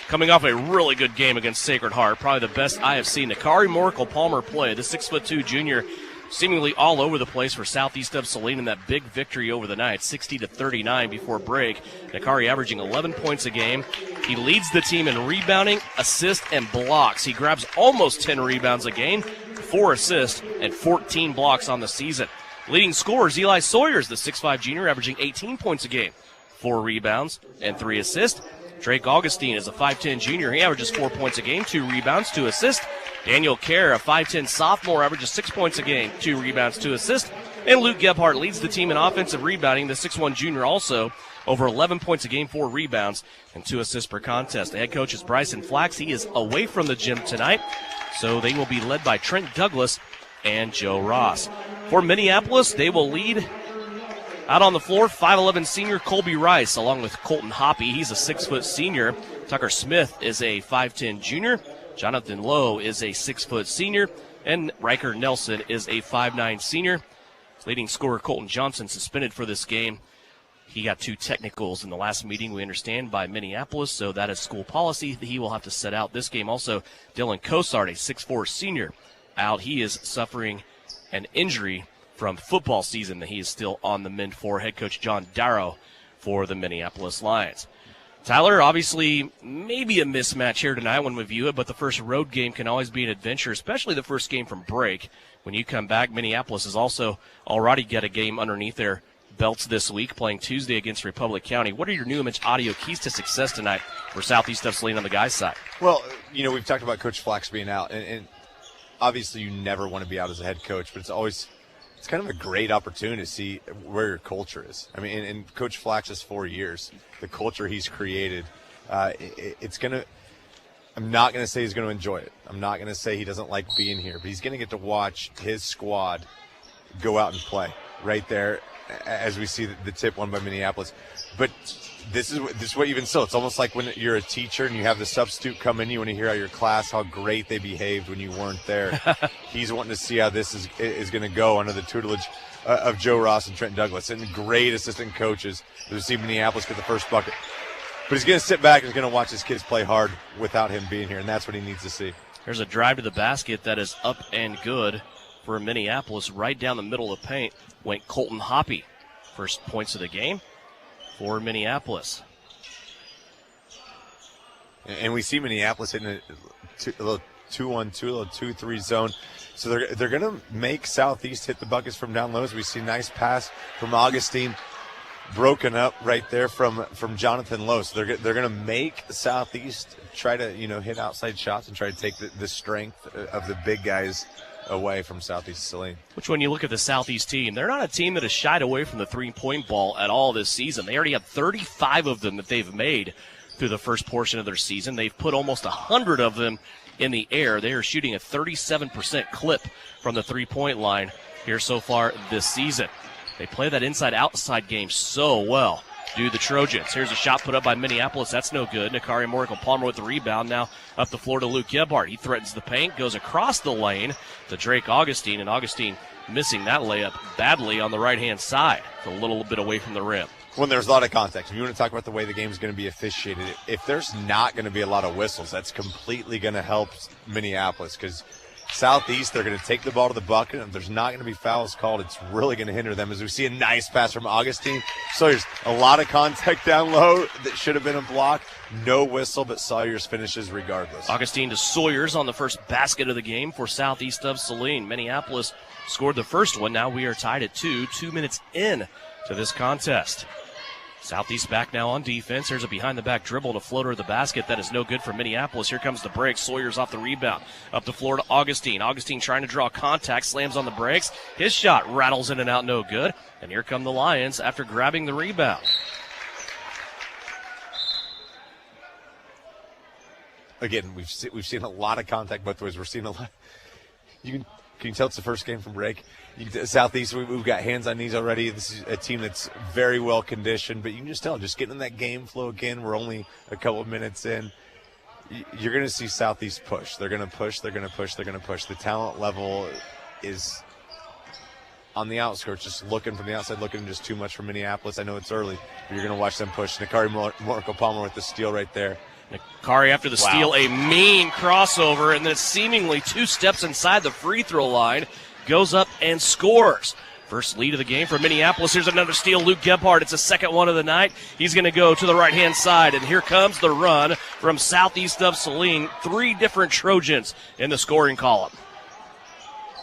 coming off a really good game against Sacred Heart, probably the best I have seen Nakari Moracle-Palmer play. The 6'2" junior seemingly all over the place for Southeast of Saline in that big victory over the night, 60-39 before break. Nakari averaging 11 points a game. He leads the team in rebounding, assists, and blocks. He grabs almost 10 rebounds a game, 4 assists, and 14 blocks on the season. Leading scorers, Eli Sawyers, the 6'5" junior, averaging 18 points a game, 4 rebounds, and 3 assists. Drake Augustine is a 5'10" junior. He averages 4 points a game, 2 rebounds, 2 assists. Daniel Kerr, a 5'10" sophomore, averages 6 points a game, 2 rebounds, 2 assists. And Luke Gebhardt leads the team in offensive rebounding. The 6'1" junior also over 11 points a game, 4 rebounds, and 2 assists per contest. The head coach is Bryson Flax. He is away from the gym tonight, so they will be led by Trent Douglas and Joe Ross. For Minneapolis, they will lead out on the floor, 5'11" senior Colby Rice, along with Colton Hoppy. He's a 6' senior. Tucker Smith is a 5'10" junior. Jonathan Lowe is a 6' senior. And Riker Nelson is a 5'9" senior. Leading scorer Colton Johnson suspended for this game. He got 2 technicals in the last meeting, we understand, by Minneapolis, so that is school policy. He will have to set out this game. Also, Dylan Cosart, a 6'4" senior, out. He is suffering an injury from football season that he is still on the mend for. Head coach John Darrow for the Minneapolis Lions. Tyler, obviously, maybe a mismatch here tonight when we view it, but the first road game can always be an adventure, especially the first game from break. When you come back, Minneapolis has also already got a game underneath their belts this week, playing Tuesday against Republic County. What are your New Image Audio keys to success tonight for Southeast of Saline on the guys' side? Well, we've talked about Coach Flax being out, and obviously you never want to be out as a head coach, but it's kind of a great opportunity to see where your culture is. I mean, in Coach Flax's 4 years, the culture he's created, it's going to – I'm not going to say he's going to enjoy it. I'm not going to say he doesn't like being here, but he's going to get to watch his squad go out and play right there as we see the tip won by Minneapolis. But this is what even so, it's almost like when you're a teacher and you have the substitute come in, you want to hear how your class, how great they behaved when you weren't there. He's wanting to see how this is going to go under the tutelage of Joe Ross and Trent Douglas, and great assistant coaches to see Minneapolis get the first bucket. But he's going to sit back and he's going to watch his kids play hard without him being here, and that's what he needs to see. There's a drive to the basket that is up and good for Minneapolis. Right down the middle of the paint went Colton Hoppy. First points of the game for Minneapolis. And we see Minneapolis hitting a little 2-1-2, a little 2-3 zone. So they're going to make Southeast hit the buckets from down low. As we see a nice pass from Augustine, broken up right there from Jonathan Lowe. So they're going to make Southeast try to hit outside shots and try to take the strength of the big guys away from Southeast Saline. Which, when you look at the Southeast team, they're not a team that has shied away from the three-point ball at all this season. They already have 35 of them that they've made through the first portion of their season. They've put almost 100 of them in the air. They are shooting a 37% clip from the three-point line here so far this season. They play that inside-outside game so well, do the Trojans. Here's a shot put up by Minneapolis. That's no good. Nakari Morrico-Palmer with the rebound. Now up the floor to Luke Gebhardt. He threatens the paint, goes across the lane to Drake Augustine, and Augustine missing that layup badly on the right-hand side. It's a little bit away from the rim. When there's a lot of context, if you want to talk about the way the game is going to be officiated, if there's not going to be a lot of whistles, that's completely going to help Minneapolis, because Southeast, they're going to take the ball to the bucket, and if there's not going to be fouls called, it's really going to hinder them. As we see a nice pass from Augustine. Sawyers, a lot of contact down low that should have been a block. No whistle, but Sawyers finishes regardless. Augustine to Sawyers on the first basket of the game for Southeast of Saline. Minneapolis scored the first one. Now we are tied at 2 minutes in to this contest. Southeast back now on defense. There's a behind-the-back dribble and a floater at the basket. That is no good for Minneapolis. Here comes the break. Sawyers off the rebound. Up the floor to Augustine. Augustine trying to draw contact. Slams on the brakes. His shot rattles in and out. No good. And here come the Lions after grabbing the rebound. Again, we've seen a lot of contact both ways. We're seeing a lot. Can you tell it's the first game from break? Southeast, we've got hands on knees already. This is a team that's very well conditioned, but you can just tell, just getting in that game flow again. We're only a couple of minutes in. You're going to see Southeast push. They're going to push. They're going to push. They're going to push. The talent level is on the outskirts, just looking from the outside, looking just too much for Minneapolis. I know it's early, but you're going to watch them push. Nakari Morrico-Palmer with the steal right there. Nakari after the steal, a mean crossover, and then seemingly 2 steps inside the free throw line, goes up and scores. First lead of the game for Minneapolis. Here's another steal, Luke Gebhardt. It's the second one of the night. He's going to go to the right-hand side, and here comes the run from Southeast of Saline. 3 different Trojans in the scoring column.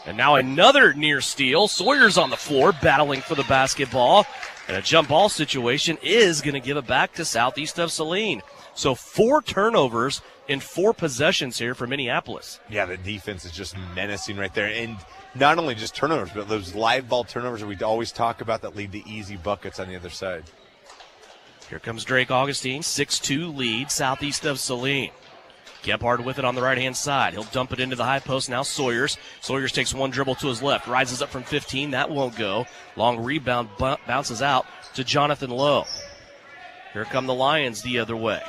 And now another near steal. Sawyer's on the floor battling for the basketball, and a jump ball situation is going to give it back to Southeast of Saline. So 4 turnovers in 4 possessions here for Minneapolis. Yeah, the defense is just menacing right there. And not only just turnovers, but those live ball turnovers that we always talk about that lead to easy buckets on the other side. Here comes Drake Augustine, 6-2 lead, Southeast of Saline. Gebhardt with it on the right-hand side. He'll dump it into the high post now. Sawyers takes 1 dribble to his left, rises up from 15. That won't go. Long rebound bounces out to Jonathan Lowe. Here come the Lions the other way.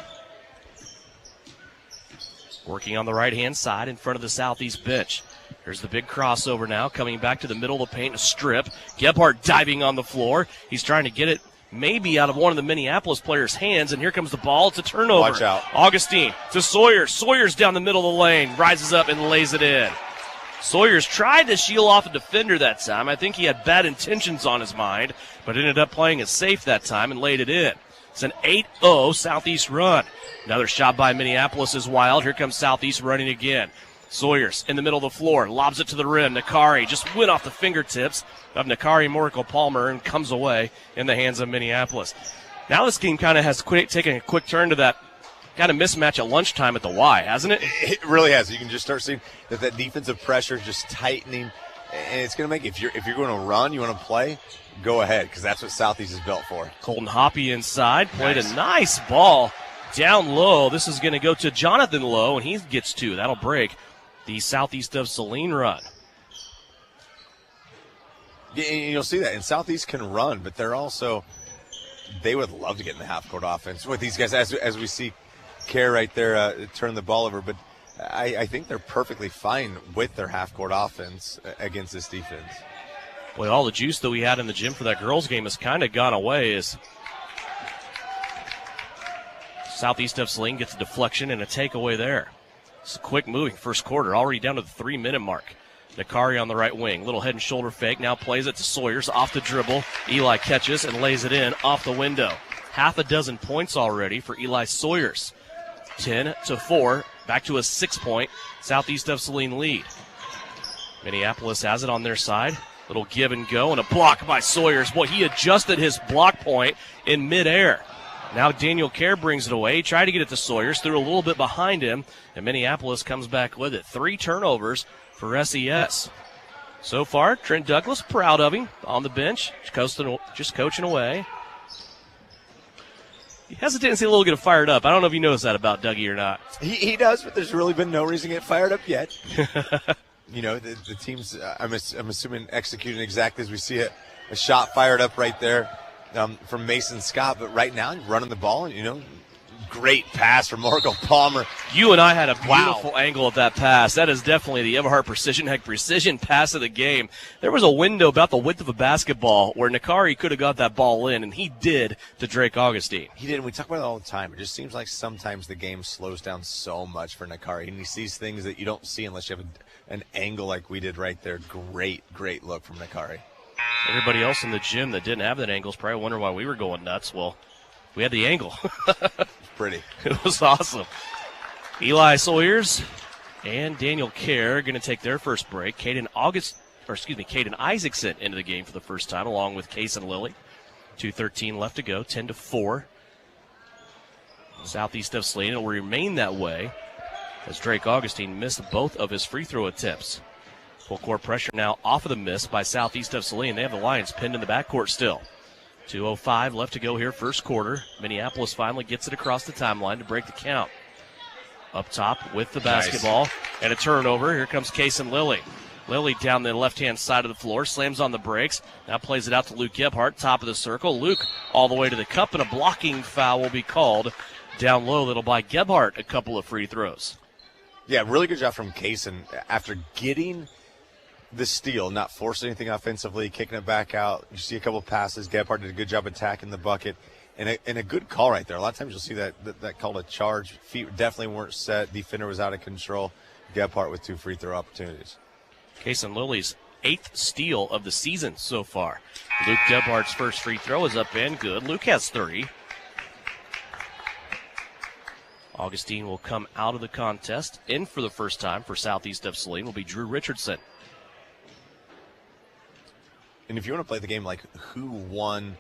Working on the right-hand side in front of the Southeast bench. Here's the big crossover now, coming back to the middle of the paint, a strip. Gebhardt diving on the floor. He's trying to get it maybe out of one of the Minneapolis players' hands, and here comes the ball. It's a turnover. Watch out. Augustine to Sawyers. Sawyers down the middle of the lane, rises up and lays it in. Sawyers tried to shield off a defender that time. I think he had bad intentions on his mind, but ended up playing it safe that time and laid it in. It's an 8-0 Southeast run. Another shot by Minneapolis is wild. Here comes Southeast running again. Sawyers in the middle of the floor, lobs it to the rim. Nakari just went off the fingertips of Nakari Morical-Palmer and comes away in the hands of Minneapolis. Now this game kind of has taken a quick turn to that kind of mismatch at lunchtime at the Y, hasn't it? It really has. You can just start seeing that defensive pressure is just tightening, and it's going to make, if you're going to run, you want to play, go ahead, because that's what Southeast is built for. Colton Hoppy inside, played a nice ball down low. This is going to go to Jonathan Lowe, and he gets two. That'll break the Southeast of Saline run. Yeah, and you'll see that. And Southeast can run, but they would love to get in the half-court offense with these guys, as we see Kerr right there turn the ball over. But I think they're perfectly fine with their half-court offense against this defense. Boy, all the juice that we had in the gym for that girls' game has kind of gone away as Southeast of Saline gets a deflection and a takeaway there. It's a quick moving first quarter, already down to the 3-minute mark. Nakari on the right wing, little head and shoulder fake, now plays it to Sawyers off the dribble. Eli catches and lays it in off the window. Half a dozen points already for Eli Sawyers. 10-4, back to a 6-point Southeast of Saline lead. Minneapolis has it on their side. Little give and go and a block by Sawyers. Boy, he adjusted his block point in midair. Now Daniel Kerr brings it away. He tried to get it to Sawyers, threw a little bit behind him, and Minneapolis comes back with it. 3 turnovers for SES. So far, Trent Douglas, proud of him on the bench, just coaching away. He has a tendency a little get fired up. I don't know if you noticed that about Dougie or not. He does, but there's really been no reason to get fired up yet. You know, the team's, I'm assuming, executing exactly as we see it. A shot fired up right there from Mason Scott, but right now, running the ball, great pass from Morical-Palmer. You and I had a beautiful angle of that pass. That is definitely the Everhart precision pass of the game. There was a window about the width of a basketball where Nakari could have got that ball in, and he did to Drake Augustine. He did, and we talk about it all the time. It just seems like sometimes the game slows down so much for Nakari, and he sees things that you don't see unless you have an angle like we did right there. Great look from Nakari. Everybody else in the gym that didn't have that angle is probably wondering why we were going nuts. Well, we had the angle. Pretty. It was awesome. Eli Sawyers and Daniel Kerr going to take their first break. Caden Isaacson into the game for the first time, along with Case and Lilly. 2:13 left to go, 10-4. Southeast of Saline. It will remain that way as Drake Augustine missed both of his free throw attempts. Full court pressure now off of the miss by Southeast of Saline. They have the Lions pinned in the backcourt still. 2:05 left to go here, first quarter. Minneapolis finally gets it across the timeline to break the count. Up top with the basketball and a turnover. Here comes Case and Lilly. Lilly down the left-hand side of the floor, slams on the brakes. Now plays it out to Luke Gebhardt, top of the circle. Luke all the way to the cup, and a blocking foul will be called down low. That'll buy Gebhardt a couple of free throws. Yeah, really good job from Kaysen after getting the steal, not forcing anything offensively, kicking it back out. You see a couple of passes. Gebhardt did a good job attacking the bucket, and a good call right there. A lot of times you'll see that called a charge. Feet definitely weren't set. Defender was out of control. Gebhardt with 2 free throw opportunities. Case Lilly's 8th steal of the season so far. Luke Gebhardt's first free throw is up and good. Luke has 3. Augustine will come out of the contest. In for the first time for Southeast of Saline will be Drew Richardson. And if you want to play the game like who won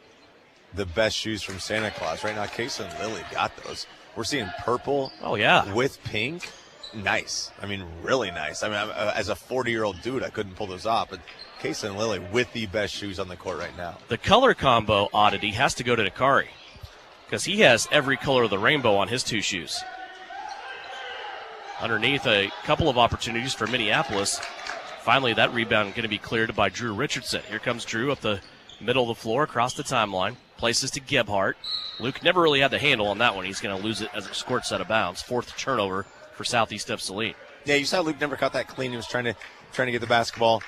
the best shoes from Santa Claus, right now Case and Lilly got those. We're seeing purple with pink. Nice. I mean, really nice. I mean, as a 40-year-old dude, I couldn't pull those off. But Case and Lilly with the best shoes on the court right now. The color combo oddity has to go to Nakari because he has every color of the rainbow on his 2 shoes. Underneath, a couple of opportunities for Minneapolis. Finally, that rebound going to be cleared by Drew Richardson. Here comes Drew up the middle of the floor, across the timeline. Places to Gebhardt. Luke never really had the handle on that one. He's going to lose it as it squirts out of bounds. 4th turnover for Southeast of Saline. Yeah, you saw Luke never caught that clean. He was trying to get the basketball,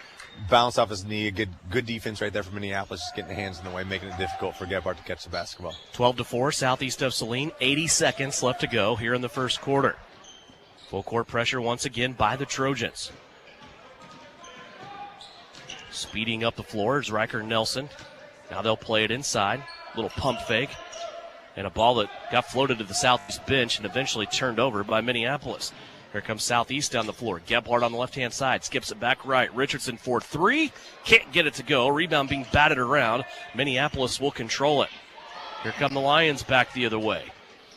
bounce off his knee. A good defense right there for Minneapolis, just getting the hands in the way, making it difficult for Gebhardt to catch the basketball. 12-4, Southeast of Saline. 80 seconds left to go here in the first quarter. Full court pressure once again by the Trojans. Speeding up the floor is Riker Nelson. Now they'll play it inside. Little pump fake. And a ball that got floated to the Southeast bench and eventually turned over by Minneapolis. Here comes Southeast down the floor. Gebhardt on the left-hand side. Skips it back right. Richardson for 3. Can't get it to go. Rebound being batted around. Minneapolis will control it. Here come the Lions back the other way.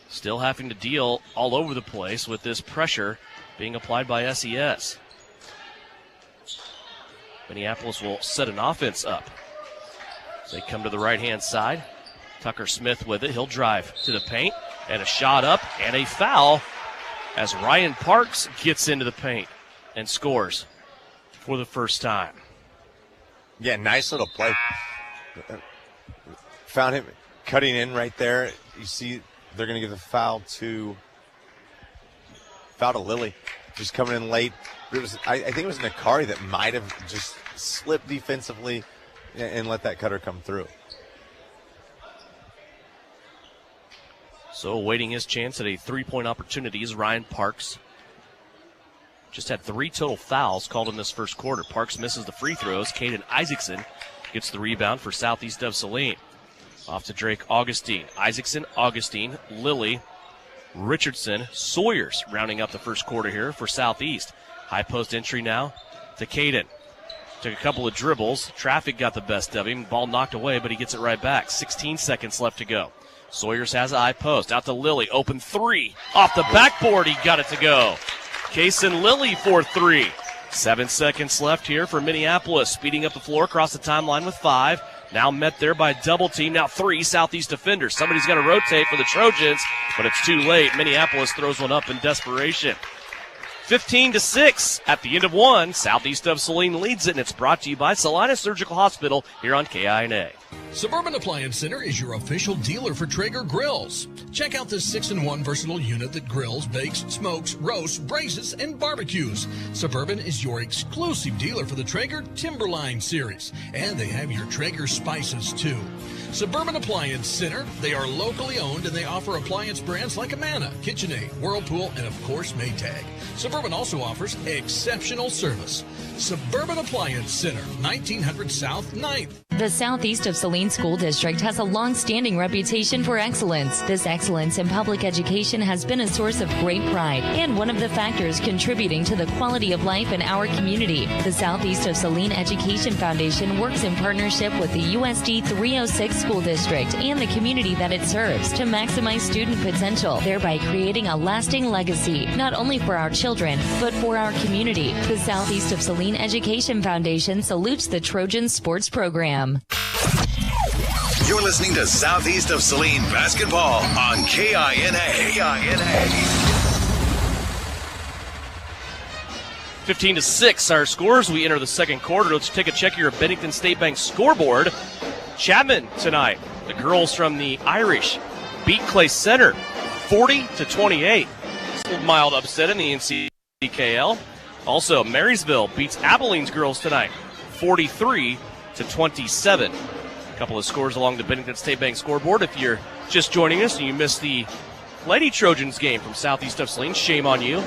Still having to deal all over the place with this pressure being applied by SES. Minneapolis will set an offense up. They come to the right-hand side. Tucker Smith with it. He'll drive to the paint. And a shot up and a foul as Ryan Parks gets into the paint and scores for the first time. Yeah, nice little play. Found him cutting in right there. You see they're going to give the foul to Lilly. Just coming in late. I think it was Nakari that might have just slipped defensively and let that cutter come through. So awaiting his chance at a three-point opportunity is Ryan Parks. Just had 3 total fouls called in this first quarter. Parks misses the free throws. Caden Isaacson gets the rebound for Southeast of Saline. Off to Drake Augustine. Isaacson, Augustine, Lilly, Richardson, Sawyers rounding up the first quarter here for Southeast. High post entry now to Caden. Took a couple of dribbles. Traffic got the best of him. Ball knocked away, but he gets it right back. 16 seconds left to go. Sawyers has a high post. Out to Lilly. Open 3. Off the backboard, he got it to go. Kason Lilly for 3. 7 seconds left here for Minneapolis. Speeding up the floor across the timeline with 5. Now met there by double team. Now 3 Southeast defenders. Somebody's got to rotate for the Trojans, but it's too late. Minneapolis throws one up in desperation. 15-6 at the end of 1. Southeast of Saline leads it, and it's brought to you by Saline Surgical Hospital here on KINA. Suburban Appliance Center is your official dealer for Traeger grills. Check out this 6-in-1 versatile unit that grills, bakes, smokes, roasts, braces, and barbecues. Suburban is your exclusive dealer for the Traeger Timberline series, and they have your Traeger spices too. Suburban Appliance Center, they are locally owned and they offer appliance brands like Amana, KitchenAid, Whirlpool, and of course Maytag. Suburban also offers exceptional service. Suburban Appliance Center, 1900 South 9th. The Southeast of Saline School District has a long-standing reputation for excellence. This excellence in public education has been a source of great pride and one of the factors contributing to the quality of life in our community. The Southeast of Saline Education Foundation works in partnership with the USD 306 School District and the community that it serves to maximize student potential, thereby creating a lasting legacy, not only for our children, but for our community. The Southeast of Saline Education Foundation salutes the Trojan Sports Program. You're listening to Southeast of Saline basketball on KINA. 15-6 our scores. We enter the second quarter. Let's take a check of your Bennington State Bank scoreboard. Chapman tonight. The girls from the Irish beat Clay Center 40-28. It's a little mild upset in the NCKL. Also, Marysville beats Abilene's girls tonight 43-27. A couple of scores along the Bennington State Bank scoreboard. If you're just joining us and you missed the Lady Trojans game from Southeast of Saline, shame on you.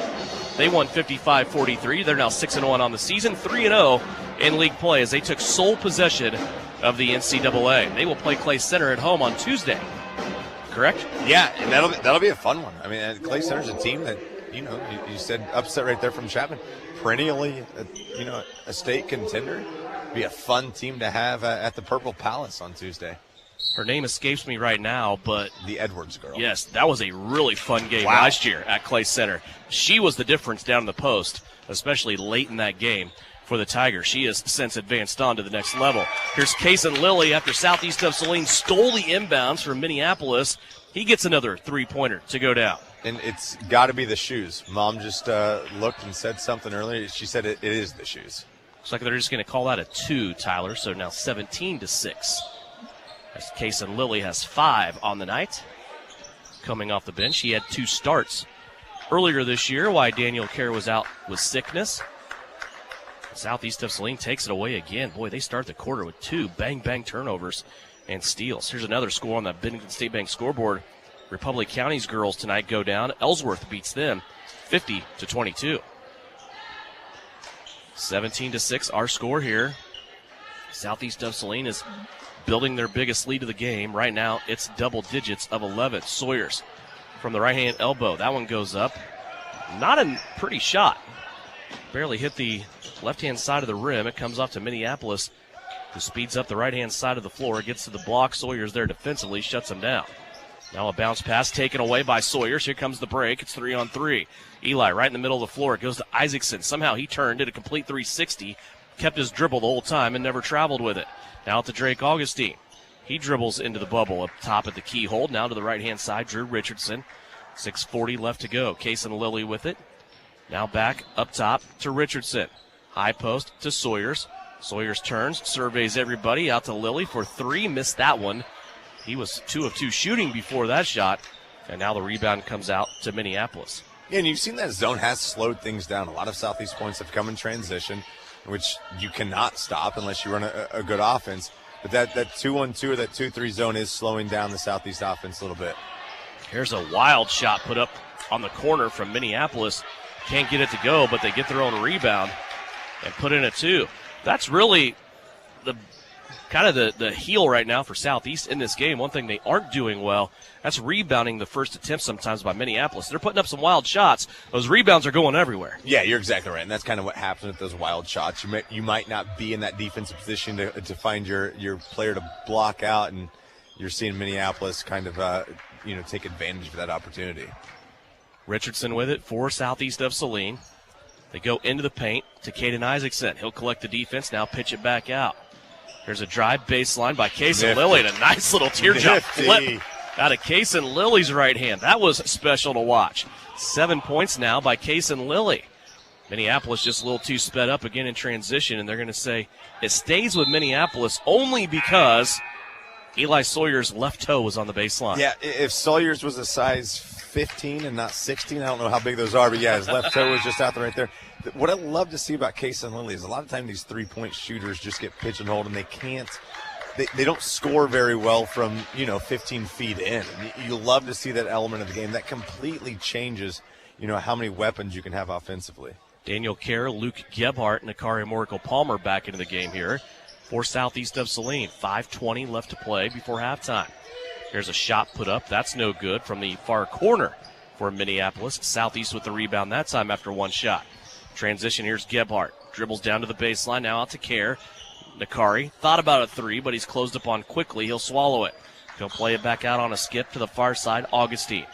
They won 55-43. They're now 6-1 on the season, 3-0 in league play as they took sole possession of the NCAA. They will play Clay Center at home on Tuesday. Correct? Yeah, and that'll be a fun one. I mean, Clay Center's a team that, you said upset right there from Chapman. Perennially, a state contender. Be a fun team to have at the Purple Palace on Tuesday. Her name escapes me right now, but the Edwards girl. Yes, that was a really fun game last year at Clay Center. She was the difference down in the post, especially late in that game for the Tigers. She has since advanced on to the next level. Here's Kason Lilly after Southeast of Saline stole the inbounds from Minneapolis. He gets another three-pointer to go down. And it's got to be the shoes. Mom just looked and said something earlier. She said it is the shoes. Looks like they're just going to call that a 2, Tyler. So now 17-6. As Kason Lilly has 5 on the night. Coming off the bench, he had 2 starts earlier this year while Daniel Kerr was out with sickness. Southeast of Saline takes it away again. Boy, they start the quarter with 2 bang-bang turnovers and steals. Here's another score on the Bennington State Bank scoreboard. Republic County's girls tonight go down. Ellsworth beats them 50-22. 17-6 our score here. Southeast of Saline is building their biggest lead of the game. Right now, it's double digits of 11. Sawyers from the right-hand elbow. That one goes up. Not a pretty shot. Barely hit the left-hand side of the rim. It comes off to Minneapolis, who speeds up the right-hand side of the floor, gets to the block. Sawyer's there defensively, shuts him down. Now a bounce pass taken away by Sawyers. Here comes the break. It's 3-on-3. Eli right in the middle of the floor. It goes to Isaacson. Somehow he turned, did a complete 360, kept his dribble the whole time and never traveled with it. Now to Drake Augustine. He dribbles into the bubble up top at the keyhole. Now to the right-hand side, Drew Richardson. 6:40 left to go. Case and Lilly with it. Now back up top to Richardson. High post to Sawyers. Sawyers turns, surveys everybody, out to Lilly for three. Missed that one. He was 2 of 2 shooting before that shot. And now the rebound comes out to Minneapolis. Yeah, and you've seen that zone has slowed things down. A lot of Southeast points have come in transition, which you cannot stop unless you run a good offense. But that 2-1-2 or that 2-3 zone is slowing down the Southeast offense a little bit. Here's a wild shot put up on the corner from Minneapolis. Can't get it to go, but they get their own rebound and put in a 2. That's really the kind of the heel right now for Southeast in this game. One thing they aren't doing well, that's rebounding the first attempt sometimes by Minneapolis. They're putting up some wild shots. Those rebounds are going everywhere. Yeah, you're exactly right, and that's kind of what happens with those wild shots. You might not be in that defensive position to find your player to block out, and you're seeing Minneapolis kind of take advantage of that opportunity. Richardson with it for Southeast of Saline. They go into the paint to Caden Isaacson. He'll collect the defense, now pitch it back out. There's a drive baseline by Case and Lilly, and a nice little teardrop flip out of Case and Lilly's right hand. That was special to watch. 7 points now by Case and Lilly. Minneapolis just a little too sped up again in transition, and they're going to say it stays with Minneapolis only because Eli Sawyer's left toe was on the baseline. Yeah, if Sawyer's was a size 15 and not 16, I don't know how big those are, but yeah, his left toe was just out there right there. What I love to see about Case and Lilly is a lot of times these three-point shooters just get pigeonholed and they don't score very well from 15 feet in. You love to see that element of the game. That completely changes how many weapons you can have offensively. Daniel Kerr, Luke Gebhardt, and Akari Morrico-Palmer back into the game here for Southeast of Saline. 5:20 left to play before halftime. Here's a shot put up. That's no good from the far corner for Minneapolis. Southeast with the rebound that time after one shot. Transition, here's Gebhardt. Dribbles down to the baseline, now out to Kerr. Nakari thought about a 3, but he's closed upon quickly. He'll swallow it. He'll play it back out on a skip to the far side. Augustine.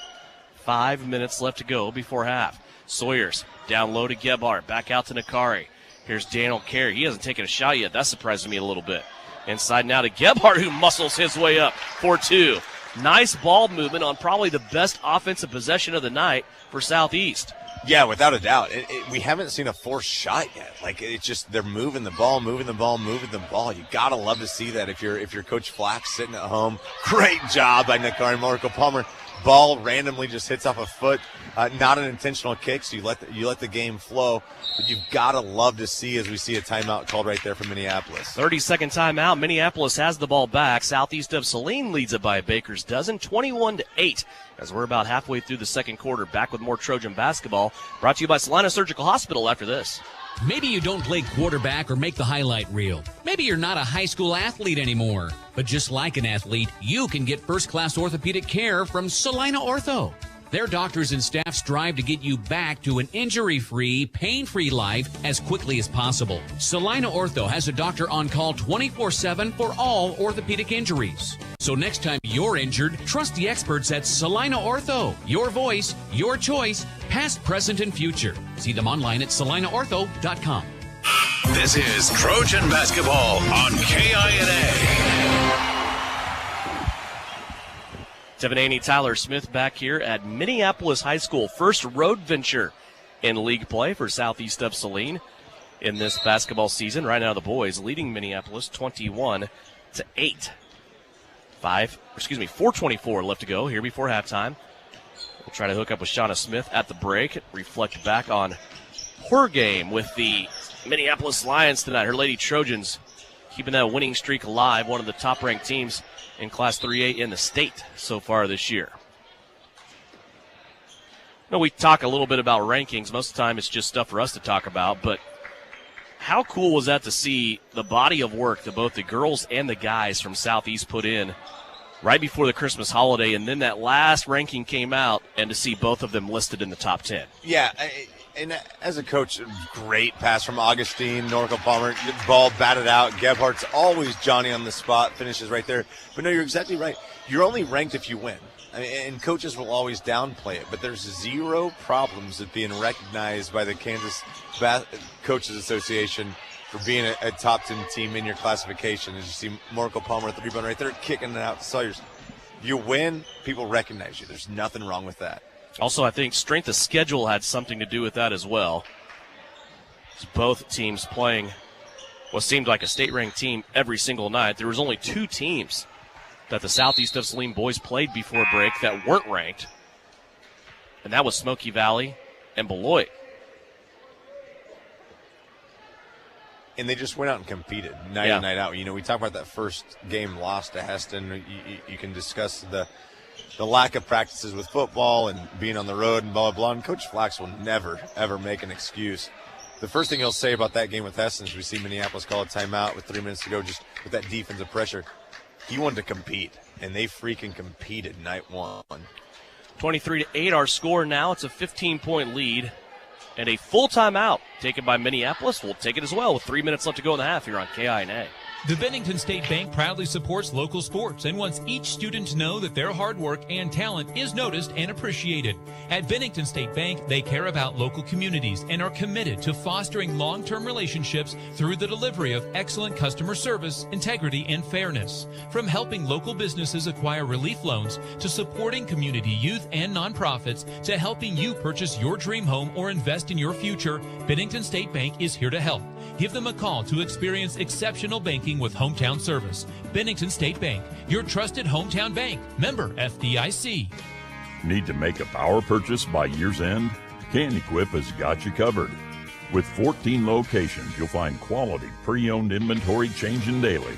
5 minutes left to go before half. Sawyers down low to Gebhardt. Back out to Nakari. Here's Daniel Kerr. He hasn't taken a shot yet. That surprised me a little bit. Inside now to Gebhardt, who muscles his way up for 2. Nice ball movement on probably the best offensive possession of the night for Southeast. Yeah, without a doubt. We haven't seen a forced shot yet. It's just they're moving the ball. You gotta love to see that if you're Coach Flack sitting at home. Great job by Nakari Morrico-Palmer. Ball randomly just hits off a foot. Not an intentional kick, so you let the game flow. But you've got to love to see as we see a timeout called right there for Minneapolis. 30-second timeout. Minneapolis has the ball back. Southeast of Saline leads it by a baker's dozen, 21-8. As we're about halfway through the second quarter. Back with more Trojan basketball. Brought to you by Saline Surgical Hospital after this. Maybe you don't play quarterback or make the highlight reel. Maybe you're not a high school athlete anymore. But just like an athlete, you can get first-class orthopedic care from Saline Ortho. Their doctors and staff strive to get you back to an injury-free, pain-free life as quickly as possible. Saline Ortho has a doctor on call 24/7 for all orthopedic injuries. So next time you're injured, trust the experts at Saline Ortho. Your voice, your choice, past, present, and future. See them online at salineortho.com. This is Trojan Basketball on KINA. Devaney Tyler Smith back here at Minneapolis High School. First road venture in league play for Southeast of Saline in this basketball season. Right now the boys leading Minneapolis 21-8. 4:24 left to go here before halftime. We'll try to hook up with Shauna Smith at the break. Reflect back on her game with the Minneapolis Lions tonight. Her Lady Trojans keeping that winning streak alive. One of the top-ranked teams in Class 3A in the state so far this year. We talk a little bit about rankings. Most of the time it's just stuff for us to talk about, but how cool was that to see the body of work that both the girls and the guys from Southeast put in right before the Christmas holiday, and then that last ranking came out, and to see both of them listed in the top 10. Yeah, and as a coach, great pass from Augustine, Norco Palmer, ball batted out. Gebhardt's always Johnny on the spot, finishes right there. But no, you're exactly right. You're only ranked if you win. I mean, and coaches will always downplay it, but there's zero problems with being recognized by the Kansas Coaches Association for being a top 10 team in your classification. As you see Norco Palmer at the rebound right there, kicking it out to Sawyers. If you win, people recognize you. There's nothing wrong with that. Also, I think strength of schedule had something to do with that as well. Both teams playing what seemed like a state-ranked team every single night. There was only 2 teams that the Southeast of Saline boys played before break that weren't ranked, and that was Smoky Valley and Beloit. And they just went out and competed night in, night out. You know, we talk about that first game loss to Heston. You can discuss the lack of practices with football and being on the road and blah, blah, blah. And Coach Flax will never, ever make an excuse. The first thing he'll say about that game with Heston is we see Minneapolis call a timeout with 3 minutes to go just with that defensive pressure. He wanted to compete, and they freaking competed night one. 23-8 our score now. It's a 15-point lead. And a full timeout taken by Minneapolis. We'll take it as well with 3 minutes left to go in the half here on KINA. The Bennington State Bank proudly supports local sports and wants each student to know that their hard work and talent is noticed and appreciated. At Bennington State Bank, they care about local communities and are committed to fostering long-term relationships through the delivery of excellent customer service, integrity, and fairness. From helping local businesses acquire relief loans to supporting community youth and nonprofits to helping you purchase your dream home or invest in your future, Bennington State Bank is here to help. Give them a call to experience exceptional banking with hometown service. Bennington State Bank, your trusted hometown bank. Member FDIC. Need to make a power purchase by year's end? Can Equip has got you covered. With 14 locations, you'll find quality pre-owned inventory changing daily.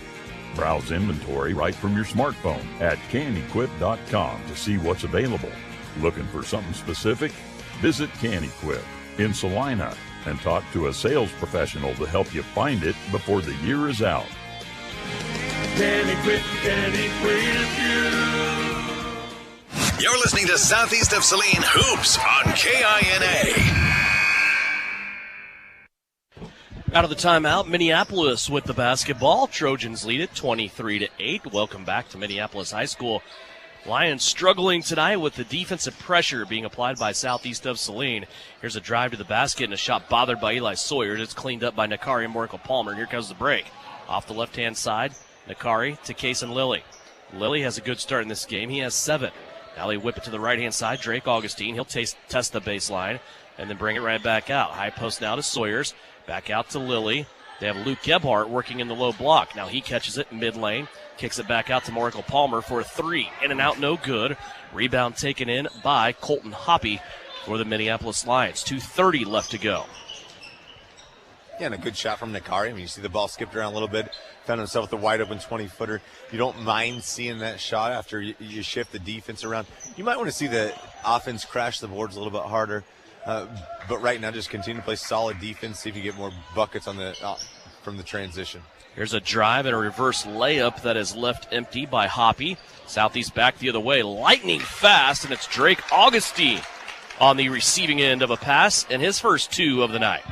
Browse inventory right from your smartphone at canequip.com to see what's available. Looking for something specific? Visit Can Equip in Salina and talk to a sales professional to help you find it before the year is out. Can equip you. You're listening to Southeast of Saline Hoops on KINA. Out of the timeout, Minneapolis with the basketball. Trojans lead it 23-8. Welcome back to Minneapolis High School. Lions struggling tonight with the defensive pressure being applied by Southeast of Saline. Here's a drive to the basket and a shot bothered by Eli Sawyers. It's cleaned up by Nakari and Morkel Palmer. And here comes the break. Off the left-hand side, Nakari to Kason Lilly. Lilly has a good start in this game. He has 7. Now they whip it to the right-hand side. Drake Augustine. He'll test the baseline and then bring it right back out. High post now to Sawyers. Back out to Lilly. They have Luke Gebhardt working in the low block. Now he catches it mid-lane. Kicks it back out to Morkel Palmer for a 3. In and out, no good. Rebound taken in by Colton Hoppy for the Minneapolis Lions. 2:30 left to go. Yeah, and a good shot from Nakari. I mean, you see the ball skipped around a little bit. Found himself with a wide-open 20-footer. You don't mind seeing that shot after you shift the defense around. You might want to see the offense crash the boards a little bit harder. But right now, just continue to play solid defense, see if you get more buckets on the from the transition. Here's a drive and a reverse layup that is left empty by Hoppy. Southeast back the other way, lightning fast, and it's Drake Augustine on the receiving end of a pass and his first 2 of the night.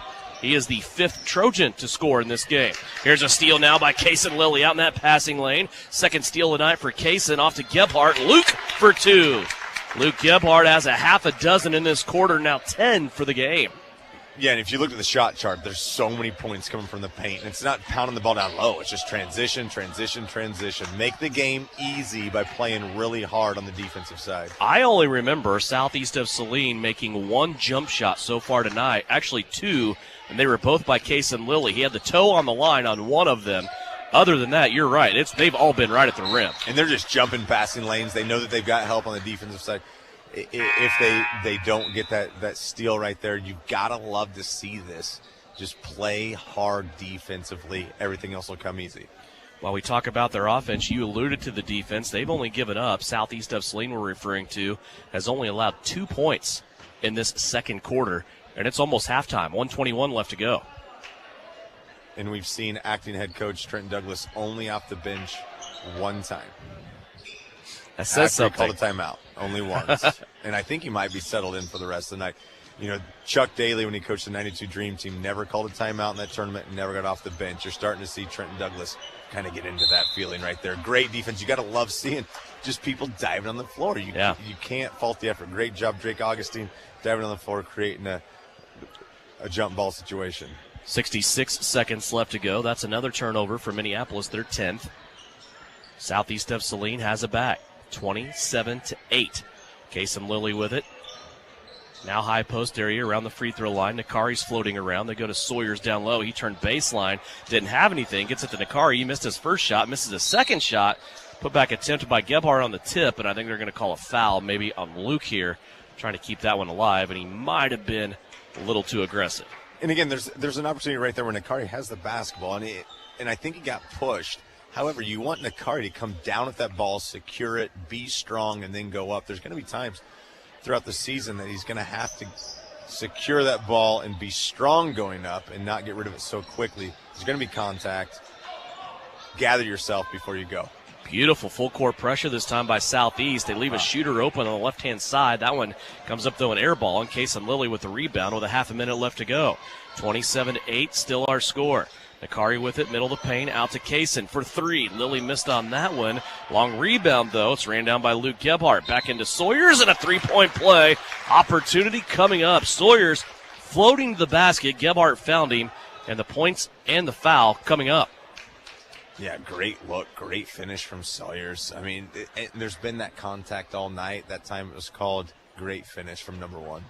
He is the 5th Trojan to score in this game. Here's a steal now by Kason Lilly out in that passing lane. Second steal of the night for Kason, off to Gebhardt. Luke for 2. Luke Gebhardt has a half a dozen in this quarter, now 10 for the game. Yeah, and if you look at the shot chart, there's so many points coming from the paint. And it's not pounding the ball down low. It's just transition, transition, transition. Make the game easy by playing really hard on the defensive side. I only remember Southeast of Saline making 1 jump shot so far tonight, actually 2, and they were both by Kason Lilly. He had the toe on the line on one of them. Other than that, you're right. They've all been right at the rim. And they're just jumping passing lanes. They know that they've got help on the defensive side. If they don't get that steal right there, you've got to love to see this. Just play hard defensively. Everything else will come easy. While we talk about their offense, you alluded to the defense. They've only given up, Southeast of Saline we're referring to, has only allowed 2 points in this second quarter, and it's almost halftime, 1:21 left to go. And we've seen acting head coach Trent Douglas only off the bench 1 time. That says something. Called a timeout only once. And I think he might be settled in for the rest of the night. You know, Chuck Daly, when he coached the 92 Dream Team, never called a timeout in that tournament and never got off the bench. You're starting to see Trenton Douglas kind of get into that feeling right there. Great defense. You got to love seeing just people diving on the floor. You can't fault the effort. Great job, Drake Augustine, diving on the floor, creating a jump ball situation. 66 seconds left to go. That's another turnover for Minneapolis, their 10th. Southeast of Saline has it back, 27-8. Kason Lilly with it. Now high post area around the free throw line. Nakari's floating around. They go to Sawyers down low. He turned baseline. Didn't have anything. Gets it to Nakari. He missed his first shot. Misses his second shot. Put back attempted by Gebhardt on the tip, and I think they're going to call a foul maybe on Luke here, trying to keep that one alive, and he might have been a little too aggressive. And again, there's an opportunity right there where Nakari has the basketball, and I think he got pushed. However, you want Nakari to come down with that ball, secure it, be strong, and then go up. There's going to be times throughout the season that he's going to have to secure that ball and be strong going up and not get rid of it so quickly. There's going to be contact. Gather yourself before you go. Beautiful full court pressure this time by Southeast. They leave a shooter open on the left-hand side. That one comes up, though, an air ball. And Kason Lilly with the rebound with a half a minute left to go. 27-8, still our score. Nakari with it, middle of the paint, out to Kason for three. Lilly missed on that one. Long rebound, though. It's ran down by Luke Gebhardt. Back into Sawyers and a three-point play. Opportunity coming up. Sawyers floating to the basket. Gebhardt found him, and the points and the foul coming up. Yeah, great look, great finish from Sawyers. I mean, there's been that contact all night. That time it was called. Great finish from number one.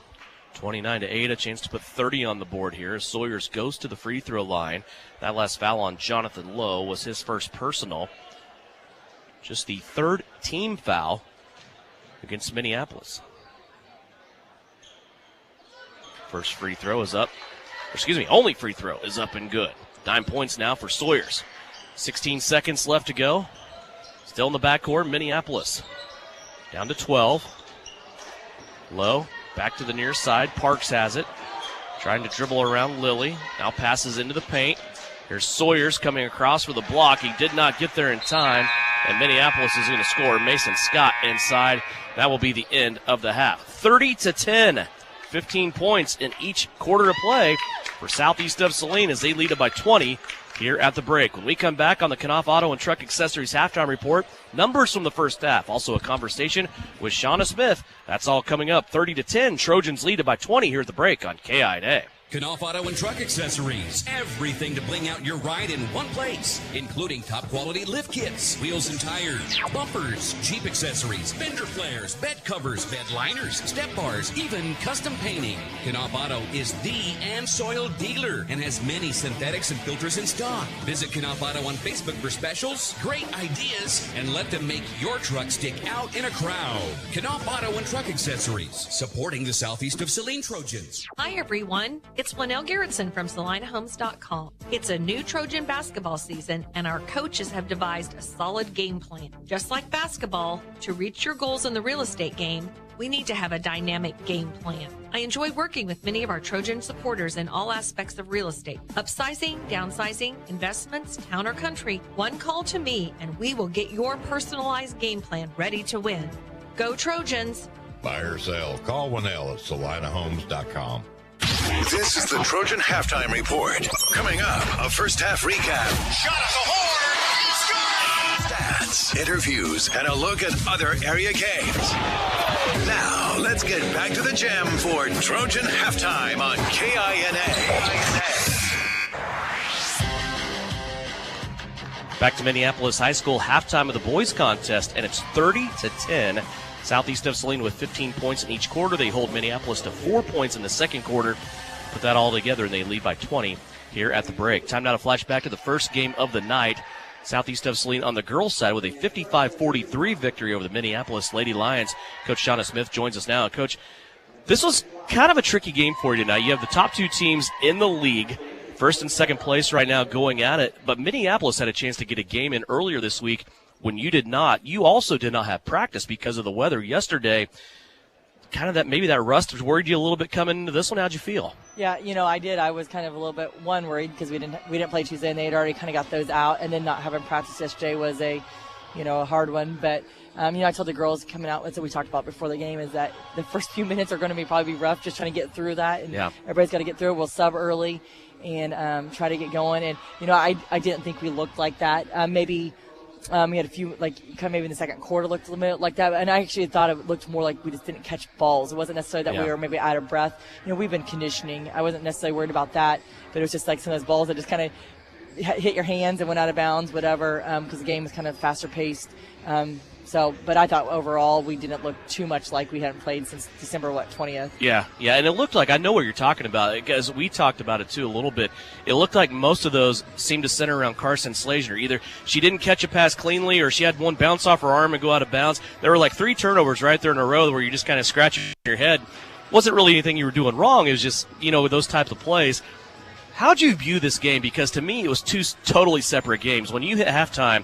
29-8, a chance to put 30 on the board here. Sawyers goes to the free throw line. That last foul on Jonathan Lowe was his first personal. Just the third team foul against Minneapolis. First free throw is up. Only free throw is up and good. 9 points now for Sawyers. 16 seconds left to go. Still in the backcourt, Minneapolis. Down to 12. Lowe, back to the near side. Parks has it. Trying to dribble around Lilly. Now passes into the paint. Here's Sawyers coming across for the block. He did not get there in time. And Minneapolis is going to score. Mason Scott inside. That will be the end of the half. 30-10. 15 points in each quarter of play for Southeast of Saline as they lead it by 20 here at the break. When we come back on the Knauf Auto and Truck Accessories halftime report, numbers from the first half. Also a conversation with Shauna Smith. That's all coming up. 30-10. Trojans lead it by 20 here at the break on KIA. Knauf Auto and Truck Accessories. Everything to bling out your ride in one place, including top quality lift kits, wheels and tires, bumpers, Jeep accessories, fender flares, bed covers, bed liners, step bars, even custom painting. Knauf Auto is the and soil dealer and has many synthetics and filters in stock. Visit Knauf Auto on Facebook for specials, great ideas, and let them make your truck stick out in a crowd. Knauf Auto and Truck Accessories, supporting the Southeast of Saline Trojans. Hi, everyone. It's Flanell Garrettson from SalinaHomes.com. It's a new Trojan basketball season, and our coaches have devised a solid game plan. Just like basketball, to reach your goals in the real estate game, we need to have a dynamic game plan. I enjoy working with many of our Trojan supporters in all aspects of real estate. Upsizing, downsizing, investments, town or country. One call to me, and we will get your personalized game plan ready to win. Go Trojans! Buy or sell, call Winnell at SalinaHomes.com. This is the Trojan Halftime Report. Coming up, a first half recap. Shot at the horn! Stats, interviews, and a look at other area games. Now, let's get back to the gym for Trojan Halftime on KINA. Back to Minneapolis High School halftime of the boys contest, and it's 30-10. Southeast of Saline with 15 points in each quarter. They hold Minneapolis to 4 points in the second quarter. Put that all together, and they lead by 20 here at the break. Time now to flash back to the first game of the night. Southeast of Saline on the girls' side with a 55-43 victory over the Minneapolis Lady Lions. Coach Shauna Smith joins us now. Coach, this was kind of a tricky game for you tonight. You have the top two teams in the league, first and second place right now going at it, but Minneapolis had a chance to get a game in earlier this week when you did not. You also did not have practice because of the weather yesterday. Kind of maybe that rust worried you a little bit coming into this one. How'd you feel? Yeah, I did. I was kind of a little bit worried because we didn't play Tuesday, and they had already kind of got those out, and then not having practice yesterday was a hard one. But I told the girls coming out, that's what we talked about before the game, is that the first few minutes are going to probably be rough, just trying to get through that. And everybody's got to get through it. We'll sub early and try to get going. And, I didn't think we looked like that. Maybe we had a few, maybe in the second quarter looked a little bit like that. And I actually thought it looked more like we just didn't catch balls. It wasn't necessarily that we were maybe out of breath. We've been conditioning. I wasn't necessarily worried about that. But it was just like some of those balls that just kind of hit your hands and went out of bounds, whatever, because the game was kind of faster paced. But I thought overall we didn't look too much like we hadn't played since December 20th. Yeah, and it looked like, I know what you're talking about, because we talked about it too a little bit. It looked like most of those seemed to center around Carson Slager. Either she didn't catch a pass cleanly, or she had one bounce off her arm and go out of bounds. There were like 3 turnovers right there in a row where you just kind of scratch your head. Wasn't really anything you were doing wrong. It was just, with those types of plays. How'd you view this game? Because to me, it was 2 totally separate games. When you hit halftime,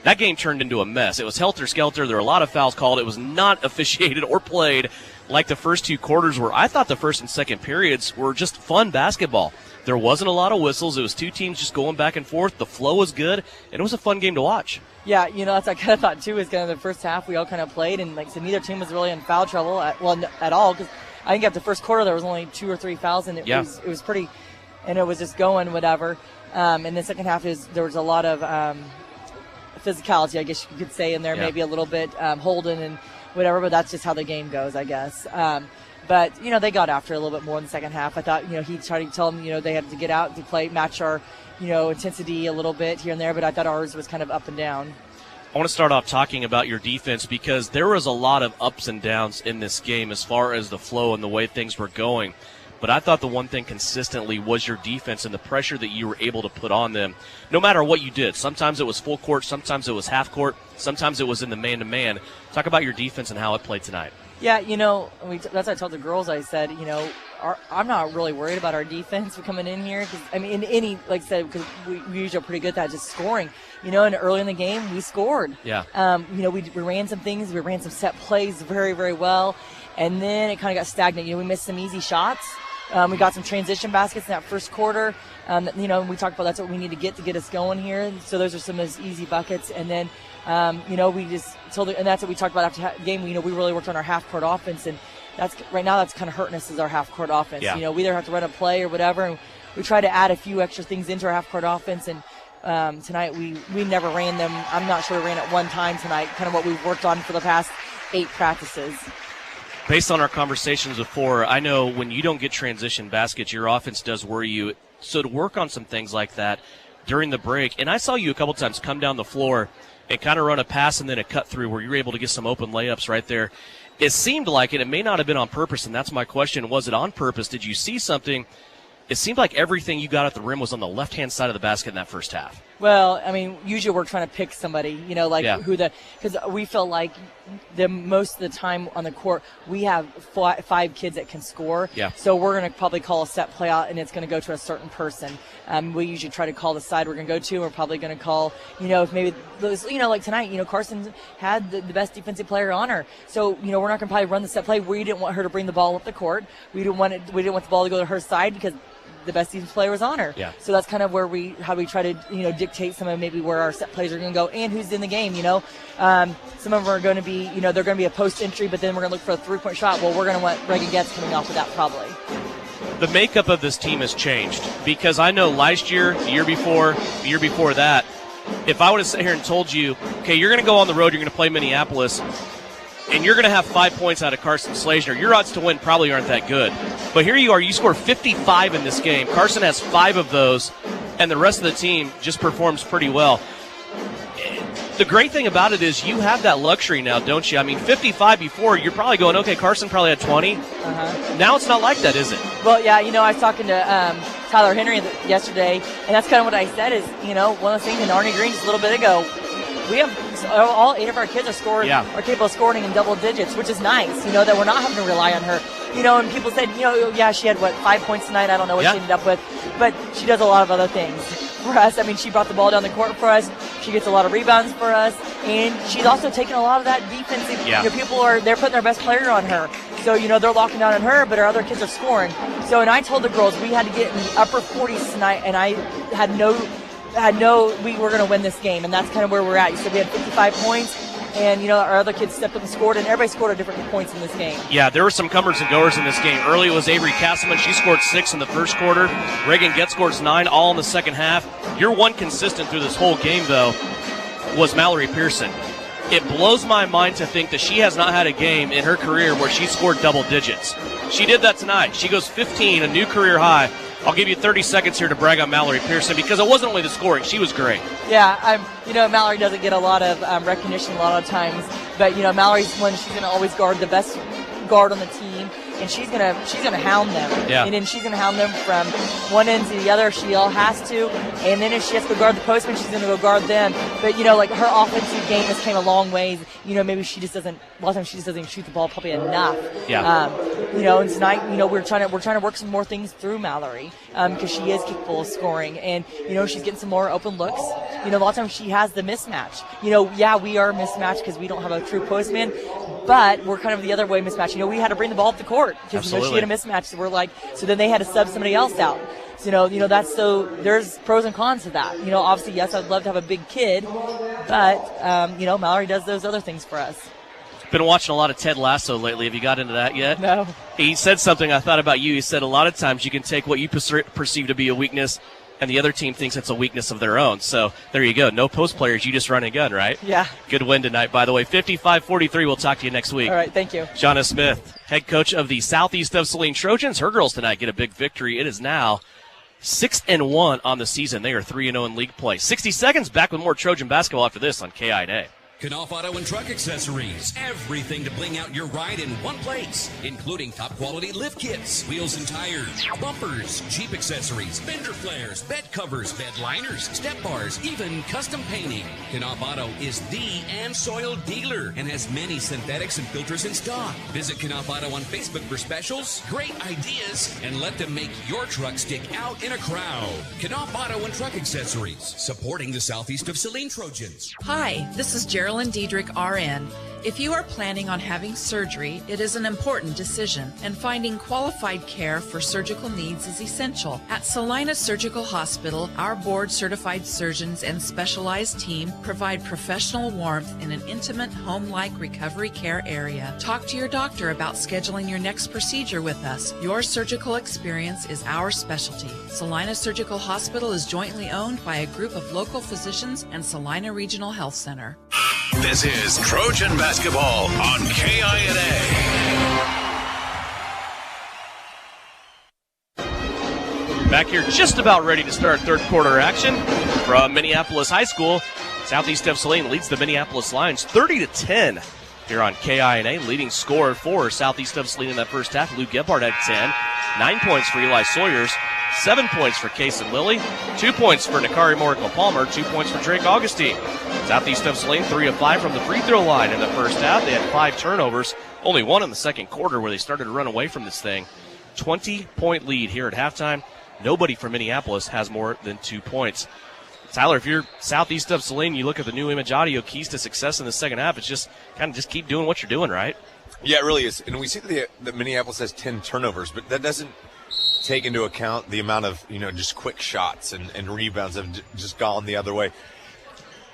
that game turned into a mess. It was helter-skelter. There were a lot of fouls called. It was not officiated or played like the first 2 quarters were. I thought the first and second periods were just fun basketball. There wasn't a lot of whistles. It was 2 teams just going back and forth. The flow was good, and it was a fun game to watch. Yeah, that's what I kind of thought, too, is kind of the first half we all kind of played, and like I said, neither team was really in foul trouble at all, because I think after the first quarter there was only 2 or 3 fouls, and it was pretty – and it was just going whatever. And the second half there was a lot of physicality, I guess you could say, in there, maybe a little bit holding and whatever, but that's just how the game goes, I guess. But, they got after it a little bit more in the second half. I thought, he tried to tell them, they had to get out to play, match our, intensity a little bit here and there, but I thought ours was kind of up and down. I want to start off talking about your defense, because there was a lot of ups and downs in this game as far as the flow and the way things were going. But I thought the one thing consistently was your defense and the pressure that you were able to put on them, no matter what you did. Sometimes it was full court, sometimes it was half court, sometimes it was in the man-to-man. Talk about your defense and how it played tonight. Yeah, that's what I told the girls. I said, I'm not really worried about our defense coming in here. Cause, in any, like I said, because we usually are pretty good at that, just scoring. And early in the game, we scored. Yeah. We ran some things. We ran some set plays very, very well. And then it kind of got stagnant. We missed some easy shots. We got some transition baskets in that first quarter. We talked about that's what we need to get us going here. So those are some of those easy buckets. And then, we just and that's what we talked about after the game. We really worked on our half-court offense, and that's right now that's kind of hurting us is our half-court offense. Yeah. We either have to run a play or whatever, and we try to add a few extra things into our half-court offense. And tonight we never ran them. I'm not sure we ran it one time tonight. Kind of what we've worked on for the past 8 practices. Based on our conversations before, I know when you don't get transition baskets, your offense does worry you. So to work on some things like that during the break, and I saw you a couple times come down the floor and kind of run a pass and then a cut through where you were able to get some open layups right there. It seemed like it may not have been on purpose, and that's my question. Was it on purpose? Did you see something? It seemed like everything you got at the rim was on the left-hand side of the basket in that first half. Well, usually we're trying to pick somebody, because we feel like most of the time on the court, we have 5 kids that can score. Yeah. So we're going to probably call a set play out, and it's going to go to a certain person. We usually try to call the side we're going to go to. We're probably going to call, if maybe, like tonight, Carson had the best defensive player on her. So, we're not going to probably run the set play. We didn't want her to bring the ball up the court. We didn't want the ball to go to her side because the best defensive player was on her. Yeah. So that's kind of how we try to, dictate some of maybe where our set plays are going to go and who's in the game, Some of them are going to be, they're going to be a post entry, but then we're going to look for a 3-point shot. Well, we're going to want Reagan Getz coming off of that probably. The makeup of this team has changed, because I know last year, the year before that, if I would have sat here and told you, okay, you're going to go on the road, you're going to play Minneapolis, and you're going to have 5 points out of Carson Slager, your odds to win probably aren't that good. But here you are, you score 55 in this game. Carson has 5 of those, and the rest of the team just performs pretty well. The great thing about it is you have that luxury now, don't you? 55 before, you're probably going, okay, Carson probably had 20. Now it's not like that, is it? Well, yeah, I was talking to Tyler Henry yesterday, and that's kind of what I said is, one of those things, and Arnie Green just a little bit ago, we have all 8 of our kids are capable of scoring in double digits, which is nice, that we're not having to rely on her. And people said, she had, 5 points tonight. I don't know what she ended up with, but she does a lot of other things for us. She brought the ball down the court for us. She gets a lot of rebounds for us, and she's also taking a lot of that defensive. They're putting their best player on her. So, they're locking down on her, but our other kids are scoring. So, and I told the girls we had to get in the upper 40s tonight, and I had no we were going to win this game, and that's kind of where we're at. You said we had 55 points. and, our other kids stepped up and scored, and everybody scored at different points in this game. Yeah, there were some comers and goers in this game. Early it was Avery Castleman. She scored 6 in the first quarter. Reagan Getz scores 9, all in the second half. Your one consistent through this whole game, though, was Mallory Pearson. It blows my mind to think that she has not had a game in her career where she scored double digits. She did that tonight. She goes 15, a new career high. I'll give you 30 seconds here to brag on Mallory Pearson because it wasn't only the scoring. She was great. Yeah, Mallory doesn't get a lot of recognition a lot of times, but, Mallory's one, she's going to always guard the best guard on the team, and she's gonna hound them. Yeah. And then she's gonna hound them from one end to the other. She all has to, and then if she has to guard the postman, she's gonna go guard them. But her offensive game has came a long ways. Maybe she just doesn't. A lot of times she just doesn't shoot the ball probably enough. Yeah. And tonight, we're trying to work some more things through Mallory because she is capable of scoring, and she's getting some more open looks. A lot of times she has the mismatch. Yeah, we are mismatched because we don't have a true postman, but we're kind of the other way mismatched. We had to bring the ball up the court because she had a mismatch. So then they had to sub somebody else out. So there's pros and cons to that. Obviously, yes, I'd love to have a big kid, but Mallory does those other things for us. Been watching a lot of Ted Lasso lately. Have you got into that yet? No. He said something I thought about you. He said a lot of times you can take what you perceive to be a weakness, and the other team thinks it's a weakness of their own. So there you go. No post players. You just run and gun, right? Yeah. Good win tonight, by the way. 55-43. We'll talk to you next week. All right. Thank you. Shauna Smith, head coach of the Southeast of Saline Trojans. Her girls tonight get a big victory. It is now 6-1 on the season. They are 3-0 in league play. 60 seconds. Back with more Trojan basketball after this on KINA. Knauf Auto and Truck Accessories. Everything to bling out your ride in one place, including top quality lift kits, wheels and tires, bumpers, Jeep accessories, fender flares, bed covers, bed liners, step bars, even custom painting. Knauf Auto is the and soil dealer and has many synthetics and filters in stock. Visit Knauf Auto on Facebook for specials, great ideas, and let them make your truck stick out in a crowd. Knauf Auto and Truck Accessories, supporting the Southeast of Saline Trojans. Hi, this is Geraldine Diedrich, RN. If you are planning on having surgery, it is an important decision, and finding qualified care for surgical needs is essential. At Saline Surgical Hospital, our board-certified surgeons and specialized team provide professional warmth in an intimate, home-like recovery care area. Talk to your doctor about scheduling your next procedure with us. Your surgical experience is our specialty. Saline Surgical Hospital is jointly owned by a group of local physicians and Saline Regional Health Center. This is Trojan Basketball on KINA. Back here just about ready to start third quarter action from Minneapolis High School. Southeast of Saline leads the Minneapolis Lions 30-10 here on KINA. Leading scorer for Southeast of Saline in that first half, Lou Gebhardt had 10. 9 points for Eli Sawyers. 7 points for Kason Lilly, 2 points for Nakari Morico-Palmer, 2 points for Drake Augustine. Southeast of Saline, 3 of 5 from the free throw line in the first half. They had 5 turnovers, only 1 in the second quarter where they started to run away from this thing. 20-point lead here at halftime. Nobody from Minneapolis has more than 2 points. Tyler, if you're Southeast of Saline, you look at the new image audio keys to success in the second half. It's just kind of just keep doing what you're doing, right? Yeah, it really is. And we see that Minneapolis has 10 turnovers, but that doesn't take into account the amount of, just quick shots and rebounds have just gone the other way.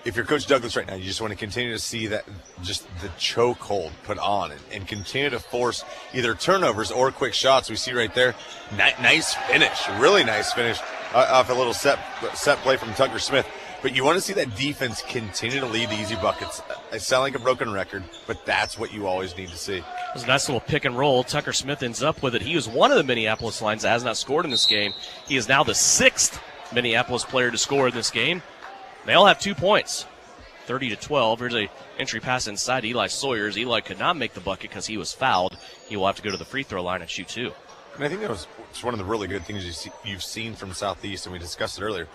If you're Coach Douglas right now, you just want to continue to see that, just the chokehold put on and continue to force either turnovers or quick shots. We see right there, nice finish, really nice finish off a little set play from Tucker Smith. But you want to see that defense continue to lead the easy buckets. I sound like a broken record, but that's what you always need to see. It was a nice little pick and roll. Tucker Smith ends up with it. He was one of the Minneapolis Lions that has not scored in this game. He is now the 6th Minneapolis player to score in this game. They all have 2 points, 30-12. Here's a entry pass inside Eli Sawyers. Eli could not make the bucket because he was fouled. He will have to go to the free throw line and shoot 2. And I think that was one of the really good things you've seen from Southeast, and we discussed it earlier.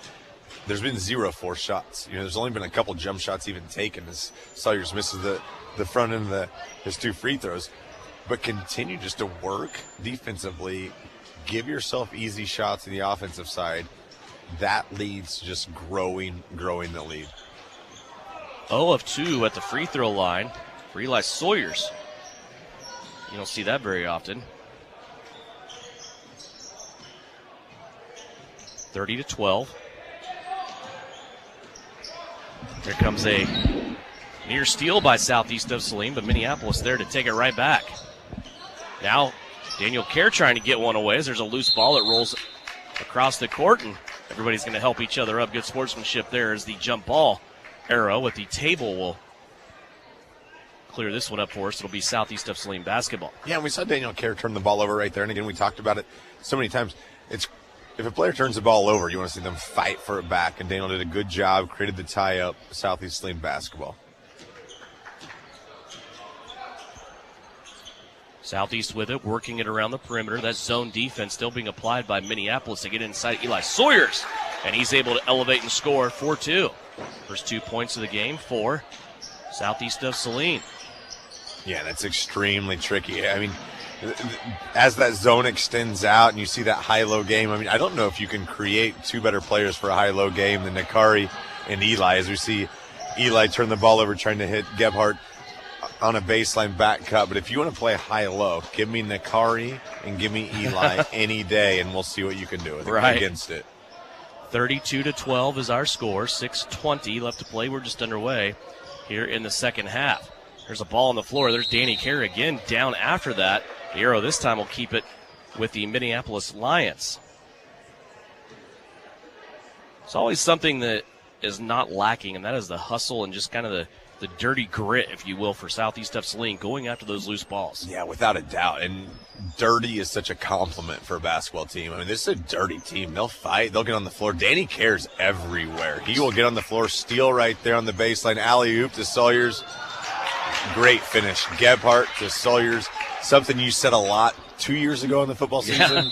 There's been 0 forced shots. There's only been a couple jump shots even taken as Sawyers misses the front end of his 2 free throws. But continue just to work defensively. Give yourself easy shots on the offensive side. That leads to just growing the lead. 0 of 2 at the free throw line for Eli Sawyers. You don't see that very often. 30-12. Here comes a Near steal by Southeast of Saline, but Minneapolis there to take it right back. Now, Daniel Kerr trying to get one away as there's a loose ball that rolls across the court, and everybody's going to help each other up. Good sportsmanship there as the jump ball arrow with the table will clear this one up for us. It'll be Southeast of Saline basketball. Yeah, and we saw Daniel Kerr turn the ball over right there, and again, we talked about it so many times. If a player turns the ball over, you want to see them fight for it back, and Daniel did a good job, created the tie-up, Southeast Saline basketball. Southeast with it, working it around the perimeter. That zone defense still being applied by Minneapolis to get inside Eli Sawyers. And he's able to elevate and score 4-2. First 2 points of the game for Southeast of Saline. Yeah, that's extremely tricky. I mean, as that zone extends out and you see that high-low game, I mean, I don't know if you can create two better players for a high-low game than Nakari and Eli, as we see Eli turn the ball over trying to hit Gebhardt on a baseline back cut. But if you want to play high-low, give me Nakari and give me Eli any day, and we'll see what you can do with it against it. 32-12 is our score. 6:20 left to play. We're just underway here in the second half. There's a ball on the floor. There's Danny Kerr again down after that. The arrow this time will keep it with the Minneapolis Lions. It's always something that is not lacking, and that is the hustle and just kind of the dirty grit, if you will, for Southeast of Saline going after those loose balls. Yeah, without a doubt. And dirty is such a compliment for a basketball team. I mean, this is a dirty team. They'll fight. They'll get on the floor. Danny Kerr's everywhere. He will get on the floor, steal right there on the baseline, alley-oop to Sawyers. Great finish. Gebhardt to Sawyers. Something you said a lot 2 years ago in the football season.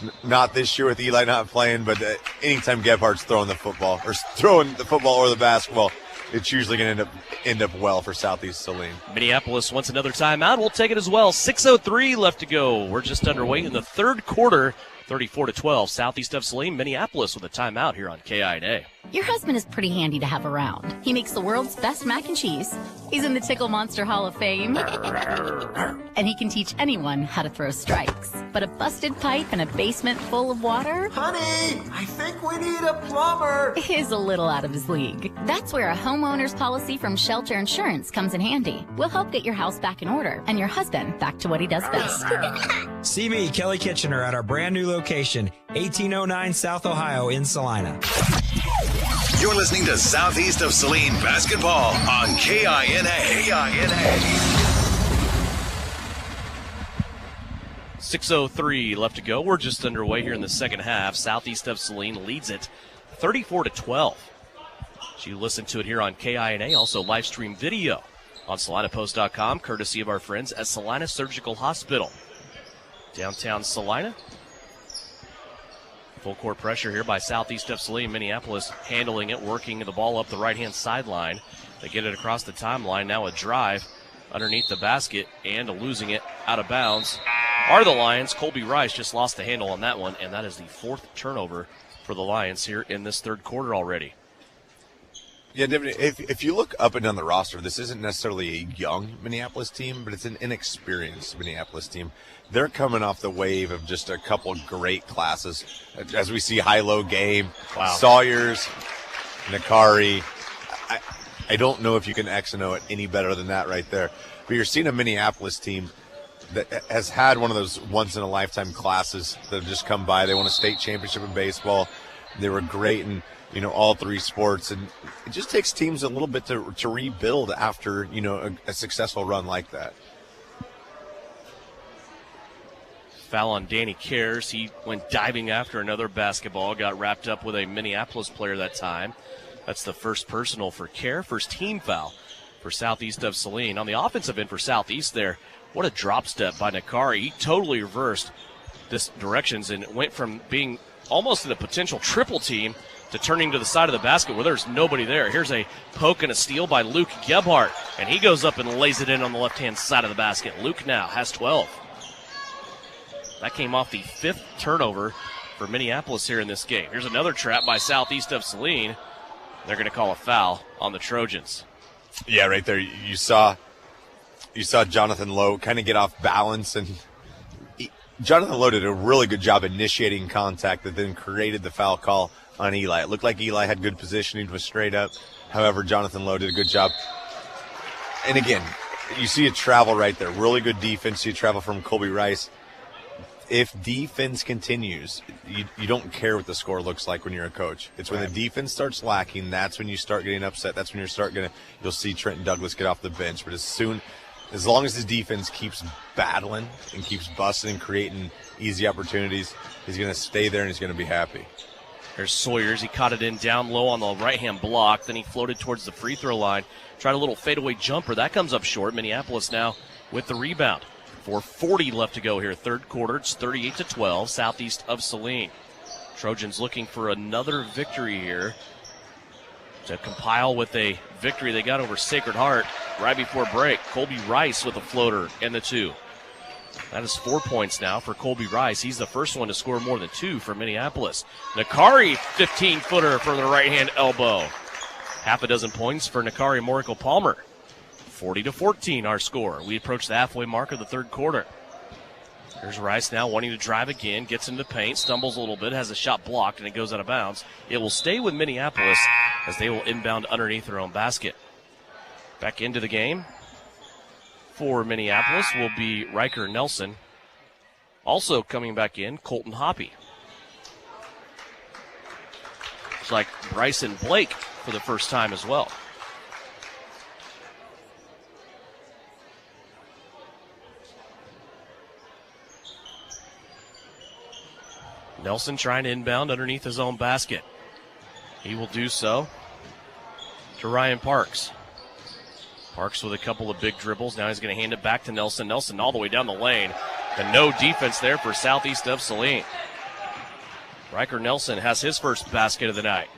Yeah. Not this year with Eli not playing, but anytime Gebhardt's throwing the football or the basketball, it's usually going to end up well for Southeast Saline. Minneapolis wants another timeout. We'll take it as well. 6:03 left to go. We're just underway in the third quarter. 34-12, Southeast of Saline. Minneapolis with a timeout here on KINA. Your husband is pretty handy to have around. He makes the world's best mac and cheese. He's in the Tickle Monster Hall of Fame. And he can teach anyone how to throw strikes. But a busted pipe and a basement full of water? Honey, I think we need a plumber. Is a little out of his league. That's where a homeowner's policy from Shelter Insurance comes in handy. We'll help get your house back in order and your husband back to what he does best. See me, Kelly Kitchener, at our brand new location, 1809 South Ohio in Salina. You're listening to Southeast of Saline basketball on KINA. 6:03 left to go. We're just underway here in the second half. Southeast of Saline leads it 34-12. You listen to it here on KINA, also live stream video on SalinaPost.com, courtesy of our friends at Salina Surgical Hospital. Downtown Salina. Full court pressure here by Southeast of Saline. Minneapolis handling it, working the ball up the right-hand sideline. They get it across the timeline. Now a drive underneath the basket and losing it out of bounds are the Lions. Colby Rice just lost the handle on that one, and that is the fourth turnover for the Lions here in this third quarter already. Yeah, David, if you look up and down the roster, this isn't necessarily a young Minneapolis team, but it's an inexperienced Minneapolis team. They're coming off the wave of just a couple great classes. As we see, high-low game, Sawyers, Nakari. I don't know if you can X and O it any better than that right there. But you're seeing a Minneapolis team that has had one of those once-in-a-lifetime classes that have just come by. They won a state championship in baseball. They were great in all three sports, and it just takes teams a little bit to rebuild after, a successful run like that. Foul on Danny Kerr. He went diving after another basketball, got wrapped up with a Minneapolis player that time. That's the first personal for Kerr, first team foul for Southeast of Saline. On the offensive end for Southeast there, what a drop step by Nakari. He totally reversed this directions and went from being almost in a potential triple team to turning to the side of the basket where there's nobody there. Here's a poke and a steal by Luke Gebhardt, and he goes up and lays it in on the left-hand side of the basket. Luke now has 12. That came off the fifth turnover for Minneapolis here in this game. Here's another trap by Southeast of Saline. They're going to call a foul on the Trojans. Yeah, right there. You saw Jonathan Lowe kind of get off balance, and Jonathan Lowe did a really good job initiating contact that then created the foul call on Eli. It looked like Eli had good positioning, was straight up. However, Jonathan Lowe did a good job And again, you see a travel right there. Really good defense. You travel from Colby Rice. If defense continues, you don't care what the score looks like when you're a coach. It's when the defense starts lacking, that's when you start getting upset. That's when you'll see Trenton Douglas get off the bench. But as long as his defense keeps battling and keeps busting and creating easy opportunities, he's going to stay there and he's going to be happy. There's Sawyers. He caught it in down low on the right-hand block. Then he floated towards the free throw line. Tried a little fadeaway jumper. That comes up short. Minneapolis now with the rebound. 4:40 left to go here, third quarter. It's 38-12, southeast of Saline. Trojans looking for another victory here to compile with a victory they got over Sacred Heart right before break. Colby Rice with a floater and the 2. That is 4 points now for Colby Rice. He's the first one to score more than 2 for Minneapolis. Nakari, 15-footer for the right-hand elbow. Half a dozen points for Nakari Morico Palmer. 40-14 our score. We approach the halfway mark of the third quarter. Here's Rice now wanting to drive again, gets into the paint, stumbles a little bit, has a shot blocked, and it goes out of bounds. It will stay with Minneapolis as they will inbound underneath their own basket. Back into the game for Minneapolis will be Riker Nelson. Also coming back in, Colton Hoppy. It's like Bryson Blake for the first time as well. Nelson trying to inbound underneath his own basket. He will do so to Ryan Parks. Parks with a couple of big dribbles. Now he's going to hand it back to Nelson. Nelson all the way down the lane. And no defense there for southeast of Saline. Riker Nelson has his first basket of the night.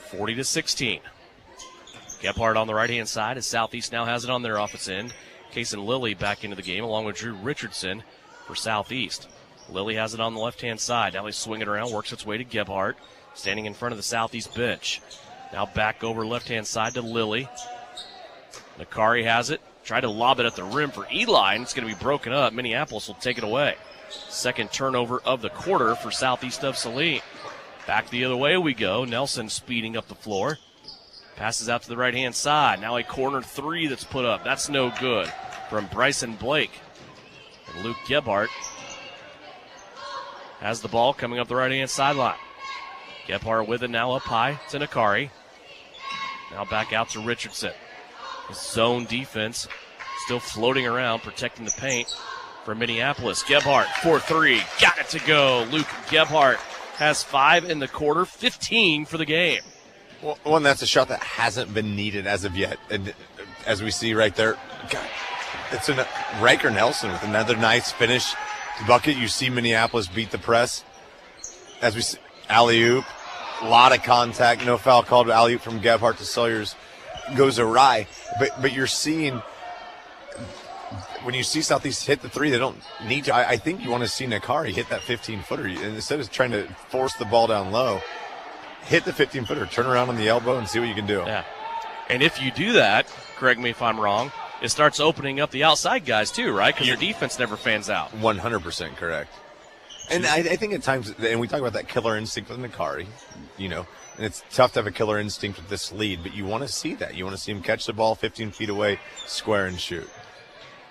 40-16. Gebhardt on the right-hand side as Southeast now has it on their offense end. Kason Lilly back into the game along with Drew Richardson for Southeast. Lilly has it on the left-hand side. Now they swing it around, works its way to Gebhardt, standing in front of the Southeast bench. Now back over left-hand side to Lilly. Nakari has it. Tried to lob it at the rim for Eli, and it's going to be broken up. Minneapolis will take it away. Second turnover of the quarter for Southeast of Saline. Back the other way we go. Nelson speeding up the floor. Passes out to the right-hand side. Now a corner three that's put up. That's no good from Bryson Blake. And Luke Gebhardt has the ball coming up the right-hand sideline. Gebhardt with it now up high to Nakari. Now back out to Richardson. His zone defense still floating around, protecting the paint for Minneapolis. Gebhardt, 4-3. Got it to go. Luke Gebhardt has 5 in the quarter, 15 for the game. Well, one, that's a shot that hasn't been needed as of yet. And as we see right there, God, it's Riker Nelson with another nice finish bucket. You see Minneapolis beat the press. As we see, alley-oop, a lot of contact, no foul called, alley-oop from Gebhardt to Sawyers goes awry. But you're seeing, when you see Southeast hit the three, they don't need to. I think you want to see Nakari hit that 15-footer. And instead of trying to force the ball down low, hit the 15-footer, turn around on the elbow, and see what you can do. Yeah. And if you do that, correct me if I'm wrong, it starts opening up the outside guys too, right? Because your defense never fans out. 100% correct. And I think at times, and we talk about that killer instinct with Nakari, and it's tough to have a killer instinct with this lead, but you want to see that. You want to see him catch the ball 15 feet away, square and shoot.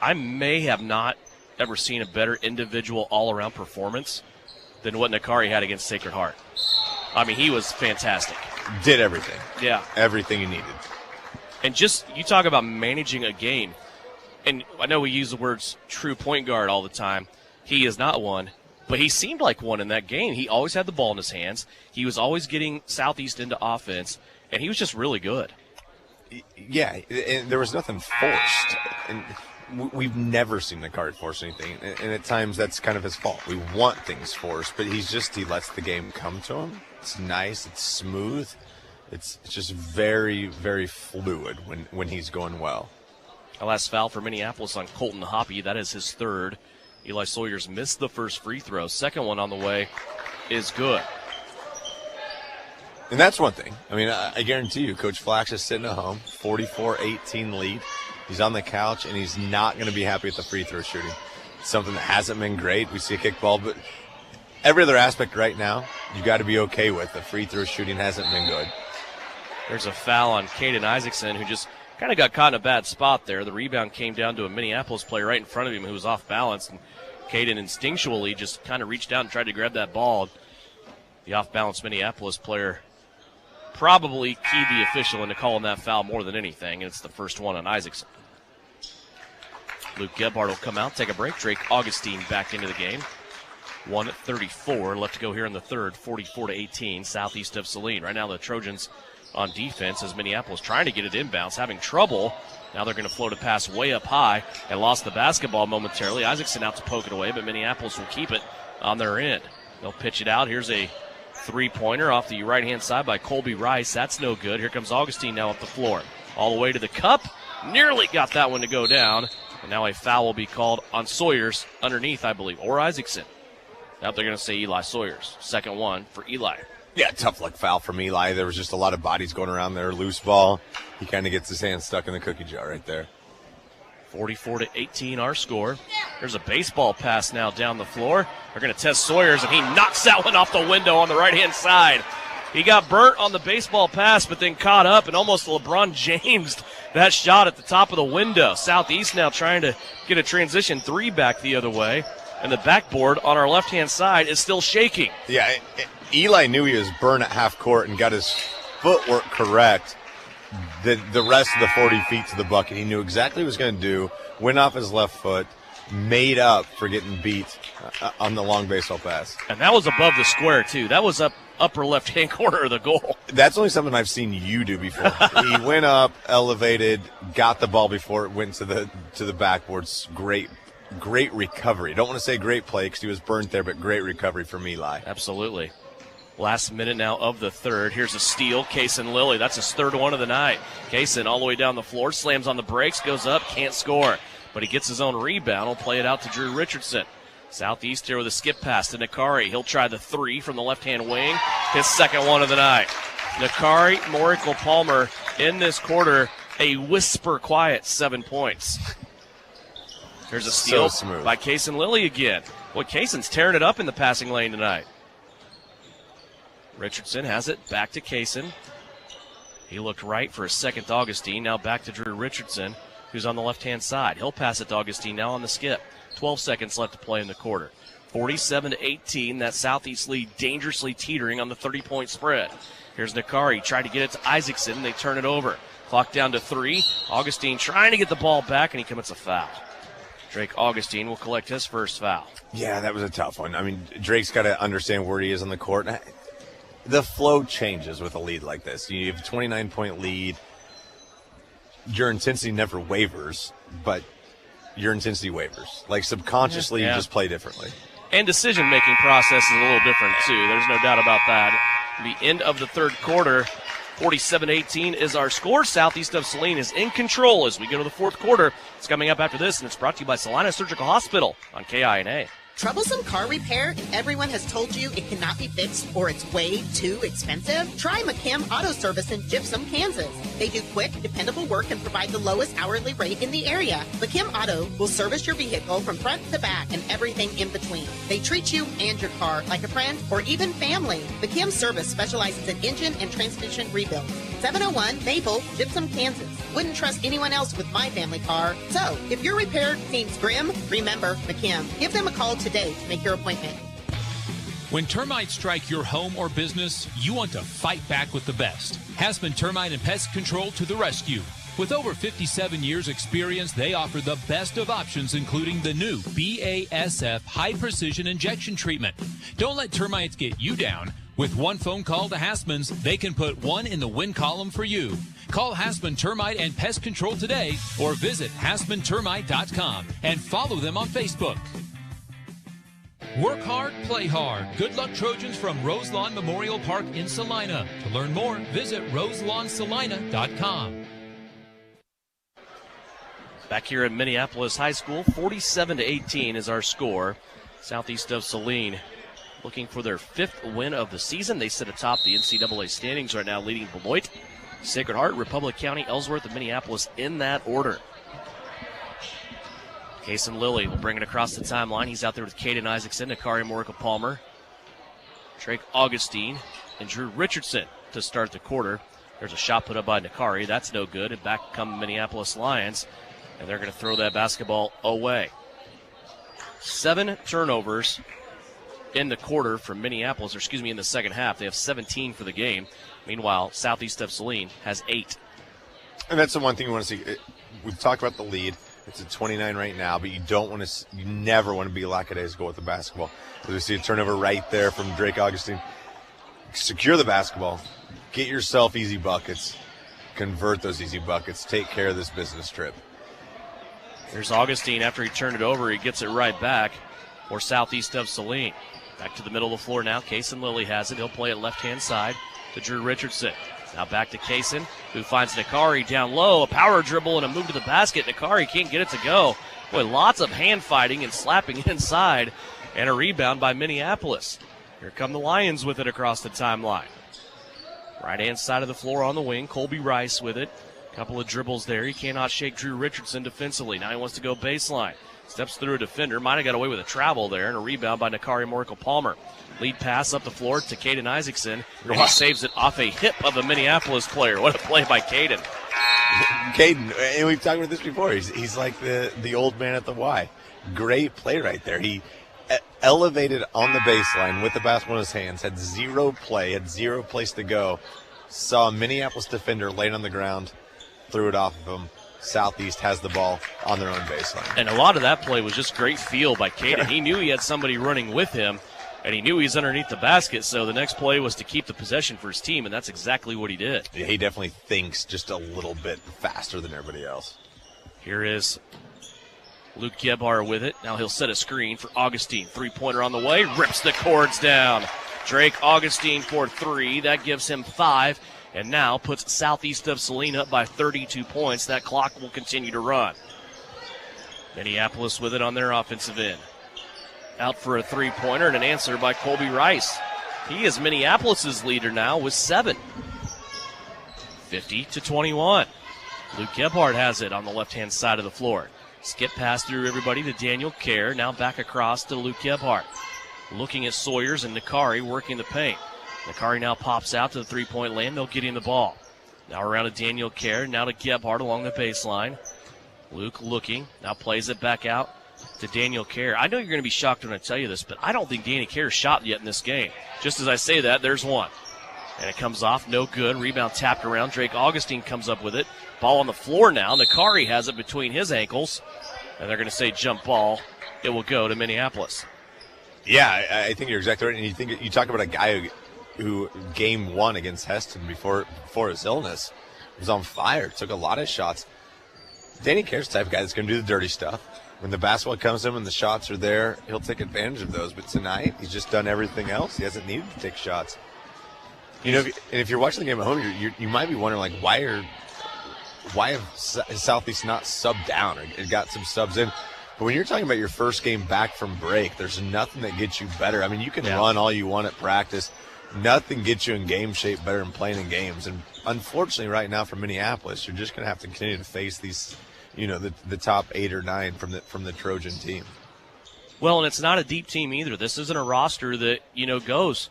I may have not ever seen a better individual all-around performance than what Nakari had against Sacred Heart. I mean, he was fantastic. Did everything. Yeah. Everything he needed. And just, you talk about managing a game, and I know we use the words true point guard all the time. He is not one, but he seemed like one in that game. He always had the ball in his hands. He was always getting Southeast into offense, and he was just really good. Yeah, and there was nothing forced. And we've never seen Nakari force anything, and at times that's kind of his fault. We want things forced, but he lets the game come to him. It's nice, it's smooth. It's just very, very fluid when he's going well. A last foul for Minneapolis on Colton Hoppy. That is his third. Eli Sawyers missed the first free throw. Second one on the way is good. And that's one thing. I mean, I guarantee you, Coach Flax is sitting at home, 44-18 lead. He's on the couch, and he's not going to be happy with the free throw shooting. It's something that hasn't been great. We see a kickball, but every other aspect right now, you got to be okay with. The free throw shooting hasn't been good. There's a foul on Caden Isaacson, who just kind of got caught in a bad spot there. The rebound came down to a Minneapolis player right in front of him who was off balance, and Caden instinctually just kind of reached out and tried to grab that ball. The off-balance Minneapolis player probably keyed the official into calling that foul more than anything, and it's the first one on Isaacson. Luke Gebhardt will come out, take a break. Drake Augustine back into the game. 1:34 left to go here in the third, 44-18, southeast of Saline. Right now the Trojans on defense as Minneapolis trying to get it inbounds, having trouble. Now they're going to float a pass way up high and lost the basketball momentarily. Isaacson out to poke it away, but Minneapolis will keep it on their end. They'll pitch it out. Here's a three-pointer off the right-hand side by Colby Rice. That's no good. Here comes Augustine now up the floor. All the way to the cup. Nearly got that one to go down. And now a foul will be called on Sawyers underneath, I believe, or Isaacson. Now they're going to say Eli Sawyers. Second one for Eli. Yeah, tough luck foul from Eli. There was just a lot of bodies going around there. Loose ball. He kind of gets his hand stuck in the cookie jar right there. 44-18 our score. There's a baseball pass now down the floor. They're going to test Sawyers, and he knocks that one off the window on the right-hand side. He got burnt on the baseball pass, but then caught up and almost LeBron James'd that shot at the top of the window. Southeast now trying to get a transition three back the other way, and the backboard on our left-hand side is still shaking. Yeah, Eli knew he was burned at half court and got his footwork correct. The rest of the 40 feet to the bucket, he knew exactly what he was going to do, went off his left foot, made up for getting beat on the long baseball pass. And that was above the square, too. That was upper left-hand corner of the goal. That's only something I've seen you do before. He went up, elevated, got the ball before it went to the backboards. Great recovery. Don't want to say great play because he was burnt there, but great recovery from Eli. Absolutely. Last minute now of the third. Here's a steal. Kaysen Lilly. That's his third one of the night. Kaysen all the way down the floor, slams on the brakes, goes up, can't score. But he gets his own rebound. He'll play it out to Drew Richardson. Southeast here with a skip pass to Nakari. He'll try the three from the left-hand wing. His second one of the night. Nakari, Morikel Palmer in this quarter, a whisper quiet 7 points. Here's a steal by Kaysen Lilly again. Boy, Kaysen's tearing it up in the passing lane tonight. Richardson has it back to Kaysen. He looked right for a second to Augustine. Now back to Drew Richardson, who's on the left-hand side. He'll pass it to Augustine now on the skip. 12 seconds left to play in the quarter. 47-18, that Southeast lead dangerously teetering on the 30-point spread. Here's Nakari, tried to get it to Isaacson. They turn it over. Clock down to 3. Augustine trying to get the ball back, and he commits a foul. Drake Augustine will collect his first foul. Yeah, that was a tough one. I mean, Drake's got to understand where he is on the court. The flow changes with a lead like this. You have a 29-point lead. Your intensity never wavers, but your intensity wavers. Like subconsciously, you just play differently. And decision-making process is a little different, too. There's no doubt about that. The end of the third quarter, 47-18 is our score. Southeast of Saline is in control as we go to the fourth quarter. It's coming up after this, and it's brought to you by Saline Surgical Hospital on KINA. Troublesome car repair and everyone has told you it cannot be fixed or it's way too expensive? Try McKim Auto Service in Gypsum, Kansas. They do quick, dependable work and provide the lowest hourly rate in the area. McKim Auto will service your vehicle from front to back and everything in between. They treat you and your car like a friend or even family. McKim Service specializes in engine and transmission rebuilds. 701 Maple, Gypsum, Kansas. Wouldn't trust anyone else with my family car. So, if your repair seems grim, remember McKim. Give them a call today to make your appointment. When termites strike your home or business, you want to fight back with the best. Hasman Termite and Pest Control to the rescue. With over 57 years experience, they offer the best of options, including the new BASF High Precision Injection Treatment. Don't let termites get you down. With one phone call to Hasman's, they can put one in the win column for you. Call Hasman Termite and Pest Control today or visit HasmanTermite.com and follow them on Facebook. Work hard, play hard. Good luck, Trojans, from Roselawn Memorial Park in Salina. To learn more, visit RoselawnSalina.com. Back here at Minneapolis High School, 47-18 is our score. Southeast of Saline looking for their 5th win of the season. They sit atop the NCAA standings right now, leading Beloit, Sacred Heart, Republic County, Ellsworth, and Minneapolis in that order. Kaysen Lilly will bring it across the timeline. He's out there with Caden Isaacson, Nakari Morikel Palmer, Drake Augustine, and Drew Richardson to start the quarter. There's a shot put up by Nakari. That's no good. And back come Minneapolis Lions, and they're going to throw that basketball away. 7 turnovers in the quarter from Minneapolis, in the second half. They have 17 for the game. Meanwhile, Southeast of Saline has 8. And that's the one thing you want to see. We've talked about the lead. It's at 29 right now, but you never want to be lackadaisical with the basketball. As we see a turnover right there from Drake Augustine. Secure the basketball. Get yourself easy buckets. Convert those easy buckets. Take care of this business trip. Here's Augustine. After he turned it over, he gets it right back for Southeast of Saline. Back to the middle of the floor now. Kaysen Lilly has it. He'll play it left-hand side to Drew Richardson. Now back to Kaysen, who finds Nakari down low. A power dribble and a move to the basket. Nakari can't get it to go. Boy, lots of hand fighting and slapping inside. And a rebound by Minneapolis. Here come the Lions with it across the timeline. Right-hand side of the floor on the wing. Colby Rice with it. Couple of dribbles there. He cannot shake Drew Richardson defensively. Now he wants to go baseline. Steps through a defender. Might have got away with a travel there. And a rebound by Nakari Morkel-Palmer. Lead pass up the floor to Caden Isaacson. And he saves it off a hip of a Minneapolis player. What a play by Caden. Caden, and we've talked about this before. He's like the old man at the Y. Great play right there. He elevated on the baseline with the basketball in his hands, had zero play, had zero place to go. Saw a Minneapolis defender laying on the ground, threw it off of him. Southeast has the ball on their own baseline. And a lot of that play was just great feel by Caden. He knew he had somebody running with him, and he knew he was underneath the basket, so the next play was to keep the possession for his team, and that's exactly what he did. Yeah, he definitely thinks just a little bit faster than everybody else. Here is Luke Gebhardt with it. Now he'll set a screen for Augustine. Three-pointer on the way. Rips the cords down. Drake Augustine for 3. That gives him 5. And now puts Southeast of Saline up by 32 points. That clock will continue to run. Minneapolis with it on their offensive end. Out for a three-pointer and an answer by Colby Rice. He is Minneapolis' leader now with 7. 50-21. Luke Gebhardt has it on the left-hand side of the floor. Skip pass through everybody to Daniel Kerr. Now back across to Luke Gebhardt. Looking at Sawyers and Nakari working the paint. Nakari now pops out to the three-point lane. They'll get in the ball. Now around to Daniel Kerr. Now to Gebhardt along the baseline. Luke looking. Now plays it back out to Daniel Kerr. I know you're going to be shocked when I tell you this, but I don't think Danny Kerr shot yet in this game. Just as I say that, there's one. And it comes off, no good. Rebound tapped around. Drake Augustine comes up with it. Ball on the floor now. Nakari has it between his ankles. And they're going to say jump ball. It will go to Minneapolis. Yeah, I think you're exactly right. And you talk about a guy who game 1 against Heston before his illness was on fire. Took a lot of shots. Danny Kerr's the type of guy that's going to do the dirty stuff. When the basketball comes in and the shots are there, he'll take advantage of those. But tonight, he's just done everything else. He hasn't needed to take shots. You know, if you're watching the game at home, you might be wondering, like, why have Southeast not subbed down or got some subs in? But when you're talking about your first game back from break, there's nothing that gets you better. I mean, you can run all you want at practice. Nothing gets you in game shape better than playing in games. And unfortunately, right now for Minneapolis, you're just going to have to continue to face these, the top 8 or 9 from the Trojan team. Well, and it's not a deep team either. This isn't a roster that, goes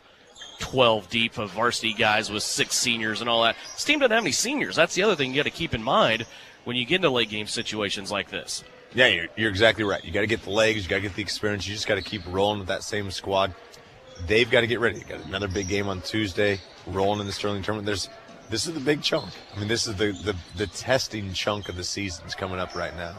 12 deep of varsity guys with 6 seniors and all that. This team doesn't have any seniors. That's the other thing you got to keep in mind when you get into late game situations like this. Yeah, you're exactly right. You got to get the legs, you got to get the experience. You just got to keep rolling with that same squad. They've got to get ready. They got another big game on Tuesday, rolling in the Sterling tournament. This is the big chunk. I mean, this is the testing chunk of the season's coming up right now.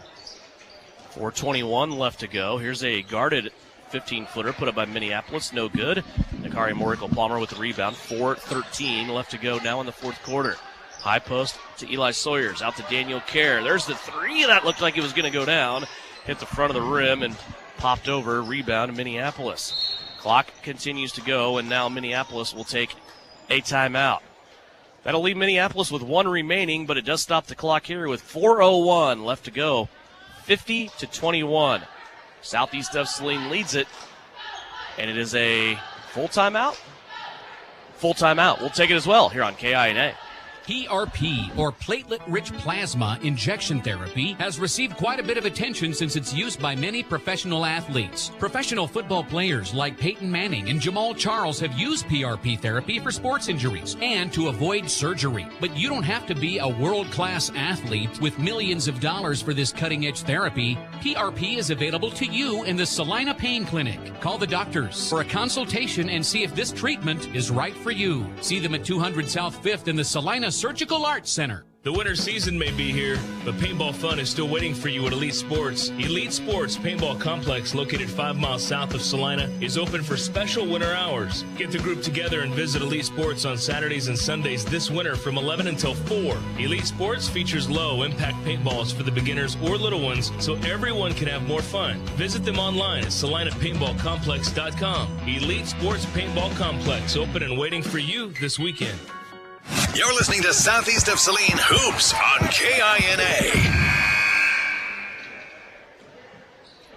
4:21 left to go. Here's a guarded 15-footer put up by Minneapolis. No good. Nakari Morkel-Palmer with the rebound. 4:13 left to go now in the fourth quarter. High post to Eli Sawyers. Out to Daniel Kerr. There's the 3. That looked like it was going to go down. Hit the front of the rim and popped over. Rebound to Minneapolis. Clock continues to go, and now Minneapolis will take a timeout. That'll leave Minneapolis with 1 remaining, but it does stop the clock here with 4:01 left to go. 50-21. Southeast of Saline leads it, and it is a full timeout? Full timeout. We'll take it as well here on KINA. PRP, or platelet-rich plasma injection therapy, has received quite a bit of attention since its use by many professional athletes. Professional football players like Peyton Manning and Jamal Charles have used PRP therapy for sports injuries and to avoid surgery. But you don't have to be a world-class athlete with millions of dollars for this cutting-edge therapy. PRP is available to you in the Saline Pain Clinic. Call the doctors for a consultation and see if this treatment is right for you. See them at 200 South 5th in the Saline Surgical Arts Center. The winter season may be here, but paintball fun is still waiting for you at Elite Sports. Elite Sports Paintball Complex, located 5 miles south of Salina, is open for special winter hours. Get the group together and visit Elite Sports on Saturdays and Sundays this winter from 11 until 4. Elite Sports features low-impact paintballs for the beginners or little ones, so everyone can have more fun. Visit them online at salinapaintballcomplex.com. Elite Sports Paintball Complex, open and waiting for you this weekend. You're listening to Southeast of Saline Hoops on KINA.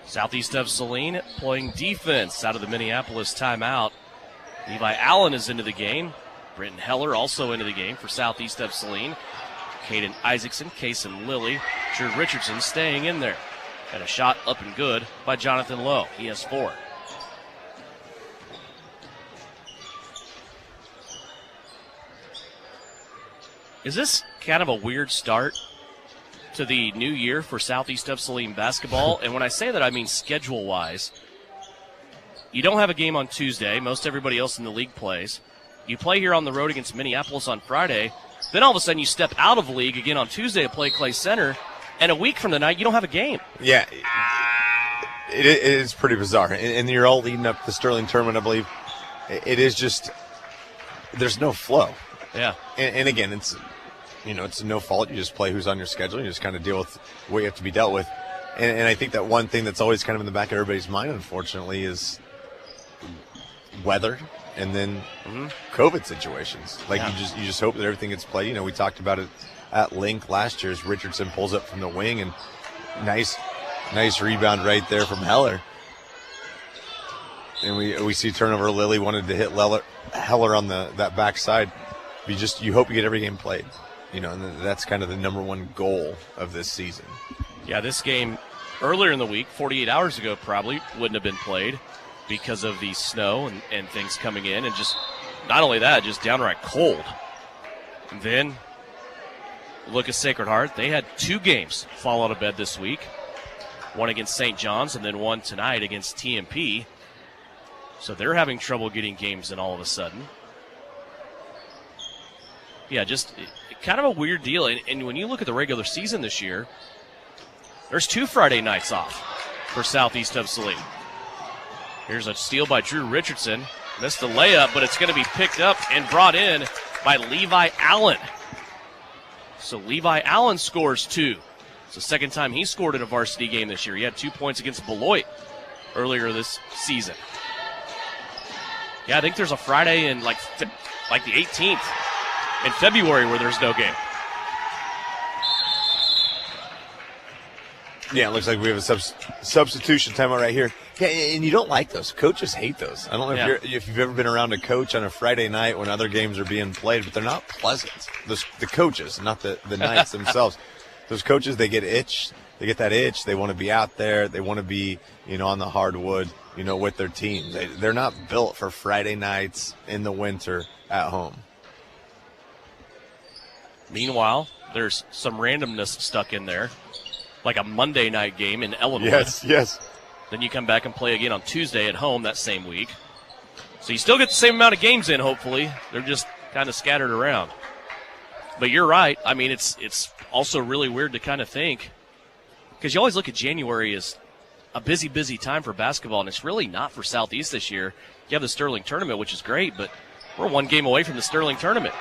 Southeast of Saline playing defense out of the Minneapolis timeout. Levi Allen is into the game. Brenton Heller also into the game for Southeast of Saline. Caden Isaacson, Kason Lilly, Drew Richardson staying in there. And a shot up and good by Jonathan Lowe. He has 4. Is this kind of a weird start to the new year for Southeast of Saline basketball? And when I say that, I mean schedule-wise. You don't have a game on Tuesday. Most everybody else in the league plays. You play here on the road against Minneapolis on Friday. Then all of a sudden you step out of the league again on Tuesday to play Clay Center. And a week from the night, you don't have a game. Yeah, it is pretty bizarre. And you're all leading up to the Sterling tournament, I believe. It is just, there's no flow. Yeah. And again, it's no fault. You just play who's on your schedule. You just kind of deal with what you have to be dealt with. And I think that one thing that's always kind of in the back of everybody's mind, unfortunately, is weather and then COVID situations. Like, you just hope that everything gets played. We talked about it at length last year as Richardson pulls up from the wing, and nice rebound right there from Heller. And we see turnover. Lilly wanted to hit Heller on that backside. You hope you get every game played. And that's kind of the number one goal of this season. Yeah, this game earlier in the week, 48 hours ago, probably wouldn't have been played because of the snow and things coming in. And just not only that, just downright cold. And then look at Sacred Heart. They had 2 games fall out of bed this week. One against St. John's and then one tonight against TMP. So they're having trouble getting games in all of a sudden. Yeah, just kind of a weird deal. And when you look at the regular season this year, there's 2 Friday nights off for Southeast of Saline. Here's a steal by Drew Richardson. Missed the layup, but it's going to be picked up and brought in by Levi Allen. So Levi Allen scores 2. It's the second time he scored in a varsity game this year. He had 2 points against Beloit earlier this season. Yeah, I think there's a Friday in like the 18th. In February where there's no game. Yeah, it looks like we have a substitution timeout right here. Yeah, and you don't like those. Coaches hate those. I don't know if you've ever been around a coach on a Friday night when other games are being played, but they're not pleasant. The coaches, not the nights themselves. Those coaches, they get itch. They get that itch. They want to be out there. They want to be, on the hardwood, with their teams. They're not built for Friday nights in the winter at home. Meanwhile, there's some randomness stuck in there, like a Monday night game in Ellenwood. Yes. Then you come back and play again on Tuesday at home that same week. So you still get the same amount of games in, hopefully. They're just kind of scattered around. But you're right. I mean, it's also really weird to kind of think, because you always look at January as a busy time for basketball, and it's really not for Southeast this year. You have the Sterling tournament, which is great, but we're 1 game away from the Sterling tournament.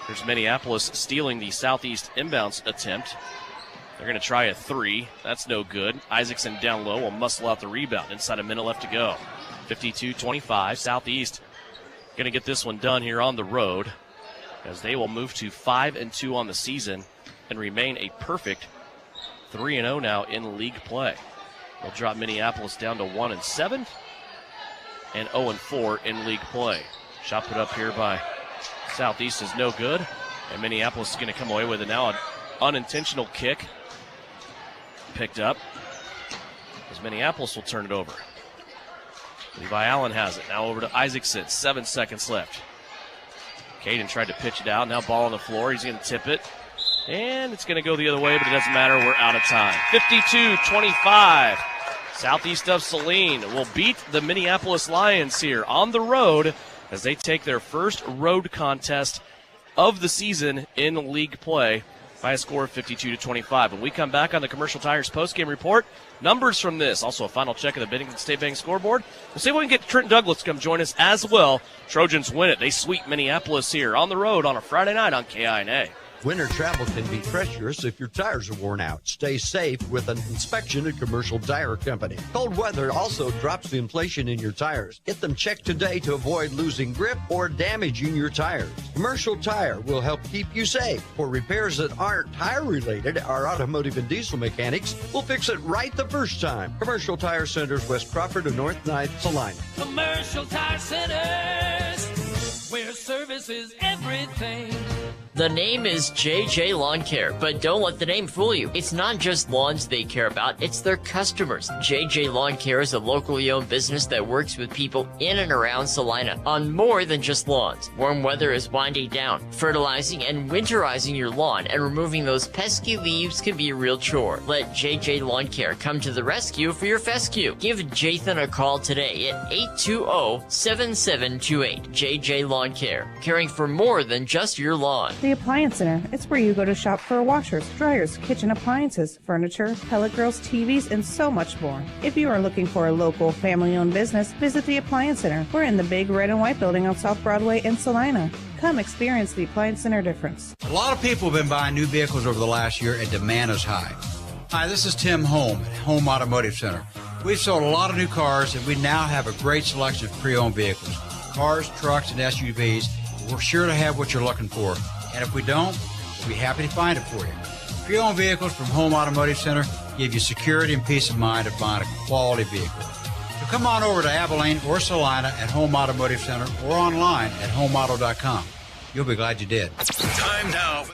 There's Minneapolis stealing the Southeast inbounds attempt. They're going to try a 3. That's no good. Isaacson down low will muscle out the rebound. Inside a minute left to go. 52-25. Southeast going to get this one done here on the road, as they will move to 5-2 on the season and remain a perfect 3-0 now in league play. They'll drop Minneapolis down to 1-7 and 0-4 in league play. Shot put up here by Southeast is no good, and Minneapolis is going to come away with it now. An unintentional kick picked up as Minneapolis will turn it over. Levi Allen has it. Now over to Isaacson. 7 seconds left. Caden tried to pitch it out. Now ball on the floor. He's going to tip it. And it's going to go the other way, but it doesn't matter. We're out of time. 52-25. Southeast of Saline will beat the Minneapolis Lions here on the road as they take their first road contest of the season in league play by a score of 52-25. When we come back on the Commercial Tires postgame report, numbers from this, also a final check of the Bennington State Bank scoreboard. We'll see if we can get Trent Douglas to come join us as well. Trojans win it. They sweep Minneapolis here on the road on a Friday night on KINA. Winter travel can be treacherous if your tires are worn out. Stay safe with an inspection at Commercial Tire Company. Cold weather also drops the inflation in your tires. Get them checked today to avoid losing grip or damaging your tires. Commercial Tire will help keep you safe. For repairs that aren't tire-related, our automotive and diesel mechanics will fix it right the first time. Commercial Tire Centers, West Crawford and North 9th, Saline. Commercial Tire Centers, where service is everything. The name is JJ Lawn Care, but don't let the name fool you. It's not just lawns they care about, it's their customers. JJ Lawn Care is a locally owned business that works with people in and around Salina on more than just lawns. Warm weather is winding down. Fertilizing and winterizing your lawn and removing those pesky leaves can be a real chore. Let JJ Lawn Care come to the rescue for your fescue. Give Jathan a call today at 820-7728. JJ Lawn Care, caring for more than just your lawn. The Appliance Center. It's where you go to shop for washers, dryers, kitchen appliances, furniture, pellet grills, TVs, and so much more. If you are looking for a local family-owned business, visit the Appliance Center. We're in the big red and white building on South Broadway in Salina. Come experience the Appliance Center difference. A lot of people have been buying new vehicles over the last year and demand is high. Hi, this is Tim Holm at Home Automotive Center. We've sold a lot of new cars and we now have a great selection of pre-owned vehicles. Cars, trucks, and SUVs. We're sure to have what you're looking for. And if we don't, we'll be happy to find it for you. Pre-owned vehicles from Home Automotive Center give you security and peace of mind of buying a quality vehicle. So come on over to Abilene or Salina at Home Automotive Center or online at homeauto.com. You'll be glad you did. Time now.